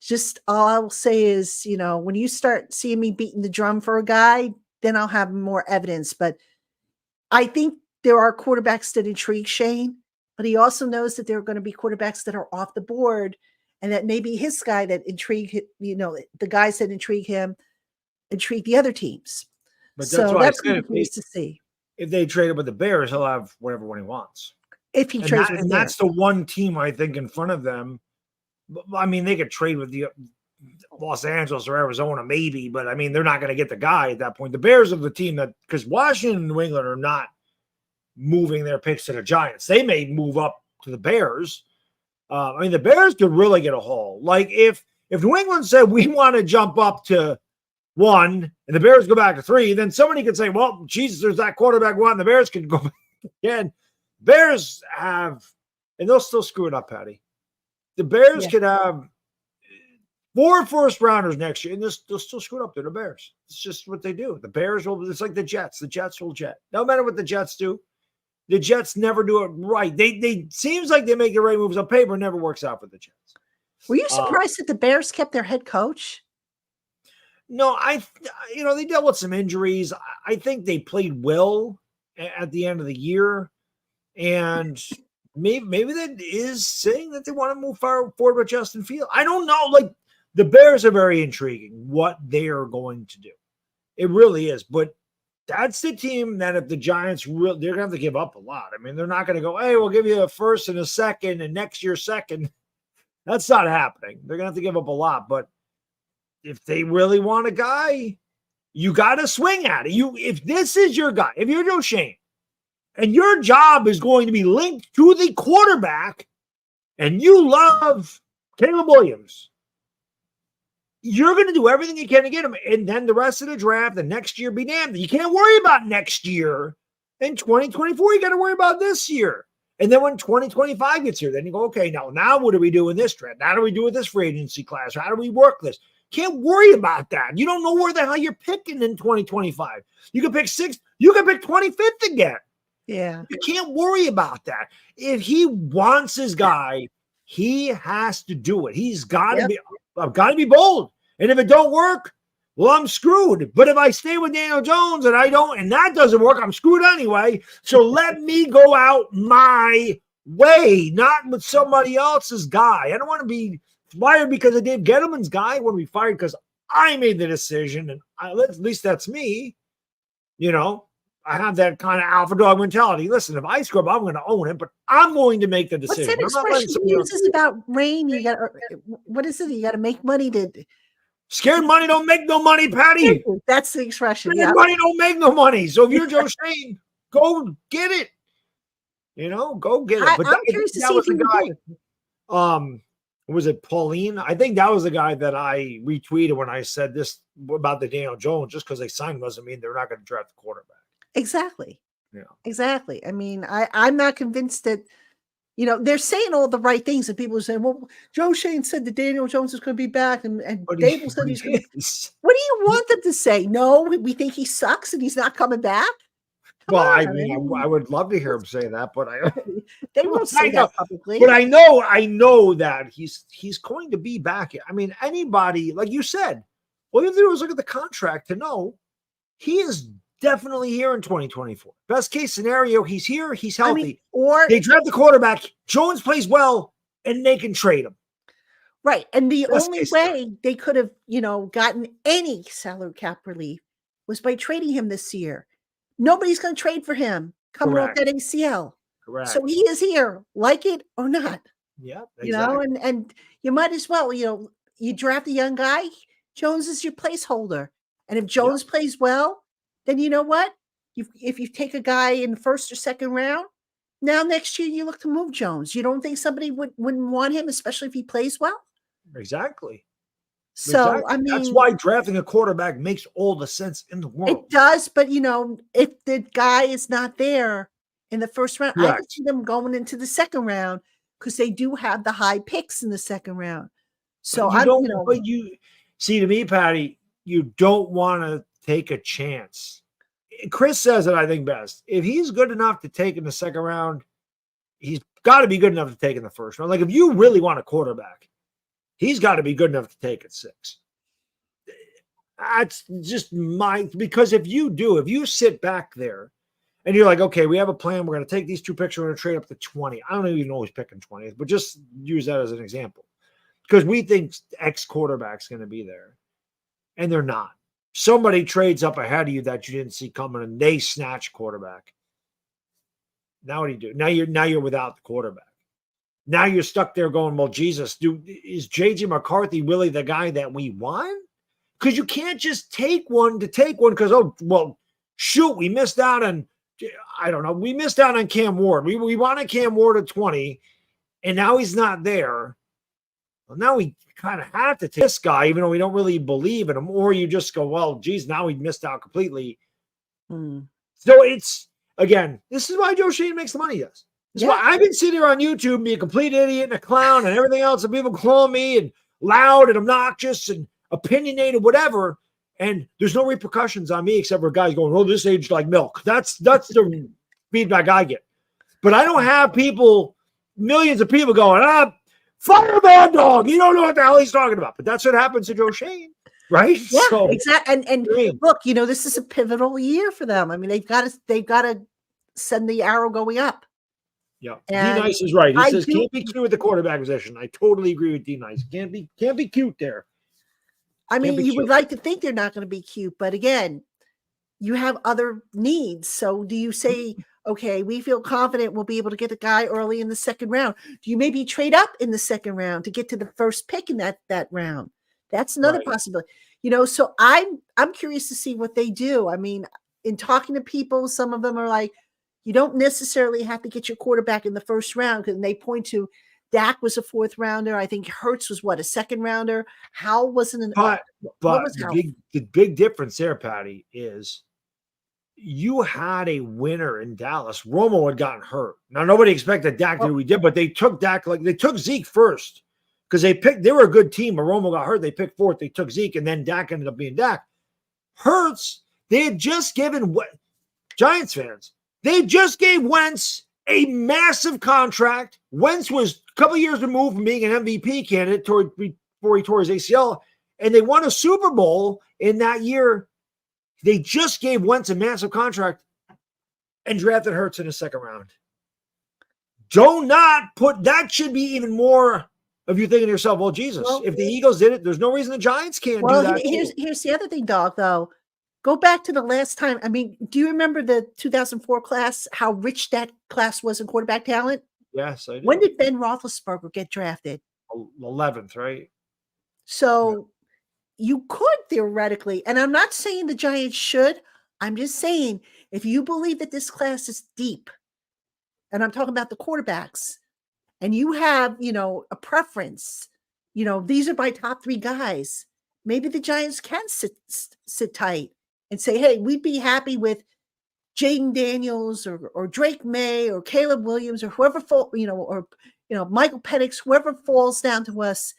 Just all I'll say is, when you start seeing me beating the drum for a guy, then I'll have more evidence. But I think there are quarterbacks that intrigue Shane, but he also knows that there are going to be quarterbacks that are off the board, and that maybe his guy that intrigue, the guys that intrigue him, intrigue the other teams. But that's going to be nice to see. If they trade it with the Bears, he'll have whatever one he wants. If he trades with the Bears. That's the one team I think in front of them. I mean, they could trade with the Los Angeles or Arizona, maybe, but I mean, they're not going to get the guy at that point. The Bears are the team because Washington and New England are not moving their picks to the Giants. They may move up to the Bears. I mean, the Bears could really get a haul. Like if New England said we want to jump up to 1 and the Bears go back to 3, then somebody could say, well, Jesus, there's that quarterback 1. The Bears could go back again. Bears have, and they'll still screw it up, Patty. The Bears could have 4 first-rounders next year, and they'll still screw it up. They're the Bears. It's just what they do. The Bears will, it's like the Jets. The Jets will jet. No matter what the Jets do, the Jets never do it right. They seems like they make the right moves on paper, never works out for the Jets. Were you surprised that the Bears kept their head coach? No, they dealt with some injuries. I think they played well at the end of the year, and maybe that is saying that they want to move forward with Justin Fields. I don't know. Like, the Bears are very intriguing what they are going to do. It really is. But that's the team that if the Giants they're going to have to give up a lot. I mean, they're not going to go, hey, we'll give you a first and a second and next year second. That's not happening. They're going to have to give up a lot. But if they really want a guy, you got to swing at it. If this is your guy, if you're Joe Schoen, and your job is going to be linked to the quarterback, and you love Caleb Williams, you're going to do everything you can to get him. And then the rest of the draft, the next year, be damned. You can't worry about next year. In 2024, you got to worry about this year. And then when 2025 gets here, then you go, okay, now what do we do in this draft? How do we do with this free agency class? How do we work this? Can't worry about that. You don't know where the hell you're picking in 2025. You can pick 6th. You can pick 25th again. Yeah. You can't worry about that. If he wants his guy, he has to do it. He's got to be. I've got to be bold. And if it don't work, well, I'm screwed. But if I stay with Daniel Jones and that doesn't work, I'm screwed anyway. So let me go out my way, not with somebody else's guy. I don't want to be fired because of Dave Gettleman's guy. I want to be fired because I made the decision, and at least that's me. I have that kind of alpha dog mentality. Listen, if I screw up, I'm going to own it, but I'm going to make the decision. What's that expression he uses about rain? What is it? You got to make money to. Scared money don't make no money, Patty. That's the expression. Scared money don't make no money. So if you're Joe Schoen, go get it. Go get it. But I'm curious to see if you guy. Was it Pauline? I think that was the guy that I retweeted when I said this about the Daniel Jones. Just because they signed doesn't mean they're not going to draft the quarterback. Exactly. Yeah. Exactly. I mean, I'm not convinced that, they're saying all the right things, and people are saying, well, Joe Schoen said that Daniel Jones is going to be back, and Daboll said he's going to. What do you want them to say? No, we think he sucks and he's not coming back? I would love to hear him say that, but they won't say that publicly. But I know that he's going to be back. I mean, anybody, like you said, all you have to do is look at the contract to know he is definitely here in 2024. Best case scenario, he's here, he's healthy. Or they draft the quarterback, Jones plays well, and they can trade him. Right. And the only way they could have, gotten any salary cap relief was by trading him this year. Nobody's going to trade for him coming off that ACL. Correct. So he is here, like it or not. Yeah. Exactly. And you might as well, you draft a young guy, Jones is your placeholder. And if Jones plays well, then you know what? If you take a guy in the first or second round, now next year you look to move Jones. You don't think somebody wouldn't want him, especially if he plays well? Exactly. So, I mean, that's why drafting a quarterback makes all the sense in the world. It does, but if the guy is not there in the first round, I can see them going into the second round because they do have the high picks in the second round. So but you see, to me, Patty, you don't want to take a chance. Chris says it, I think, best. If he's good enough to take in the second round, he's got to be good enough to take in the first round. Like, if you really want a quarterback, he's got to be good enough to take at 6. That's just because if you sit back there and you're like, okay, we have a plan. We're going to take these 2 picks. We're going to trade up to 20. I don't even know who's picking 20th, but just use that as an example. Because we think X quarterback's going to be there. And they're not. Somebody trades up ahead of you that you didn't see coming, and they snatch quarterback. Now what do you do? Now you're without the quarterback. Now you're stuck there going, well, Jesus, is J.J. McCarthy really the guy that we want? Because you can't just take one because, we missed out on, we missed out on Cam Ward. We wanted Cam Ward at 20, and now he's not there. Well, now we kind of have to take this guy, even though we don't really believe in him, or you just go, well, geez, now he missed out completely. So it's, again, this is why Joe Schoen makes the money he does. This is why I've been sitting here on YouTube being a complete idiot and a clown and everything else, and people call me and loud and obnoxious and opinionated, whatever. And there's no repercussions on me except for guys going, oh, this aged like milk. That's the feedback I get. But I don't have people, millions of people going, fire Mad Dog. You don't know what the hell he's talking about. But that's what happens to Joe Schoen, right? Yeah, so, exactly. And look, this is a pivotal year for them. I mean, they've got to send the arrow going up. Yeah, D-Nice is right. He says can't be cute with the quarterback position. I totally agree with D-Nice. Can't be cute there. I mean, you would like to think they're not going to be cute, but again, you have other needs. So do you say, okay, we feel confident we'll be able to get the guy early in the second round? Do you maybe trade up in the second round to get to the first pick in that round? That's another possibility. So I'm curious to see what they do. I mean, in talking to people, some of them are like, you don't necessarily have to get your quarterback in the first round, because they point to Dak was a fourth rounder. I think Hurts was a second rounder. Howell wasn't but the big difference there, Patty, is you had a winner in Dallas. Romo had gotten hurt. Now nobody expected Dak to do what he did, but they took Dak, like they took Zeke first because they were a good team, but Romo got hurt. They picked fourth. They took Zeke, and then Dak ended up being Dak. Hurts, they had just given Giants fans. They just gave Wentz a massive contract. Wentz was a couple years removed from being an MVP candidate before he tore his ACL, and they won a Super Bowl in that year. They just gave Wentz a massive contract and drafted Hurts in the second round. Do not put that. Should be even more of you thinking to yourself, well, Jesus, if the Eagles did it, there's no reason the Giants can't do that. Here's the other thing, Dog, though. Go back to the last time. I mean, do you remember the 2004 class, how rich that class was in quarterback talent? Yes, I do. When did Ben Roethlisberger get drafted? 11th, right? So you could theoretically, and I'm not saying the Giants should. I'm just saying, if you believe that this class is deep, and I'm talking about the quarterbacks, and you have, a preference, these are my top three guys, maybe the Giants can sit tight and say, hey, we'd be happy with Jaden Daniels or Drake May or Caleb Williams or whoever Michael Penix, whoever falls down to us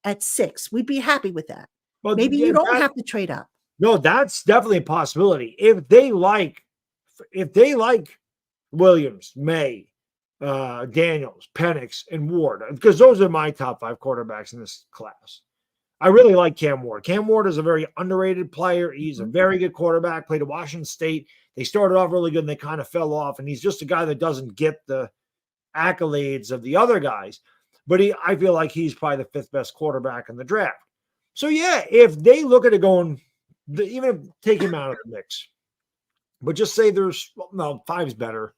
at 6. We'd be happy with that. Well, maybe you don't have to trade up. No, that's definitely a possibility. If they like Williams, May, Daniels, Penix, and Ward, because those are my top 5 quarterbacks in this class. I really like Cam Ward. Cam Ward is a very underrated player. He's a very good quarterback, played at Washington State. They started off really good and they kind of fell off. And he's just a guy that doesn't get the accolades of the other guys. But I feel like he's probably the 5th best quarterback in the draft. So, yeah, if they look at it going, even take him out of the mix, but just say 5's better.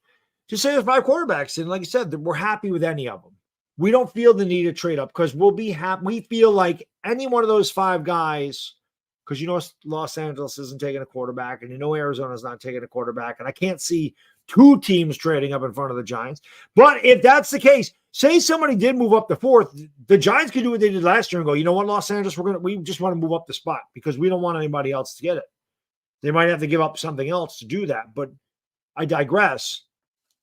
Just say there's 5 quarterbacks. And like you said, we're happy with any of them. We don't feel the need to trade up because we'll be happy. We feel like any one of those 5 guys, because Los Angeles isn't taking a quarterback, and Arizona's not taking a quarterback, and I can't see 2 teams trading up in front of the Giants. But if that's the case, say somebody did move up to 4th, the Giants could do what they did last year and go, you know what, Los Angeles, we just want to move up the spot because we don't want anybody else to get it. They might have to give up something else to do that, but I digress.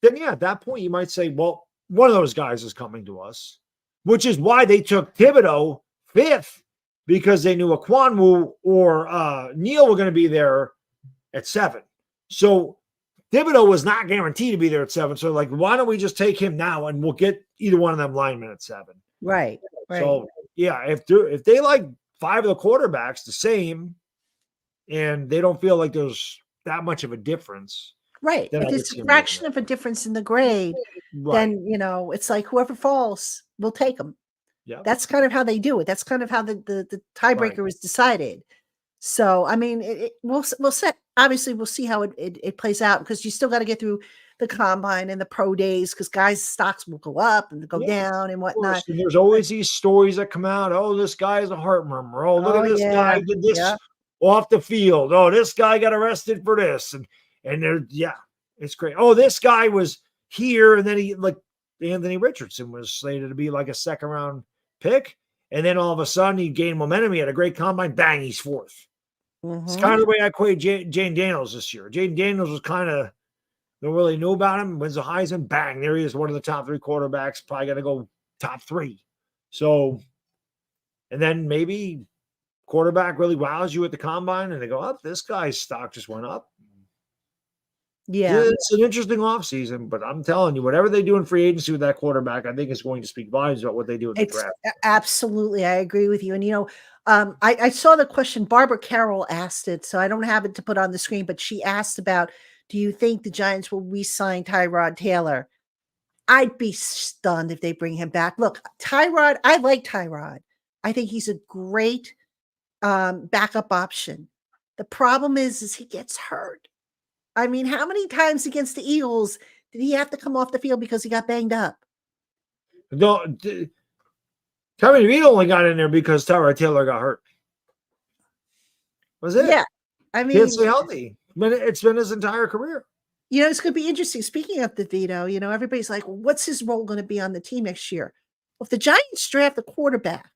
Then, yeah, at that point, you might say, well, one of those guys is coming to us, which is why they took Thibodeau 5th, because they knew Akwanwu or Neal were going to be there at 7. So Thibodeau was not guaranteed to be there at 7. So, why don't we just take him now and we'll get either one of them linemen at 7? Right. So, yeah, if they like 5 of the quarterbacks the same and they don't feel like there's that much of a difference. Right. If it's a fraction of a difference in the grade, then, it's like whoever falls, we'll take them. Yeah. That's kind of how they do it. That's kind of how the tiebreaker is decided. So, I mean, we'll see how it plays out, because you still got to get through the combine and the pro days, because guys' stocks will go up and go down and whatnot. And there's always these stories that come out. Oh, this guy is a heart murmur. Oh, look at this guy did this off the field. Oh, this guy got arrested for this. And it's great. Oh, this guy was here, and then he Anthony Richardson was slated to be like a second-round pick, and then all of a sudden he gained momentum. He had a great combine. Bang, he's fourth. It's kind of the way I equate Jane Daniels this year. Jane Daniels was kind of, no one really knew about him. Wins the Heisman, bang, there he is, one of the top 3 quarterbacks. Probably going to go top 3. So, and then maybe quarterback really wows you at the combine, and they go, "Up, this guy's stock just went up." Yeah, it's an interesting offseason, but I'm telling you, whatever they do in free agency with that quarterback, I think is going to speak volumes about what they do in the draft. Absolutely, I agree with you. And I saw the question. Barbara Carroll asked it, so I don't have it to put on the screen, but she asked about, do you think the Giants will re-sign Tyrod Taylor? I'd be stunned if they bring him back. Look, Tyrod, I like Tyrod. I think he's a great backup option. The problem is he gets hurt. I mean, how many times against the Eagles did he have to come off the field because he got banged up? No, Tommy DeVito only got in there because Tyrod Taylor got hurt. Was it? Yeah. I mean, can't stay healthy. It's been his entire career. It's going to be interesting. Speaking of DeVito, everybody's like, well, what's his role going to be on the team next year? Well, if the Giants draft a quarterback,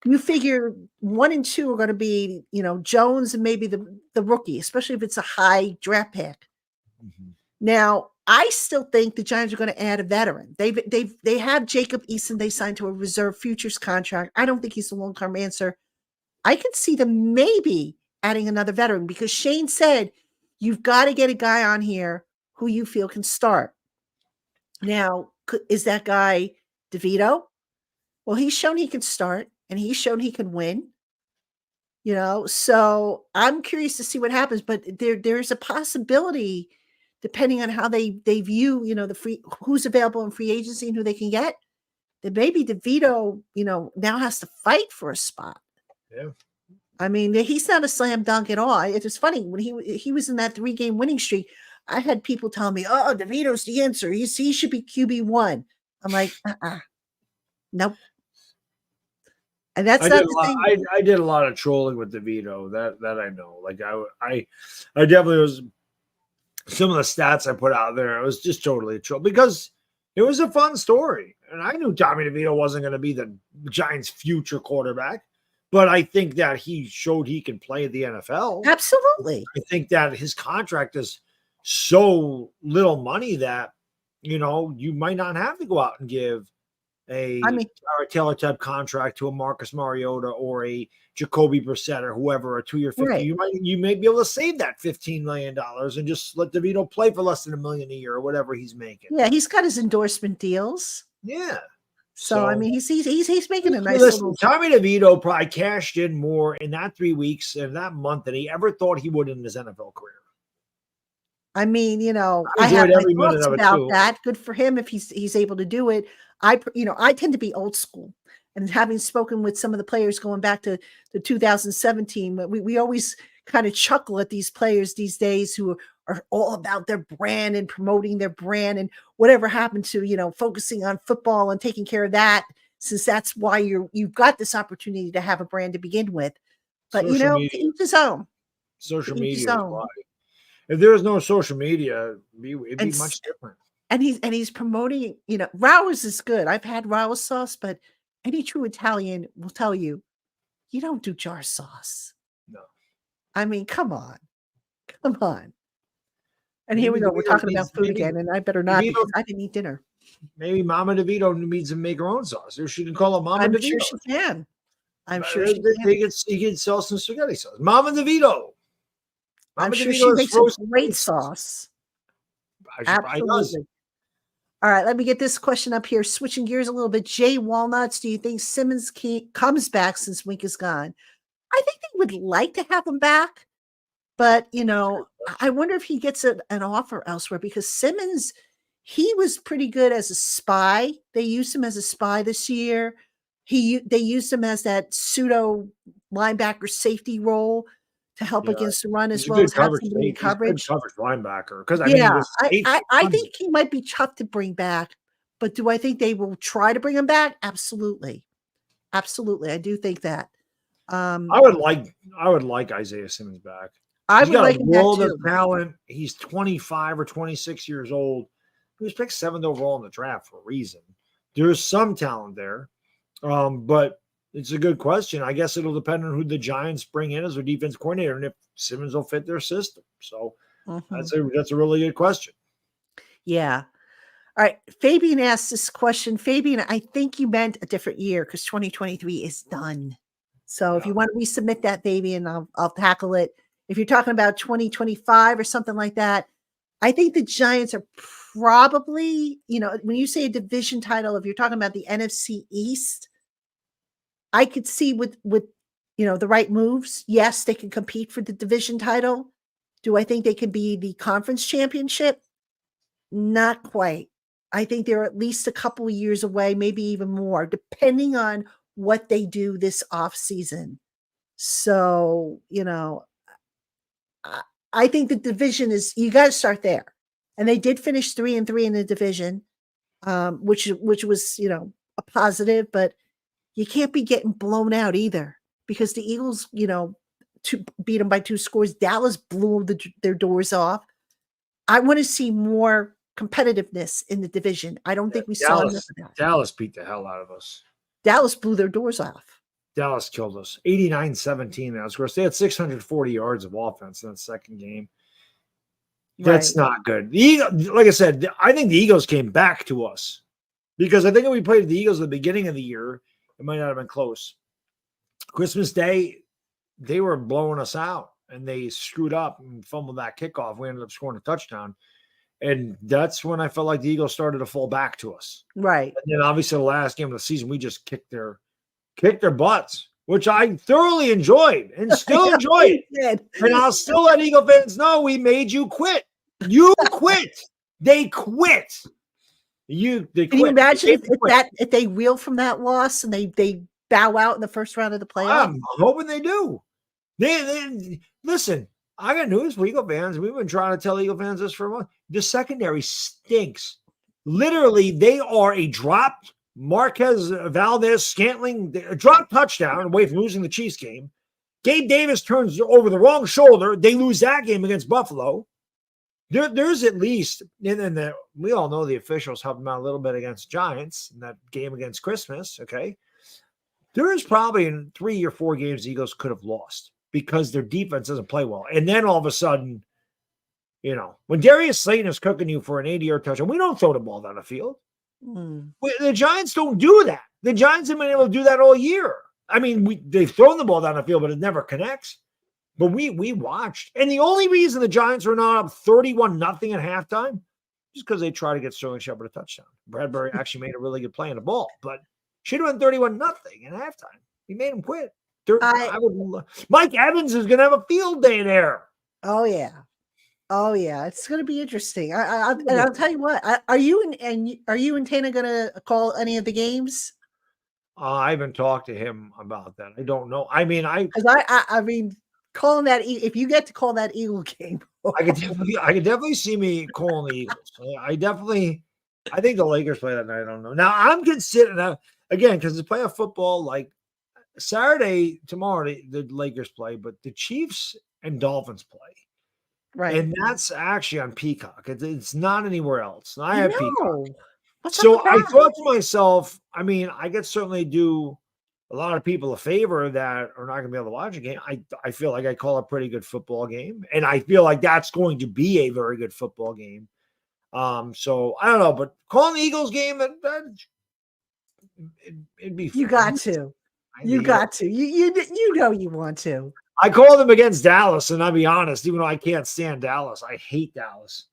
you figure 1 and 2 are going to be, Jones and maybe the rookie, especially if it's a high draft pick. Now, I still think the Giants are going to add a veteran. They have Jacob Eason. They signed to a reserve futures contract. I don't think he's the long-term answer. I could see them maybe adding another veteran because Shane said, you've got to get a guy on here who you feel can start. Now, is that guy DeVito? Well, he's shown he can start. And he's shown he can win, so I'm curious to see what happens. But there's a possibility, depending on how they view, the who's available in free agency and who they can get, that maybe DeVito, now has to fight for a spot. Yeah. I mean, he's not a slam dunk at all. It was funny when he was in that 3-game winning streak. I had people tell me, "Oh, DeVito's the answer. He should be QB1." I'm like, nope. And that's not the thing. I did a lot of trolling with DeVito. That I know. Like I definitely was. Some of the stats I put out there, it was just totally a troll because it was a fun story, and I knew Tommy DeVito wasn't going to be the Giants' future quarterback, but I think that he showed he can play at the NFL. Absolutely. I think that his contract is so little money that you might not have to go out and give a Tyrod Taylor type contract to a Marcus Mariota or a Jacoby Brissett or whoever, a 2-year 50. Right. You may be able to save that $15 million and just let DeVito play for less than $1 million a year or whatever he's making. Yeah, he's got his endorsement deals. Yeah. So I mean, he's making a nice. Listen, Tommy DeVito probably cashed in more in that 3 weeks and that month than he ever thought he would in his NFL career. I mean, I have my thoughts about that. Good for him if he's able to do it. I tend to be old school, and having spoken with some of the players going back to the 2017, we always kind of chuckle at these players these days who are all about their brand and promoting their brand and whatever happened to, focusing on football and taking care of that, since that's why you've got this opportunity to have a brand to begin with. But, to each his own. Social media. If there was no social media, it'd be much different. And he's promoting, Rowers is good. I've had Rowers sauce, but any true Italian will tell you, you don't do jar sauce. No. I mean, come on. And here we go. We're talking about food again, and I better not because I didn't eat dinner. Maybe Mama DeVito needs to make her own sauce. Or she can call it Mama DeVito. I'm sure she can. I'm sure she can. He can sell some spaghetti sauce. Mama DeVito. I'm sure she makes a great sauce. Absolutely. All right, let me get this question up here. Switching gears a little bit. Jay Walnuts, do you think Simmons comes back since Wink is gone? I think they would like to have him back, but, I wonder if he gets an offer elsewhere because Simmons, he was pretty good as a spy. They used him as a spy this year. They used him as that pseudo linebacker safety role to help against the run as well as have somebody in coverage. Coverage linebacker. Because I think he might be tough to bring back, but do I think they will try to bring him back? Absolutely. I do think that. I would like Isaiah Simmons back. He's got a world of talent. He's 25 or 26 years old. He was picked 7th overall in the draft for a reason. There's some talent there, but it's a good question. I guess it'll depend on who the Giants bring in as their defense coordinator and if Simmons will fit their system. So that's a really good question. Yeah. All right. Fabian asked this question. Fabian, I think you meant a different year because 2023 is done. So if you want to resubmit that, Fabian, I'll tackle it. If you're talking about 2025 or something like that, I think the Giants are probably, when you say a division title, if you're talking about the NFC East, I could see with the right moves, yes, they can compete for the division title. Do I think they can be the conference championship? Not quite. I think they're at least a couple of years away, maybe even more, depending on what they do this offseason. So, I think the division is, you got to start there. And they did finish 3-3 in the division, which was, a positive, but you can't be getting blown out either because the Eagles, beat them by 2 scores. Dallas blew their doors off. I want to see more competitiveness in the division. I don't think we saw enough of that. Dallas beat the hell out of us. Dallas blew their doors off. Dallas killed us. 89-17. That was gross. They had 640 yards of offense in that second game. That's not good. Like I said, I think the Eagles came back to us because I think if we played the Eagles at the beginning of the year, it might not have been close. Christmas Day, they were blowing us out and they screwed up and fumbled that kickoff. We ended up scoring a touchdown. And that's when I felt like the Eagles started to fall back to us. Right. And then obviously the last game of the season, we just kicked their butts, which I thoroughly enjoyed and still enjoy it. And I'll still let Eagle fans know we made you quit. You quit. They quit. They quit. Can you imagine if they reel from that loss and they bow out in the first round of the playoffs? I'm hoping they do. They listen. I got news for Eagle fans. We've been trying to tell Eagle fans this for a month. The secondary stinks. Literally, they are a dropped Marquez Valdez Scantling drop touchdown away from losing the Chiefs game. Gabe Davis turns over the wrong shoulder. They lose that game against Buffalo. There's at least, and we all know the officials helped them out a little bit against Giants in that game against Christmas. Okay. There is probably in 3 or 4 games the Eagles could have lost because their defense doesn't play well. And then all of a sudden, when Darius Slayton is cooking you for an 80-yard touchdown, we don't throw the ball down the field. The Giants don't do that. The Giants have been able to do that all year. I mean, they've thrown the ball down the field, but it never connects. But we watched. And the only reason the Giants were not up 31-0 at halftime is because they tried to get Sterling Shepard a touchdown. Bradbury actually made a really good play on the ball, but should have been 31-0 at halftime. He made him quit. Mike Evans is going to have a field day there. Oh, yeah. It's going to be interesting. I'll tell you what. Are you and Tana going to call any of the games? I haven't talked to him about that. I don't know. I mean, calling that, if you get to call that Eagle game, I could definitely see me calling the Eagles. I think the Lakers play that night. I don't know. Now I'm considering again because they play a football like Saturday tomorrow. The Lakers play, but the Chiefs and Dolphins play. Right. And that's actually on Peacock. It's not anywhere else. And I have Peacock. So I thought to myself, I mean, I could certainly do a lot of people a favor that are not going to be able to watch a game. I feel like I call a pretty good football game. And I feel like that's going to be a very good football game. So I don't know, but calling the Eagles game, it'd be fun. You got to. You know you want to. I called them against Dallas, and I'll be honest, even though I can't stand Dallas, I hate Dallas.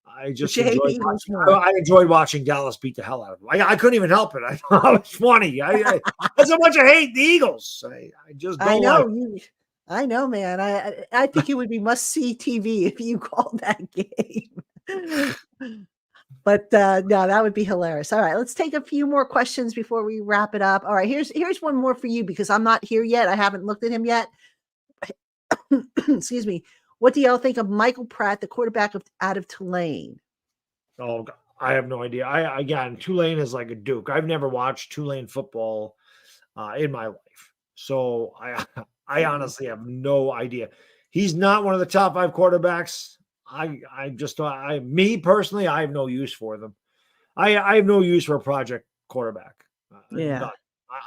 I enjoyed watching Dallas beat the hell out of them. I couldn't even help it. I thought it was funny. That's how much I hate the Eagles. I just don't. I know, man. I think it would be must-see TV if you called that game. But no, that would be hilarious. All right, let's take a few more questions before we wrap it up. All right, here's one more for you because I'm not here yet. I haven't looked at him yet. Excuse me. What do y'all think of Michael Pratt, the quarterback out of Tulane? Oh, I have no idea. Again, Tulane is like a Duke. I've never watched Tulane football in my life, so I honestly have no idea. He's not one of the top 5 quarterbacks. I just me personally, I have no use for them. I have no use for a project quarterback. Yeah.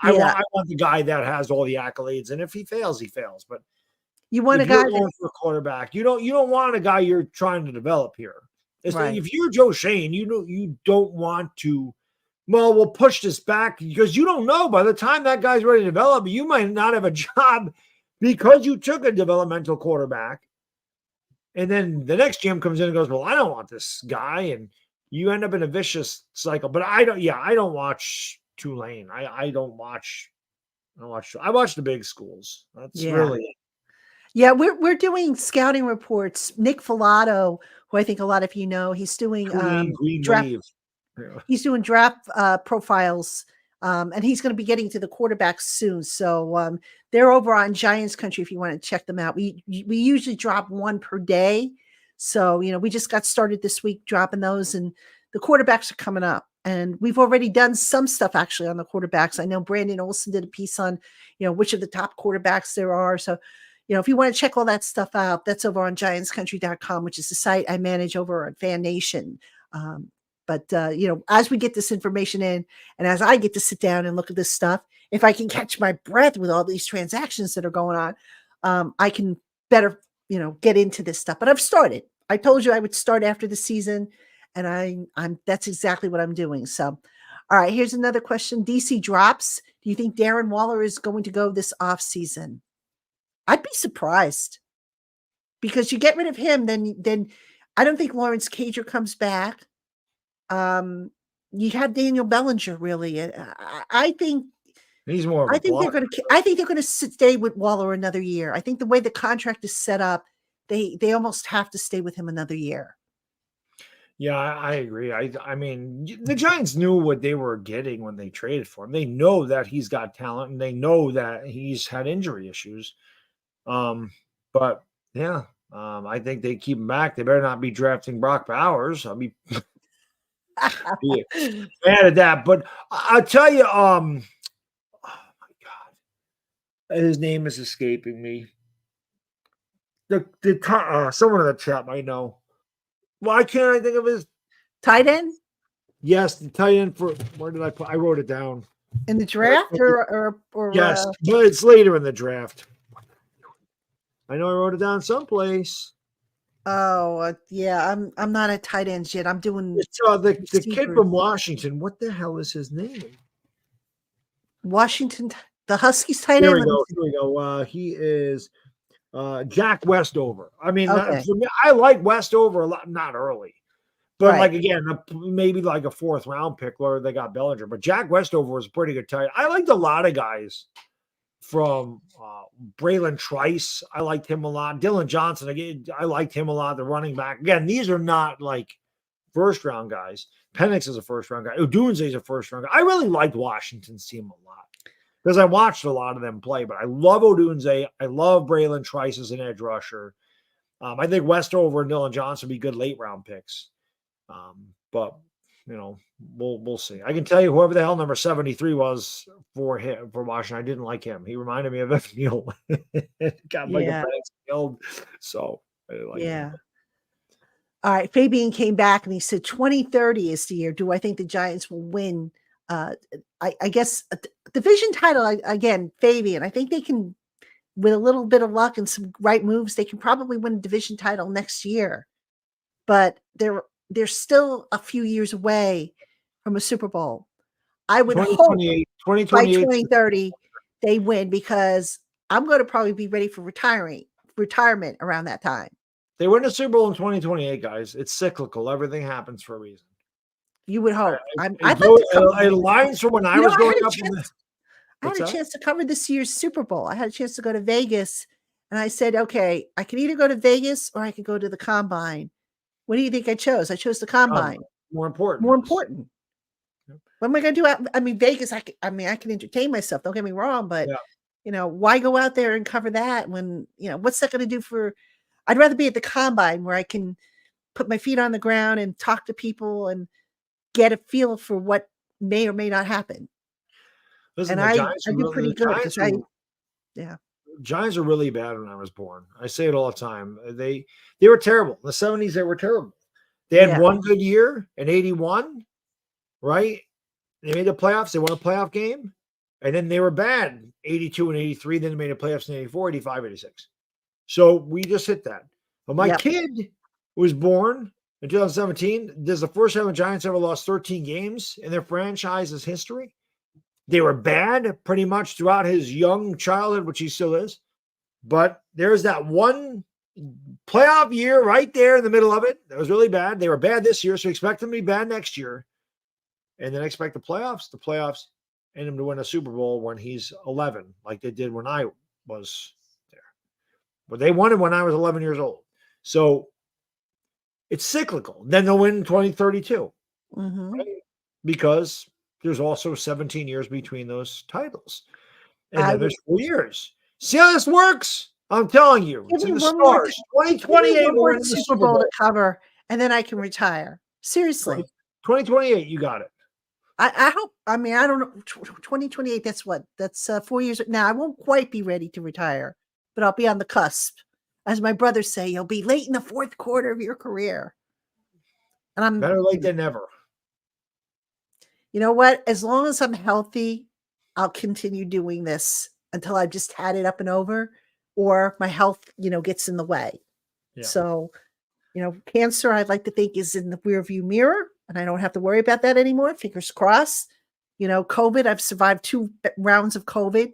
I want the guy that has all the accolades, and if he fails, he fails. But you want a if guy you're going for a quarterback, you don't want a guy you're trying to develop here. Right. If you're Joe Shane, you don't want to. Well, we'll push this back because you don't know by the time that guy's ready to develop, you might not have a job because you took a developmental quarterback. And then the next GM comes in and goes, well, I don't want this guy. And you end up in a vicious cycle. But I don't watch Tulane. I watch the big schools. That's really it. Yeah, we're doing scouting reports. Nick Filato, who I think a lot of you know, he's doing draft. Yeah. He's doing draft profiles, and he's going to be getting to the quarterbacks soon. So they're over on Giants Country if you want to check them out. We usually drop one per day. So, we just got started this week dropping those, and the quarterbacks are coming up. And we've already done some stuff actually on the quarterbacks. I know Brandon Olson did a piece on, which of the top quarterbacks there are. So, if you want to check all that stuff out, that's over on giantscountry.com, which is the site I manage over on Fan Nation. But as we get this information in, and as I get to sit down and look at this stuff, if I can catch my breath with all these transactions that are going on, I can better, get into this stuff. But I've started. I told you I would start after the season, and that's exactly what I'm doing. So, all right, here's another question. DC drops. Do you think Darren Waller is going to go this offseason? I'd be surprised, because you get rid of him, then I don't think Lawrence Cager comes back. You have Daniel Bellinger, really. I think he's more. I think they're going to stay with Waller another year. I think the way the contract is set up, they almost have to stay with him another year. Yeah, I agree. I mean, the Giants knew what they were getting when they traded for him. They know that he's got talent, and they know that he's had injury issues. But yeah, I think they keep him back. They better not be drafting Brock Bowers. I'll be mad at that. But I'll tell you, oh my God, his name is escaping me. Someone in the chat might know. Why can't I think of his tight end? Yes, the tight end for where did I put? I wrote it down in the draft, or yes, but it's later in the draft. I know I wrote it down someplace. Oh, yeah. I'm not at tight ends yet. I'm doing the kid from Washington. What the hell is his name? Washington, the Huskies tight end. Here we go. He is Jack Westover. I mean, for me, I like Westover a lot. Not early, but like again, maybe like a 4th round pick where they got Bellinger. But Jack Westover was a pretty good tight end. I liked a lot of guys from Braylon Trice. I liked him a lot. Dylan Johnson, again, I liked him a lot. The running back. Again, these are not like 1st round guys. Penix is a 1st round guy. Udunze is a 1st round guy. I really liked Washington's team a lot because I watched a lot of them play. But I love Udunze. I love Braylon Trice as an edge rusher. I think Westover and Dylan Johnson would be good late round picks. But we'll see. I can tell you whoever the hell number 73 was for Washington. I didn't like him. He reminded me of Evan Neal. Got like a killed. So I didn't like him. All right. Fabian came back and he said 2030 is the year. Do I think the Giants will win? I guess a division title again, Fabian. I think they can, with a little bit of luck and some right moves, they can probably win a division title next year. But they're still a few years away from a Super Bowl. I would hope by 2030 they win, because I'm going to probably be ready for retirement around that time. They win a Super Bowl in 2028, guys. It's cyclical. Everything happens for a reason. You would hope. It aligns from when I was growing up. I had a chance to cover this year's Super Bowl. I had a chance to go to Vegas, and I said, okay, I can either go to Vegas or I could go to the Combine. What do you think I chose? I chose the Combine. More important. Yep. What am I going to do? I mean, Vegas, I can entertain myself. Don't get me wrong, but why go out there and cover that when, what's that going to do for, I'd rather be at the Combine where I can put my feet on the ground and talk to people and get a feel for what may or may not happen. Listen, and I do pretty good. Giants are really bad when I was born. I say it all the time. They were terrible. In the 70s, they were terrible. They had one good year in 81, right? They made the playoffs. They won a playoff game. And then they were bad 82 and 83. Then they made the playoffs in 84, 85, 86. So we just hit that. But my kid was born in 2017. This is the first time the Giants ever lost 13 games in their franchise's history. They were bad pretty much throughout his young childhood, which he still is. But there's that one playoff year right there in the middle of it. That was really bad. They were bad this year, so expect them to be bad next year. And then expect the playoffs, and him to win a Super Bowl when he's 11, like they did when I was there. But they won it when I was 11 years old. So it's cyclical. Then they'll win in 2032. Right? Because there's also 17 years between those titles. And then there's 4 years. See how this works? I'm telling you. It's in the stars. 2028 we're in the Super Bowl to cover, and then I can retire. Seriously. 2028, you got it. I hope. I mean, I don't know. 2028. That's what. That's 4 years. Now I won't quite be ready to retire, but I'll be on the cusp. As my brothers say, you'll be late in the fourth quarter of your career. And I'm better late than never. You know what? As long as I'm healthy, I'll continue doing this until I've just had it up and over, or my health, gets in the way. Yeah. So, cancer, I'd like to think, is in the rearview mirror, and I don't have to worry about that anymore. Fingers crossed. COVID, I've survived 2 rounds of COVID,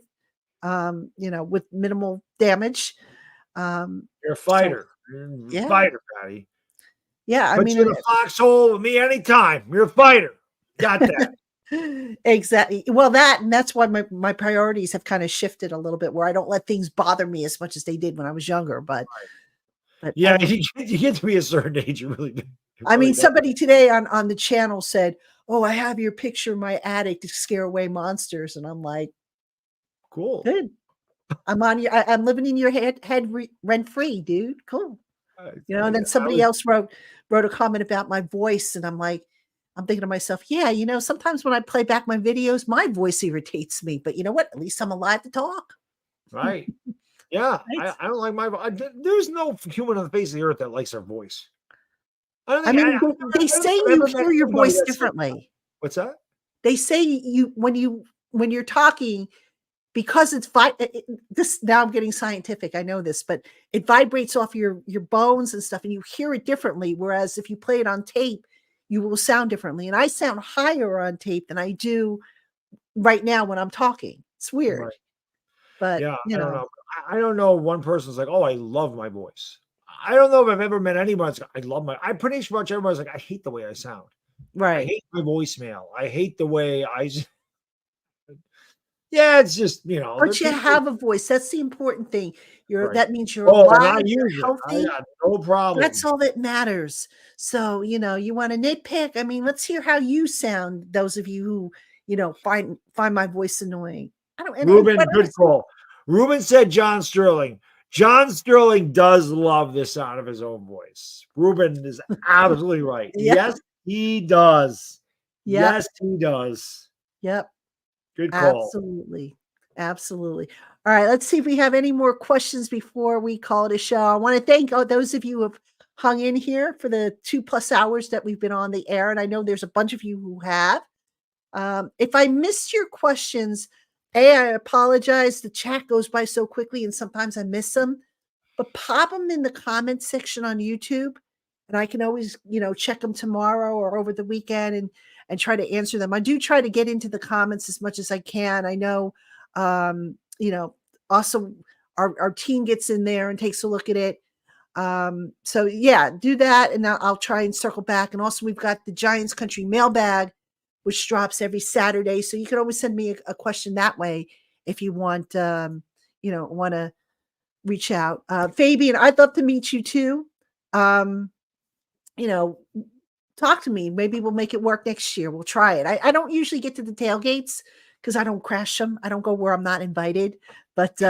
with minimal damage. You're a fighter. You're a fighter, Patty. Yeah. Put you in a foxhole with me anytime. You're a fighter. Got that. Exactly. Well, that's why my priorities have kind of shifted a little bit, where I don't let things bother me as much as they did when I was younger. But yeah, you get to be a certain age. You really do. I mean, somebody today on the channel said, "Oh, I have your picture in my attic to scare away monsters," and I'm like, "Cool, good. I'm living in your head rent free, dude. Cool." And then somebody else wrote a comment about my voice, and I'm thinking to myself, yeah, sometimes when I play back my videos, my voice irritates me, but you know what? At least I'm alive to talk. Right. Yeah. Right. I don't like my voice. There's no human on the face of the earth that likes their voice. They say you hear your voice differently. What's that? They say when you're talking, because it's this, now I'm getting scientific, I know this, but it vibrates off your bones and stuff, and you hear it differently. Whereas if you play it on tape, you will sound differently. And I sound higher on tape than I do right now when I'm talking. It's weird. Right. But yeah, I don't know. I don't know. One person's like, "Oh, I love my voice." I don't know if I've ever met anyone that's like, "I love I pretty much everybody's like, "I hate the way I sound." Right. I hate my voicemail. I hate the way yeah, it's just, But you have a voice. That's the important thing. Right. That means you're alive, you're healthy. I got no problem. That's all that matters. So, you want to nitpick. I mean, let's hear how you sound. Those of you who, find my voice annoying. Ruben, good call. Ruben said John Sterling. John Sterling does love the sound of his own voice. Ruben is absolutely right. Yep. Yes, he does. Yep. Yes, he does. Yep. Good call. Absolutely. All right, let's see if we have any more questions before we call it a show. I want to thank those of you who have hung in here for the 2+ hours that we've been on the air. And I know there's a bunch of you who have. If I missed your questions, I apologize. The chat goes by so quickly and sometimes I miss them. But pop them in the comments section on YouTube. And I can always, check them tomorrow or over the weekend and try to answer them. I do try to get into the comments as much as I can. I know, also our team gets in there and takes a look at it. So yeah, do that. And I'll try and circle back. And also we've got the Giants Country mailbag, which drops every Saturday. So you can always send me a question that way if you want, want to reach out. Fabian, I'd love to meet you too. Talk to me. Maybe we'll make it work next year. We'll try it. I don't usually get to the tailgates because I don't crash them. I don't go where I'm not invited. But,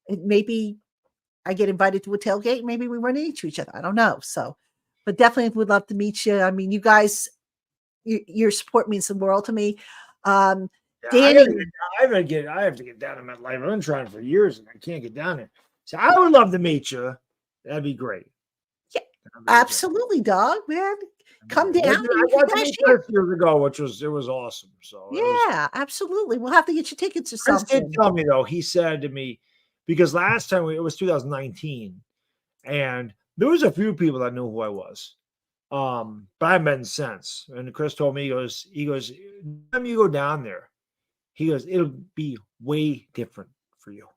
maybe I get invited to a tailgate. Maybe we run into each other. I don't know. So, but definitely would love to meet you. I mean, you guys, your support means the world to me. Yeah, Danny, I have to get down to MetLife. I've been trying for years and I can't get down there. So I would love to meet you. That'd be great. Yeah, absolutely, dog, man. Come down. I got to meet Chris years ago, it was awesome. So yeah, absolutely. We'll have to get you tickets or Chris something. did tell me though. He said to me, because last time it was 2019, and there was a few people that knew who I was. But I haven't been since. And Chris told me, he goes, time you go down there, he goes, it'll be way different for you.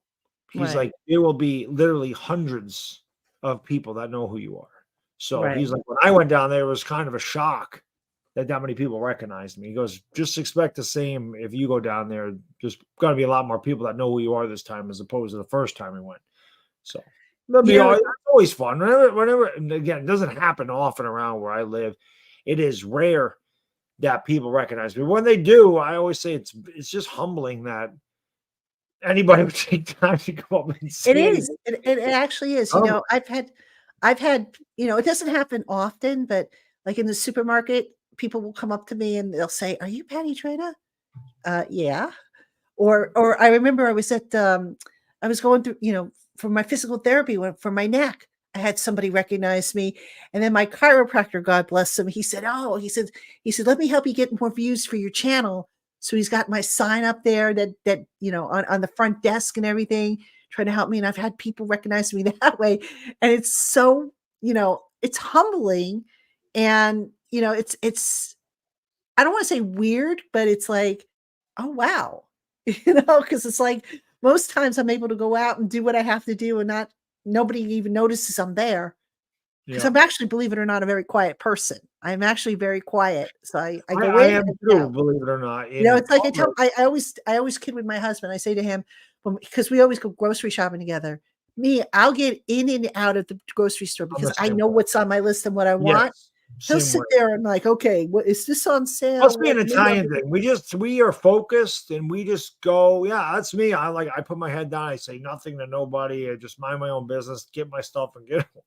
He's like, there will be literally hundreds of people that know who you are. So he's like, when I went down there, it was kind of a shock that many people recognized me. He goes, just expect the same if you go down there. There's going to be a lot more people that know who you are this time as opposed to the first time we went. So that'll be always fun. Whenever, and again, it doesn't happen often around where I live. It is rare that people recognize me. When they do, I always say it's just humbling that anybody would take time to come up and see. It is. It actually is. You know, I've had, you know, it doesn't happen often, but like in the supermarket, people will come up to me and they'll say, "Are you Patty Traina?" Yeah. Or I remember I was at, I was going through, you know, for my physical therapy, for my neck, I had somebody recognize me. And then my chiropractor, God bless him, he said, let me help you get more views for your channel. So he's got my sign up there that you know, on the front desk and everything, trying to help me. And I've had people recognize me that way. And it's so, you know, it's humbling. And, you know, it's, I don't want to say weird, but it's like, oh, wow. You know, because it's like most times I'm able to go out and do what I have to do and nobody even notices I'm there. Because I'm actually, believe it or not, a very quiet person. I'm actually very quiet. So I go in. I am too, believe it or not. You know, it's like I always kid with my husband. I say to him, because we always go grocery shopping together. I'll get in and out of the grocery store because I know what's on my list and what I want. He'll sit there and like, okay, what is this on sale? Must be an Italian thing. We are focused and we just go, yeah, that's me. I put my head down. I say nothing to nobody. I just mind my own business, get my stuff and get home.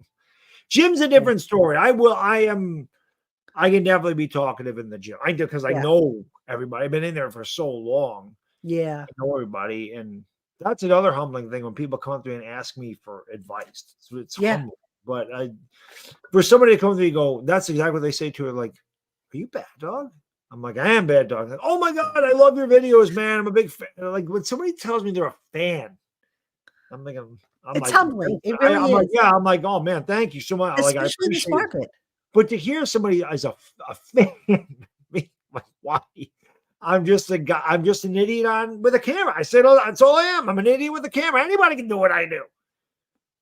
Jim's a different story. I can definitely be talkative in the gym. I do because I know everybody. I've been in there for so long. Yeah. I know everybody. And that's another humbling thing when people come up to me and ask me for advice. It's humbling. But for somebody to come to me and go, that's exactly what they say to her, like, are you bad, dog? I'm like, I am bad, dog. Like, oh my God, I love your videos, man. I'm a big fan. Like when somebody tells me they're a fan, I'm like, it's humbling. It really is. Like, yeah, I'm like, oh man, thank you so much. Especially like, I appreciate this market. But to hear somebody as a fan, like, why? I'm just a guy. I'm just an idiot with a camera. I said, oh, that's all I am. I'm an idiot with a camera. Anybody can do what I do.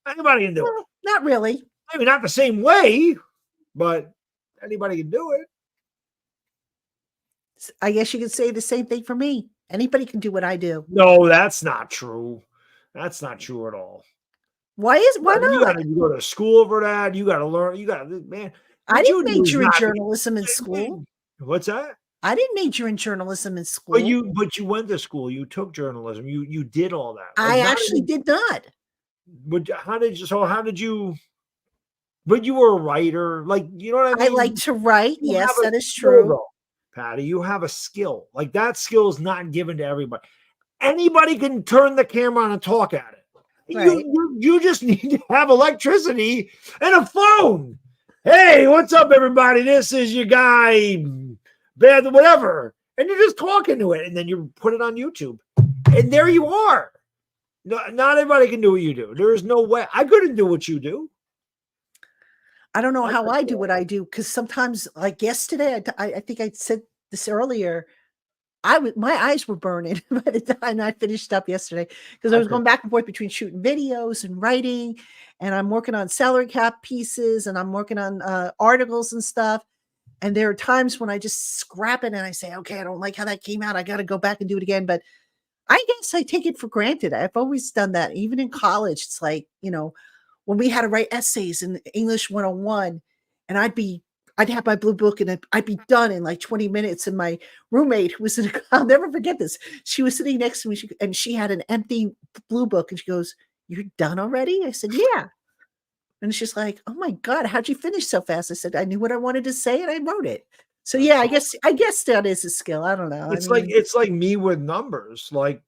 Anybody can do it. Not really. Maybe not the same way, but anybody can do it. I guess you could say the same thing for me. Anybody can do what I do. No, that's not true. That's not true at all. Why not? You got to go to school for that. You got to learn. You got to, man. I didn't major in journalism in school. What's that? I didn't major in journalism in school. But you went to school. You took journalism. You did all that. I actually did not. But how did you? But you were a writer, like, you know what I mean? I like to write. Yes, that is true. Though, Patty, you have a skill. Like that skill is not given to everybody. Anybody can turn the camera on and talk at it. Right. You just need to have electricity and a phone. Hey, what's up, everybody? This is your guy, bad whatever. And you're just talking to it, and then you put it on YouTube. And there you are. No, not everybody can do what you do. There is no way. I couldn't do what you do. I don't know how I do what I do because sometimes, like yesterday, I think I said this earlier. My eyes were burning by the time I finished up yesterday because I was going back and forth between shooting videos and writing, and I'm working on salary cap pieces and I'm working on articles and stuff. And there are times when I just scrap it and I say, okay, I don't like how that came out. I got to go back and do it again. But I guess I take it for granted. I've always done that. Even in college, it's like, you know, when we had to write essays in English 101, and I'd have my blue book and I'd be done in like 20 minutes. And my roommate, who was I'll never forget this. She was sitting next to me and she had an empty blue book and she goes, "You're done already?" I said, "Yeah." And she's like, "Oh my God, how'd you finish so fast?" I said, "I knew what I wanted to say and I wrote it." So yeah, I guess that is a skill. I don't know. It's like me with numbers. Like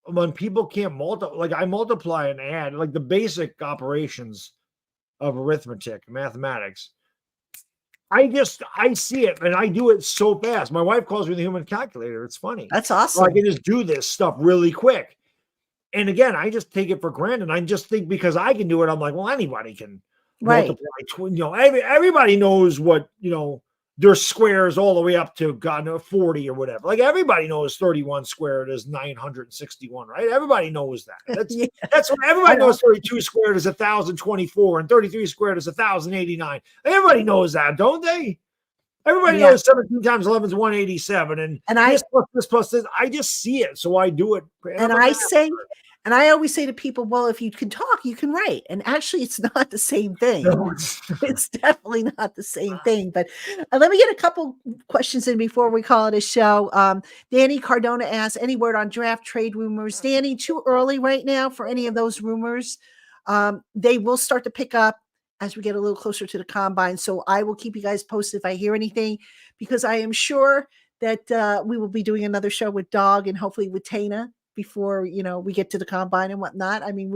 when people can't multiply, like I multiply and add, like the basic operations of arithmetic, mathematics. I see it and I do it so fast. My wife calls me the human calculator. It's funny. That's awesome. So I can just do this stuff really quick. And again, I just take it for granted. I just think because I can do it, I'm like, well, anybody can multiply. Everybody knows what, there's squares all the way up to 40 or whatever. Like everybody knows 31 squared is 961, right? Everybody knows that. That's what everybody knows. 32 squared is 1,024 and 33 squared is 1,089. Everybody knows that, don't they? Everybody knows 17 times 11 is 187. And this plus this. I just see it. So I do it. And I always say to people, well, if you can talk, you can write. And actually, it's not the same thing. No, it's definitely not the same thing. But let me get a couple questions in before we call it a show. Danny Cardona asks, any word on draft trade rumors? Danny, too early right now for any of those rumors. They will start to pick up as we get a little closer to the combine. So I will keep you guys posted if I hear anything, because I am sure that we will be doing another show with Dog and hopefully with Taina before we get to the combine and whatnot. I mean,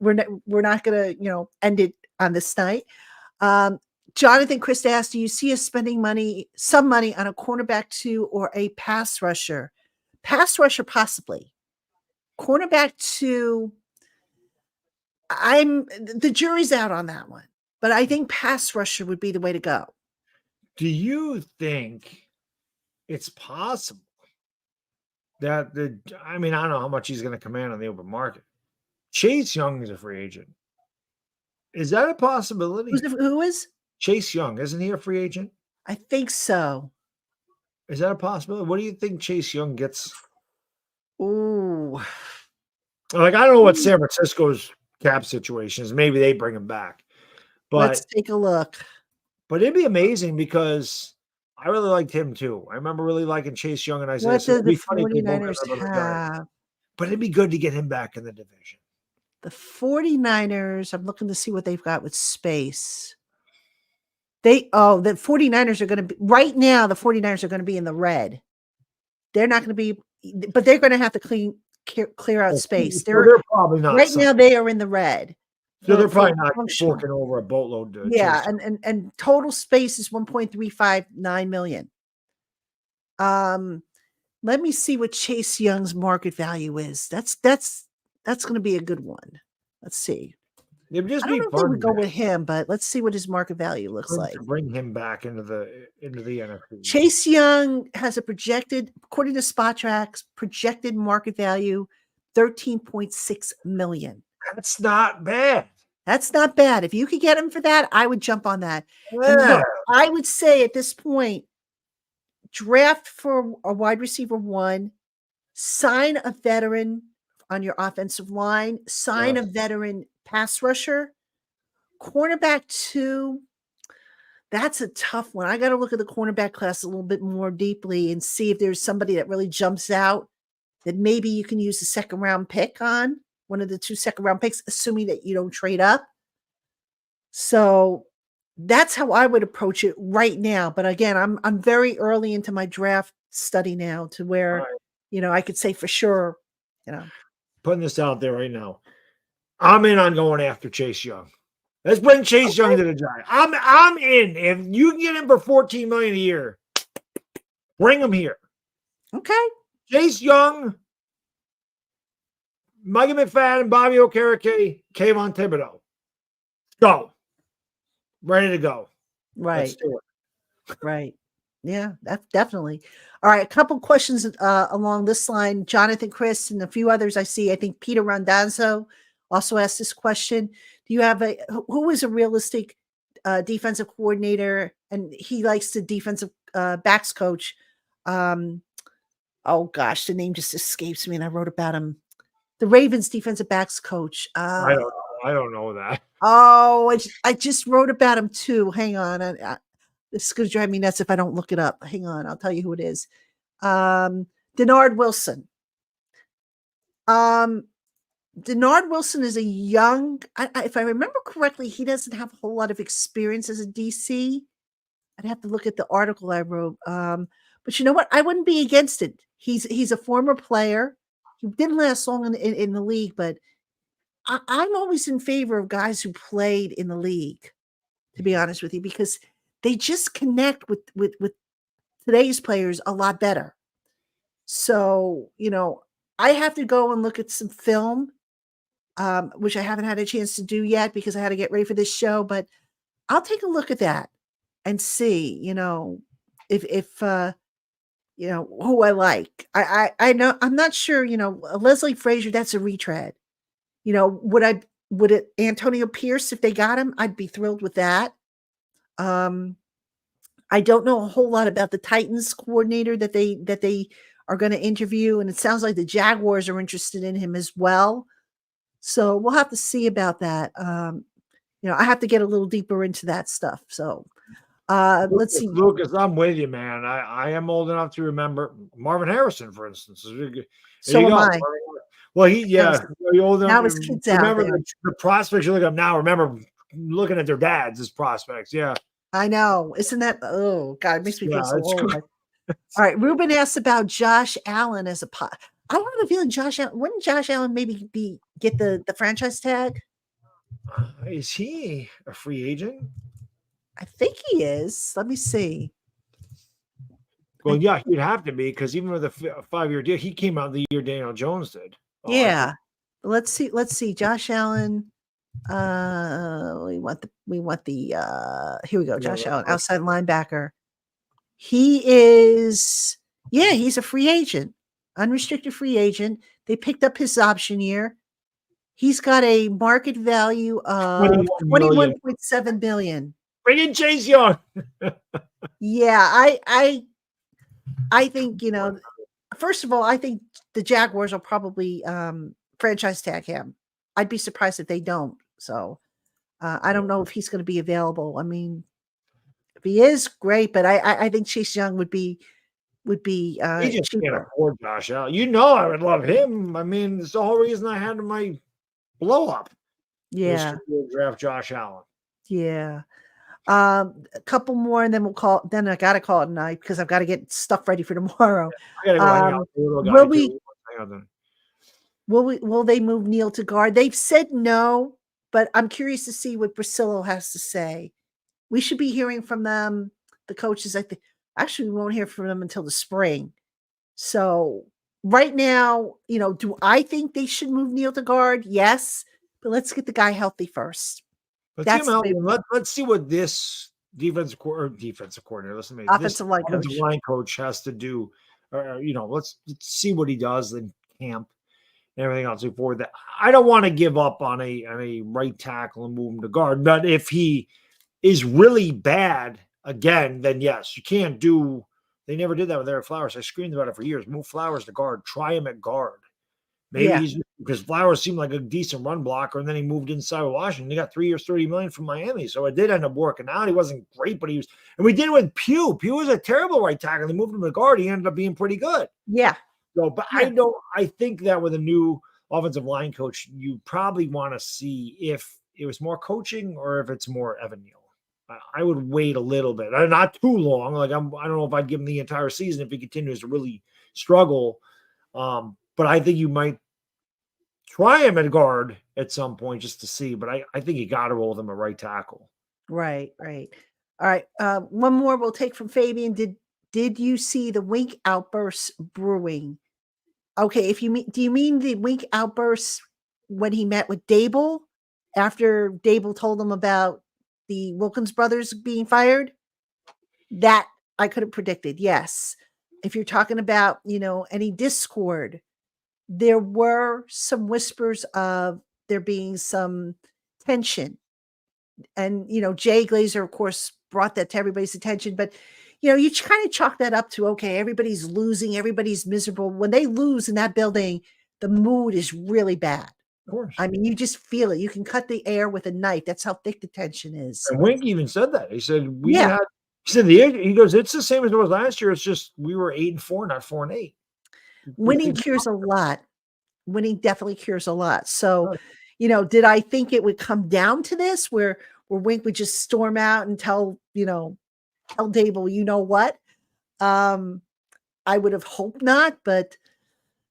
we're not gonna end it on this night. Jonathan Christ asked, do you see us spending some money on a cornerback 2 or a pass rusher? Pass rusher possibly. Cornerback 2, the jury's out on that one, but I think pass rusher would be the way to go. Do you think it's possible that I don't know how much he's going to command on the open market. Chase Young is a free agent. Is that a possibility? Who is? Chase Young. Isn't he a free agent? I think so. Is that a possibility? What do you think Chase Young gets? Ooh. Like, I don't know what San Francisco's cap situation is. Maybe they bring him back. But let's take a look. But it'd be amazing because I really liked him too. I remember really liking Chase Young, and I said, what do the 49ers have? But it'd be good to get him back in the division. The 49ers, I'm looking to see what they've got with space. The 49ers are going to be, right now, the 49ers are going to be in the red. They're not going to be, but they're going to have to clear out space. They're probably not. Right now, they are in the red. So they're probably not forking over a boatload. And total space is 1.359 million. Let me see what Chase Young's market value is. That's going to be a good one. Let's see. It would just I don't know if they would go with him, but let's see what his market value looks like. Bring him back into the NFC. Chase Young has a projected, according to SpotTrack's projected market value, 13.6 million. That's not bad. That's not bad. If you could get him for that, I would jump on that. Yeah. I would say at this point, draft for a wide receiver 1, sign a veteran on your offensive line, sign a veteran pass rusher, cornerback 2. That's a tough one. I got to look at the cornerback class a little bit more deeply and see if there's somebody that really jumps out that maybe you can use a second round pick on. One of the 2 second round picks, assuming that you don't trade up. So that's how I would approach it right now. But again, I'm very early into my draft study now to where, I could say for sure, Putting this out there right now. I'm in on going after Chase Young. Let's bring Chase Young to the Giants. I'm in. If you can get him for $14 million a year, bring him here. Okay. Chase Young, Micah McFadden, Bobby Okereke, Kayvon Thibodeau. Go. Ready to go. Right. Let's do it. Right. Yeah, definitely. All right. A couple questions along this line. Jonathan Chris and a few others I see. I think Peter Randazzo also asked this question. Do you have who is a realistic defensive coordinator? And he likes the defensive backs coach. Oh gosh, the name just escapes me and I wrote about him. The Ravens defensive backs coach. I don't know that. Oh, I just wrote about him too. Hang on. This is going to drive me nuts if I don't look it up. Hang on. I'll tell you who it is. Denard Wilson. Denard Wilson is a young, if I remember correctly, he doesn't have a whole lot of experience as a DC. I'd have to look at the article I wrote. But you know what? I wouldn't be against it. He's a former player. He didn't last long in the league, but I'm always in favor of guys who played in the league, to be honest with you, because they just connect with today's players a lot better. So, I have to go and look at some film, which I haven't had a chance to do yet because I had to get ready for this show, but I'll take a look at that and see, if who I like. I know I'm not sure, Leslie Frazier, that's a retread. Would it Antonio Pierce if they got him? I'd be thrilled with that. I don't know a whole lot about the Titans coordinator that they are going to interview, and it sounds like the Jaguars are interested in him as well. So we'll have to see about that. I have to get a little deeper into that stuff. So let's see. Lucas, I'm with you, man. I am old enough to remember Marvin Harrison, for instance. So am I. Well, you're old enough now his kids remember out there. The prospects you look up now. Remember looking at their dads as prospects. Yeah. I know. Isn't that? Oh God, it makes me feel so old. All right. Ruben asked about Josh Allen as a pot. I have a feeling wouldn't Josh Allen maybe get the franchise tag? Is he a free agent? I think he is. Let me see. Well, yeah, he'd have to be because even with a 5-year deal, he came out the year Daniel Jones did. Yeah. Let's see. Josh Allen. We want the here we go. Josh Allen, outside linebacker. He is, he's a free agent, unrestricted free agent. They picked up his option year. He's got a market value of $21.7 billion. Bring in Chase Young. Yeah, I think, first of all, I think the Jaguars will probably franchise tag him. I'd be surprised if they don't. So I don't know if he's going to be available. I mean, if he is, great, but I think Chase Young would be he just cheaper. Can't afford Josh Allen. I would love him. I mean, it's the whole reason I had my blow up. Yeah. Draft Josh Allen. Yeah. A couple more, and then we'll call. Then I gotta call it tonight because I've got to get stuff ready for tomorrow. I gotta go Will they move Neil to guard? They've said no, but I'm curious to see what Bricillo has to say. We should be hearing from them, the coaches. I think actually we won't hear from them until the spring. So right now, do I think they should move Neil to guard? Yes, but let's get the guy healthy first. Let's see what this defensive coordinator. Listen to me. Offensive line coach has to do. Let's see what he does in camp and everything else forward. That I don't want to give up on a right tackle and move him to guard. But if he is really bad again, then yes, you can't do. They never did that with Eric Flowers. I screamed about it for years. Move Flowers to guard. Try him at guard. Maybe because Flowers seemed like a decent run blocker, and then he moved inside with Washington. He got 3 years, $30 million from Miami, so it did end up working out. He wasn't great, but he was. And we did it with Pugh. Pugh was a terrible right tackle. They moved him to guard. He ended up being pretty good. Yeah. So, but I think that with a new offensive line coach, you probably want to see if it was more coaching or if it's more Evan Neal. I would wait a little bit, not too long. Like I don't know if I'd give him the entire season if he continues to really struggle. But I think you might try him at guard at some point just to see. But I think you got to roll them a right tackle. Right. All right. One more we'll take from Fabian. Did you see the Wink outbursts brewing? Okay, do you mean the Wink outbursts when he met with Daboll after Daboll told him about the Wilkins brothers being fired? That I could have predicted. Yes. If you're talking about, any discord, there were some whispers of there being some tension. And, Jay Glazer, of course, brought that to everybody's attention. But, you kind of chalk that up to, okay, everybody's losing. Everybody's miserable. When they lose in that building, the mood is really bad. Of course. I mean, you just feel it. You can cut the air with a knife. That's how thick the tension is. And Wink even said that. He said, he goes, it's the same as it was last year. It's just we were 8-4, not 4-8. Winning cures a lot. Winning definitely cures a lot. So, did I think it would come down to this where Wink would just storm out and tell, tell Daboll, you know what? I would have hoped not, but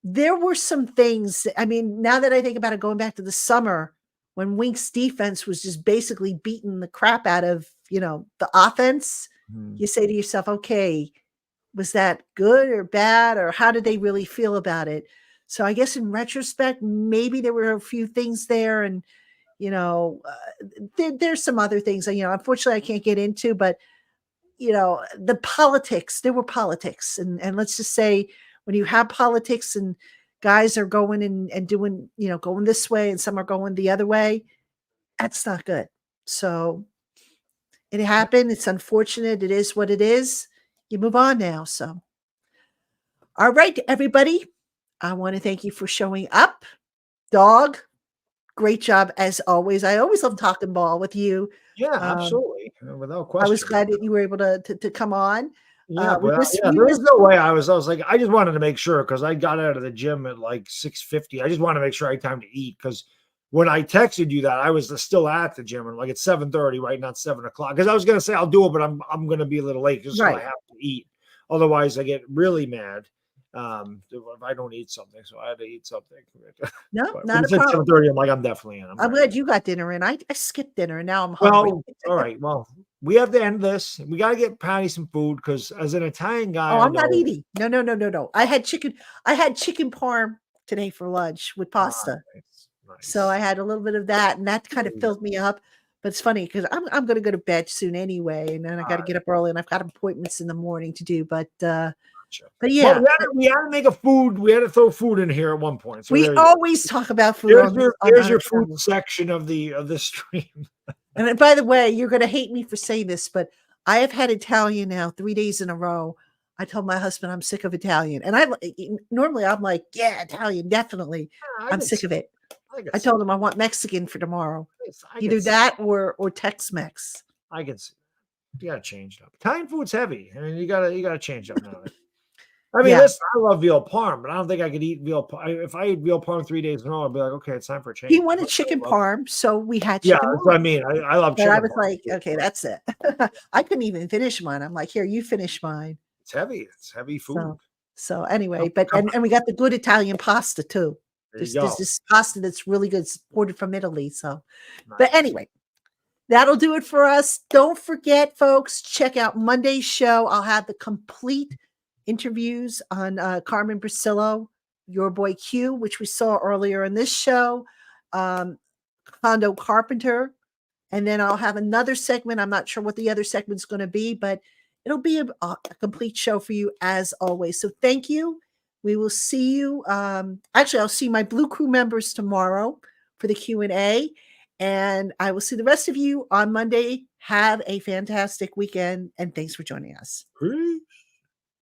there were some things. I mean, now that I think about it, going back to the summer when Wink's defense was just basically beating the crap out of, the offense, you say to yourself, okay, was that good or bad, or how did they really feel about it? So I guess in retrospect, maybe there were a few things there, and there's some other things that, unfortunately I can't get into, but the politics, there were politics, and let's just say when you have politics and guys are going and doing, going this way and some are going the other way, that's not good. So it happened. It's unfortunate. It is what it is. You move on now. So, all right, everybody. I want to thank you for showing up. Dog, great job as always. I always love talking ball with you. Yeah, absolutely. Without question. I was glad that you were able to come on. Yeah, there is no way I was like, I just wanted to make sure, because I got out of the gym at like 6:50. I just wanted to make sure I had time to eat, because when I texted you that, I was still at the gym, and like it's 7:30, right? Not 7 o'clock. Because I was gonna say I'll do it, but I'm gonna be a little late just so I have to eat. Otherwise, I get really mad if I don't eat something. So I had to eat something. No, not a problem. 7:30. I'm like, I'm definitely in. I'm glad you got dinner in. I skipped dinner and now I'm hungry. Well, all right. Well, we have to end this. We got to get Patty some food, because as an Italian guy, I'm not eating. No. I had chicken parm today for lunch with pasta. Nice. So I had a little bit of that, and that kind of filled me up. But it's funny because I'm going to go to bed soon anyway, and then I got to get up early, and I've got appointments in the morning to do. But yeah, we had to make a food. We had to throw food in here at one point. So we always talk about food. There's your food section of the stream. And by the way, you're going to hate me for saying this, but I have had Italian now 3 days in a row. I told my husband I'm sick of Italian, and normally I'm like, yeah, Italian, definitely. I'm sick of it. I told him I want Mexican for tomorrow. Either that or Tex-Mex. I can see. You gotta change it up. Italian food's heavy. I mean, you gotta change up now. I mean, listen, I love veal parm, but I don't think I could eat veal parm. If I eat veal parm 3 days in a row, I'd be like, okay, it's time for a change. He wanted chicken parm, so we had chicken. Yeah, that's what I mean. I love chicken. But I was like, okay, that's it. I couldn't even finish mine. I'm like, here, you finish mine. It's heavy. It's heavy food. So anyway, and we got the good Italian pasta too. There's this pasta that's really good, supported from Italy. So, nice. But anyway, that'll do it for us. Don't forget, folks, check out Monday's show. I'll have the complete interviews on Carmen Bricillo, Your Boy Q, which we saw earlier in this show, Condo Carpenter, and then I'll have another segment. I'm not sure what the other segment's going to be, but it'll be a complete show for you as always. So thank you. We will see you. Actually, I'll see my Blue Crew members tomorrow for the Q&A, and I will see the rest of you on Monday. Have a fantastic weekend, and thanks for joining us. Peace.